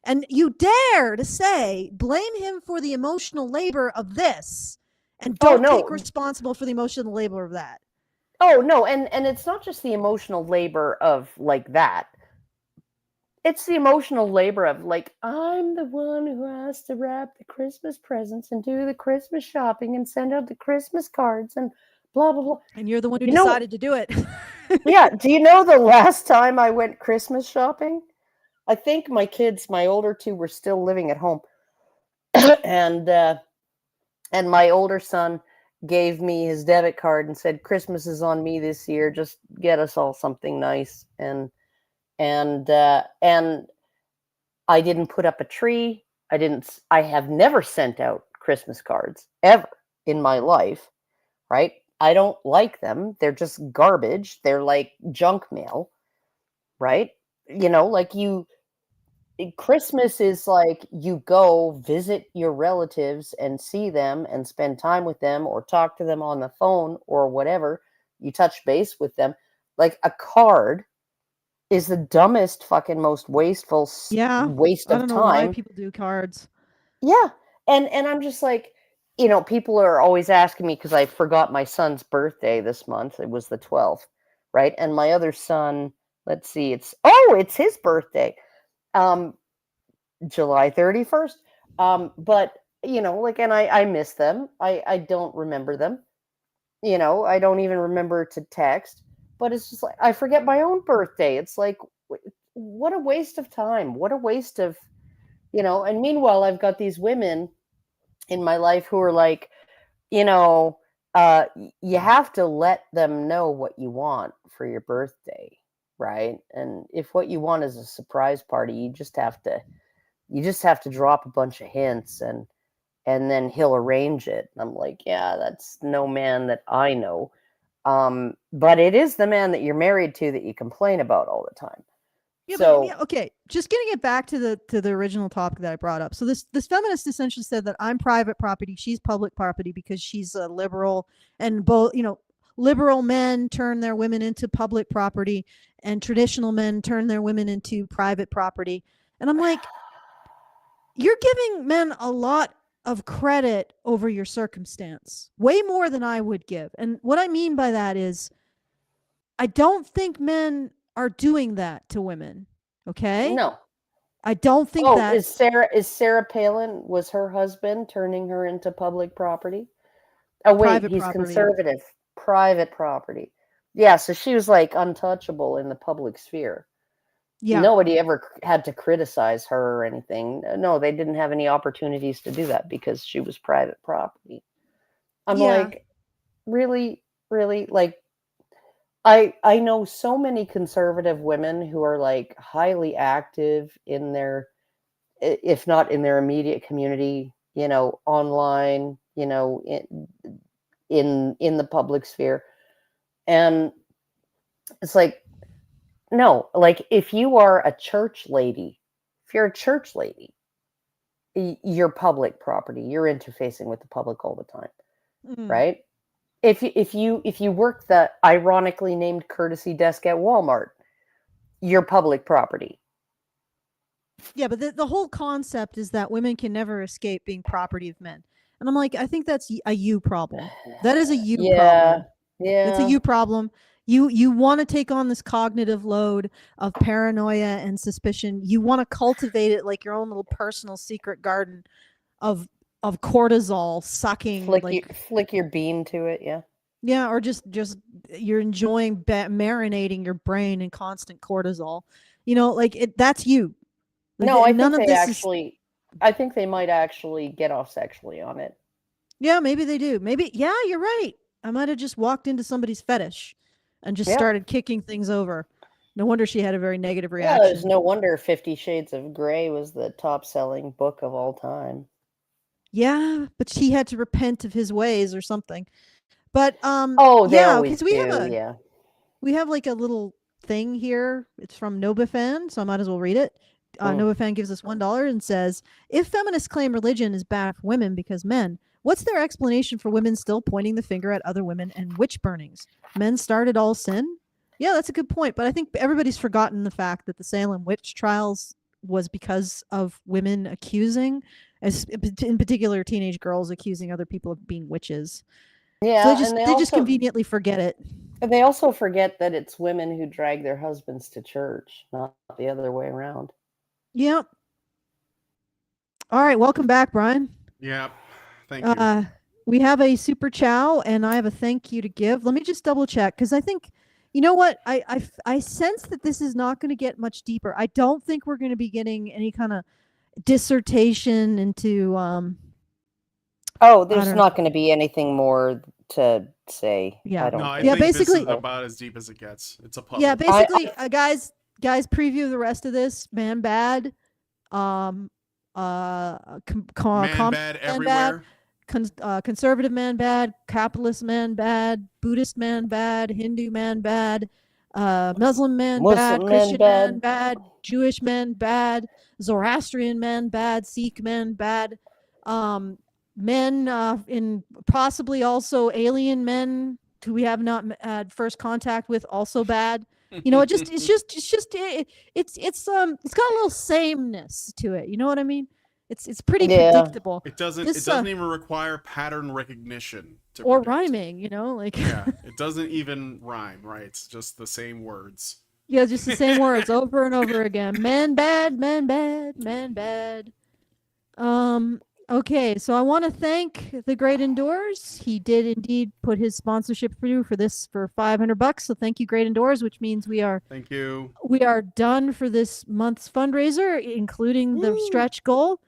And you dare to say, blame him for the emotional labor of this, and don't take responsible for the emotional labor of that. Oh, no, and it's not just the emotional labor of, like, that. It's the emotional labor of, like, I'm the one who has to wrap the Christmas presents and do the Christmas shopping and send out the Christmas cards and blah, blah, blah. And you're the one who decided to do it. Yeah, do you know the last time I went Christmas shopping? I think my older 2 were still living at home. And my older son gave me his debit card and said, Christmas is on me this year. Just get us all something nice. And I didn't put up a tree. I have never sent out Christmas cards ever in my life, right? I don't like them. They're just garbage. They're like junk mail, right? Christmas is like you go visit your relatives and see them and spend time with them or talk to them on the phone or whatever. You touch base with them. Like a card is the dumbest, fucking most wasteful waste of time. I don't know why people do cards. Yeah. And I'm just like, you know, people are always asking me, because I forgot my son's birthday this month. It was the 12th, right? And my other son, let's see, it's his birthday, July 31st. But, you know, like, and I miss them. I don't remember them. You know, I don't even remember to text. But it's just like, I forget my own birthday. It's like, what a waste of time. What a waste of, you know, and meanwhile, I've got these women in my life who are like, you know, you have to let them know what you want for your birthday, right? And if what you want is a surprise party, you just have to drop a bunch of hints, and then he'll arrange it. And I'm like, yeah, that's no man that I know. But it is the man that you're married to that you complain about all the time. Yeah, so, but, yeah, okay. Just getting it back to the original topic that I brought up. So this feminist essentially said that I'm private property, she's public property, because she's a liberal, and both, you know, liberal men turn their women into public property, and traditional men turn their women into private property. And I'm like, you're giving men a lot of credit over your circumstance, way more than I would give. And what I mean by that is, I don't think men are doing that to women. Okay? no. I don't think that. Is Sarah Palin, was her husband turning her into public property? Oh, wait, Private he's property. conservative. Private property. Yeah, so she was like untouchable in the public sphere. Yeah. Nobody ever had to criticize her or anything. No, they didn't have any opportunities to do that because she was private property. I'm like, really, really? Like, I know so many conservative women who are like highly active in their, if not in their immediate community, you know, online, you know, in the public sphere. And it's like, no, like, if you are a church lady, you're public property. You're interfacing with the public all the time, right? If you work the ironically named courtesy desk at Walmart, you're public property. Yeah, but the whole concept is that women can never escape being property of men. And I'm like, I think that's a you problem. That is a you problem. Yeah. It's a you problem. You want to take on this cognitive load of paranoia and suspicion. You want to cultivate it like your own little personal secret garden of cortisol sucking. Flick your bean to it, yeah. Yeah, or just you're enjoying marinating your brain in constant cortisol. You know, like that's you. Like, no, I think they might actually get off sexually on it. Yeah, maybe they do. Maybe, yeah, you're right. I might have just walked into somebody's fetish and just started kicking things over. No wonder she had a very negative reaction. Yeah, there's no wonder 50 Shades of Grey was the top-selling book of all time. Yeah, but she had to repent of his ways or something. But yeah, because we have like a little thing here. It's from Nobifan, so I might as well read it. Nobifan gives us $1 and says, if feminists claim religion is bad for women because men, what's their explanation for women still pointing the finger at other women and witch burnings? Men started all sin? Yeah, that's a good point. But I think everybody's forgotten the fact that the Salem witch trials was because of women accusing, in particular teenage girls accusing other people of being witches. Yeah, so they just conveniently forget it. And they also forget that it's women who drag their husbands to church, not the other way around. Yep. All right, welcome back, Brian. Yep. Thank you. We have a Super Chow, and I have a thank you to give. Let me just double check, because I think, you know what? I sense that this is not going to get much deeper. I don't think we're going to be getting any kind of dissertation into. There's not going to be anything more to say. Yeah. I think basically, this is about as deep as it gets. It's a public. Yeah, basically, guys, preview the rest of this. Man bad. Man bad everywhere. Conservative man bad, capitalist man bad, Buddhist man bad, Hindu man bad, Muslim man bad, Christian man bad, Jewish man bad, Zoroastrian man bad, Sikh man bad, men in possibly also alien men who we have not had first contact with also bad. You know, it's got a little sameness to it. You know what I mean? It's pretty predictable. It doesn't even require pattern recognition or rhyming, like yeah, it doesn't even rhyme, right? It's just the same words. Yeah, just the same words over and over again. Man bad, man bad, man bad. Okay, so I want to thank The Great Indoors. He did indeed put his sponsorship through for this for $500. So thank you, Great Indoors, which means we are done for this month's fundraiser, including the stretch goal.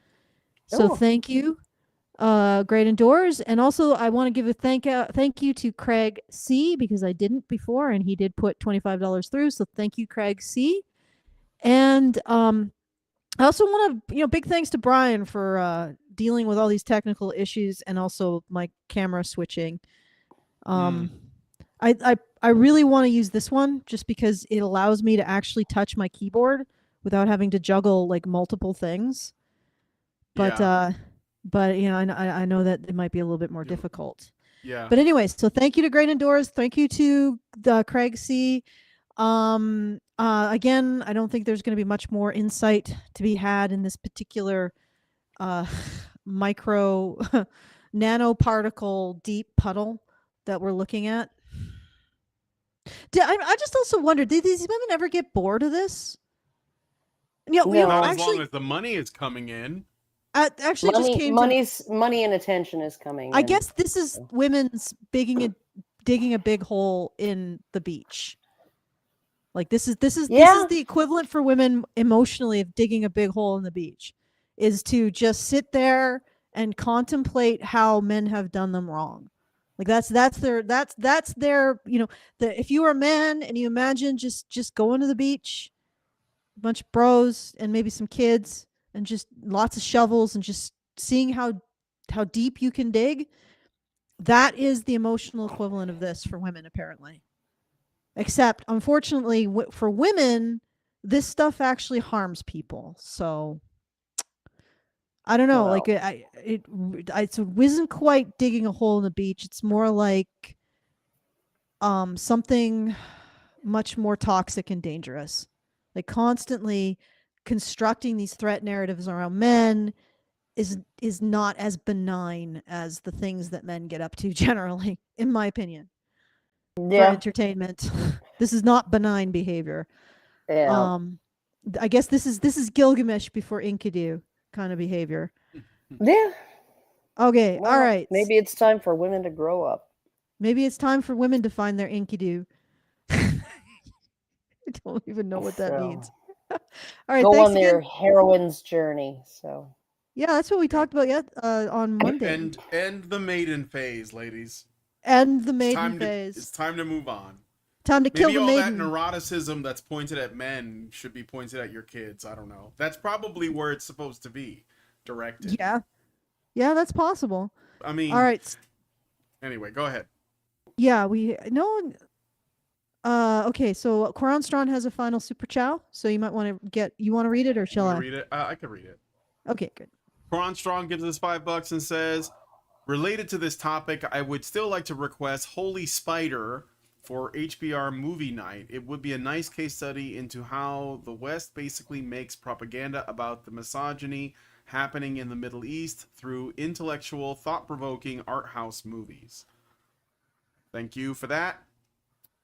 So thank you, Great Indoors. And also I want to give a thank you to Craig C, because I didn't before, and he did put $25 through. So thank you, Craig C. And I also want to, big thanks to Brian for dealing with all these technical issues and also my camera switching. I really want to use this one just because it allows me to actually touch my keyboard without having to juggle like multiple things. But I know that it might be a little bit more difficult. Yeah. But anyway, so thank you to Great Indoors. Thank you to Craig C. Again, I don't think there's going to be much more insight to be had in this particular micro nanoparticle deep puddle that we're looking at. I just also wondered, did these women ever get bored of this? Not as long as the money is coming in. Actually, money and attention is coming. I guess this is women's digging a big hole in the beach. Like this is the equivalent for women emotionally of digging a big hole in the beach, is to just sit there and contemplate how men have done them wrong. Like that's their if you were a man and you imagine just going to the beach, a bunch of bros and maybe some kids and just lots of shovels and just seeing how deep you can dig, that is the emotional equivalent of this for women, apparently. Except, unfortunately, for women, this stuff actually harms people. So, I don't know. It isn't quite digging a hole in the beach. It's more like something much more toxic and dangerous. Like constantly constructing these threat narratives around men is not as benign as the things that men get up to generally, in my opinion. For entertainment. This is not benign behavior. Yeah. I guess this is Gilgamesh before Enkidu kind of behavior. Yeah. Okay, well, all right. Maybe it's time for women to grow up. Maybe it's time for women to find their Enkidu. I don't even know what that means. All right, go on their heroine's journey. So yeah, that's what we talked about on Monday. And the maiden phase, ladies. And the maiden phase. It's time to move on. Time to kill the maiden. Maybe all that neuroticism that's pointed at men should be pointed at your kids. I don't know. That's probably where it's supposed to be directed. Yeah, that's possible. I mean, all right. Anyway, go ahead. Yeah, okay, so Quran Strong has a final Super Chow, so you might want to you want to read it, or shall I? Read it? I can read it. Okay, good. Quran Strong gives us $5 and says, related to this topic, I would still like to request Holy Spider for HBR movie night. It would be a nice case study into how the West basically makes propaganda about the misogyny happening in the Middle East through intellectual, thought-provoking art house movies. Thank you for that.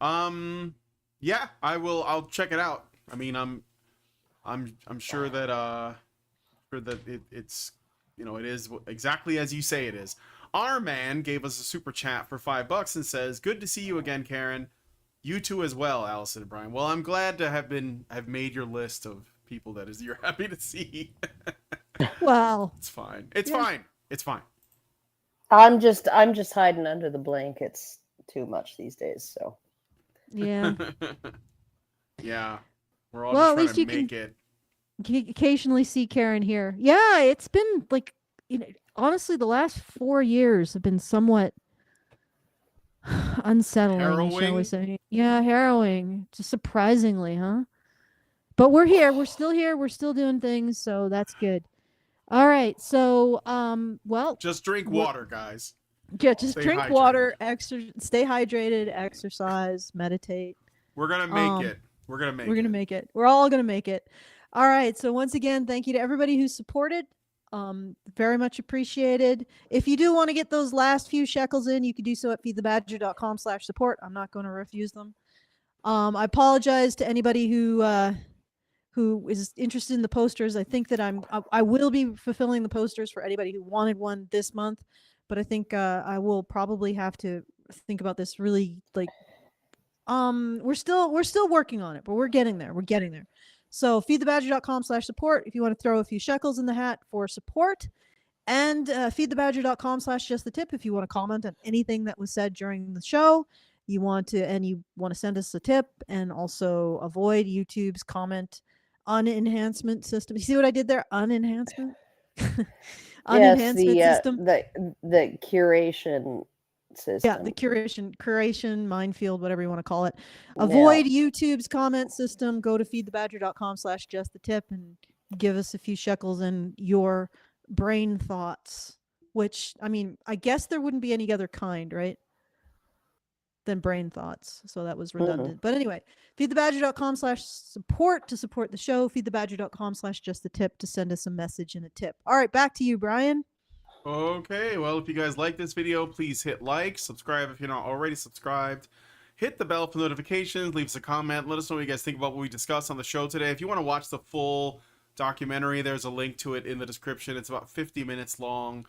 Yeah, I'll check it out. I mean, I'm sure that it's it is exactly as you say it is. Our man gave us a super chat for $5 and says, "Good to see you again, Karen. You too as well, Alison and Brian." Well, I'm glad to have made your list of people that you're happy to see. Wow. It's fine. It's fine. It's fine. I'm just hiding under the blankets too much these days, so. Yeah. Yeah. We're all just trying to make it. Occasionally see Karen here. Yeah, it's been like, honestly, the last 4 years have been somewhat unsettling, shall we say. Yeah, harrowing. Just surprisingly, huh? But we're here. We're still here. We're still doing things, so that's good. All right. So, just drink water, guys. Yeah, just drink water, stay hydrated, exercise, meditate. We're going to make it. We're going to make it. We're all going to make it. All right. So once again, thank you to everybody who supported. Very much appreciated. If you do want to get those last few shekels in, you can do so at feedthebadger.com/support. I'm not going to refuse them. I apologize to anybody who is interested in the posters. I think that I will be fulfilling the posters for anybody who wanted one this month, but I think I will probably have to think about this really, like, we're still working on it, but we're getting there. We're getting there. So feedthebadger.com/support if you want to throw a few shekels in the hat for support, and feedthebadger.com/justthetip if you want to comment on anything that was said during the show. You want to send us a tip, and also avoid YouTube's comment unenhancement system. You see what I did there? Unenhancement. Yes, Unenhancement system. the curation system. Yeah, the curation minefield, whatever you want to call it. Avoid YouTube's comment system. Go to feedthebadger.com/justthetip and give us a few shekels in your brain thoughts. Which, I mean, I guess there wouldn't be any other kind, right? Than brain thoughts. So that was redundant. But anyway, feedthebadger.com/support to support the show. Feedthebadger.com/justthetip to send us a message and a tip. All right, back to you, Brian. Okay, well, if you guys like this video, please hit like, subscribe if you're not already subscribed, hit the bell for notifications, leave us a comment, let us know what you guys think about what we discussed on the show today. If you want to watch the full documentary, there's a link to it in the description. It's about 50 minutes long.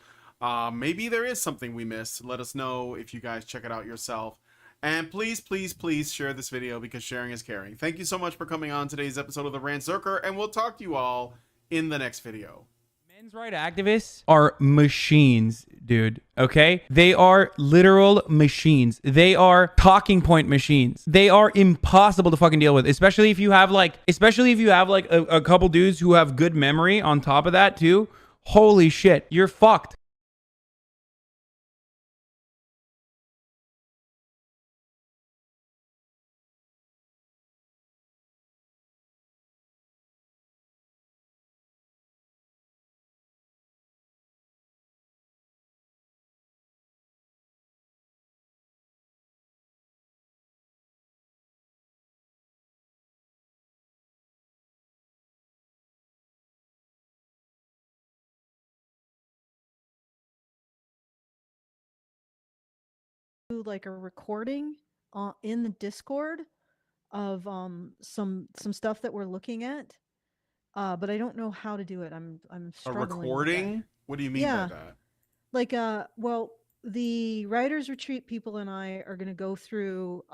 Maybe there is something we missed. Let us know if you guys check it out yourself. And please, please, please share this video, because sharing is caring. Thank you so much for coming on today's episode of the Rantzerker, and we'll talk to you all in the next video. Men's rights activists are machines, dude. Okay? They are literal machines. They are talking point machines. They are impossible to fucking deal with, especially if you have like a couple dudes who have good memory on top of that too. Holy shit, you're fucked. Like a recording in the Discord of some stuff that we're looking at, but I don't know how to do it. I'm struggling. A recording? What do you mean by that? Like well, the Writers Retreat people and I are going to go through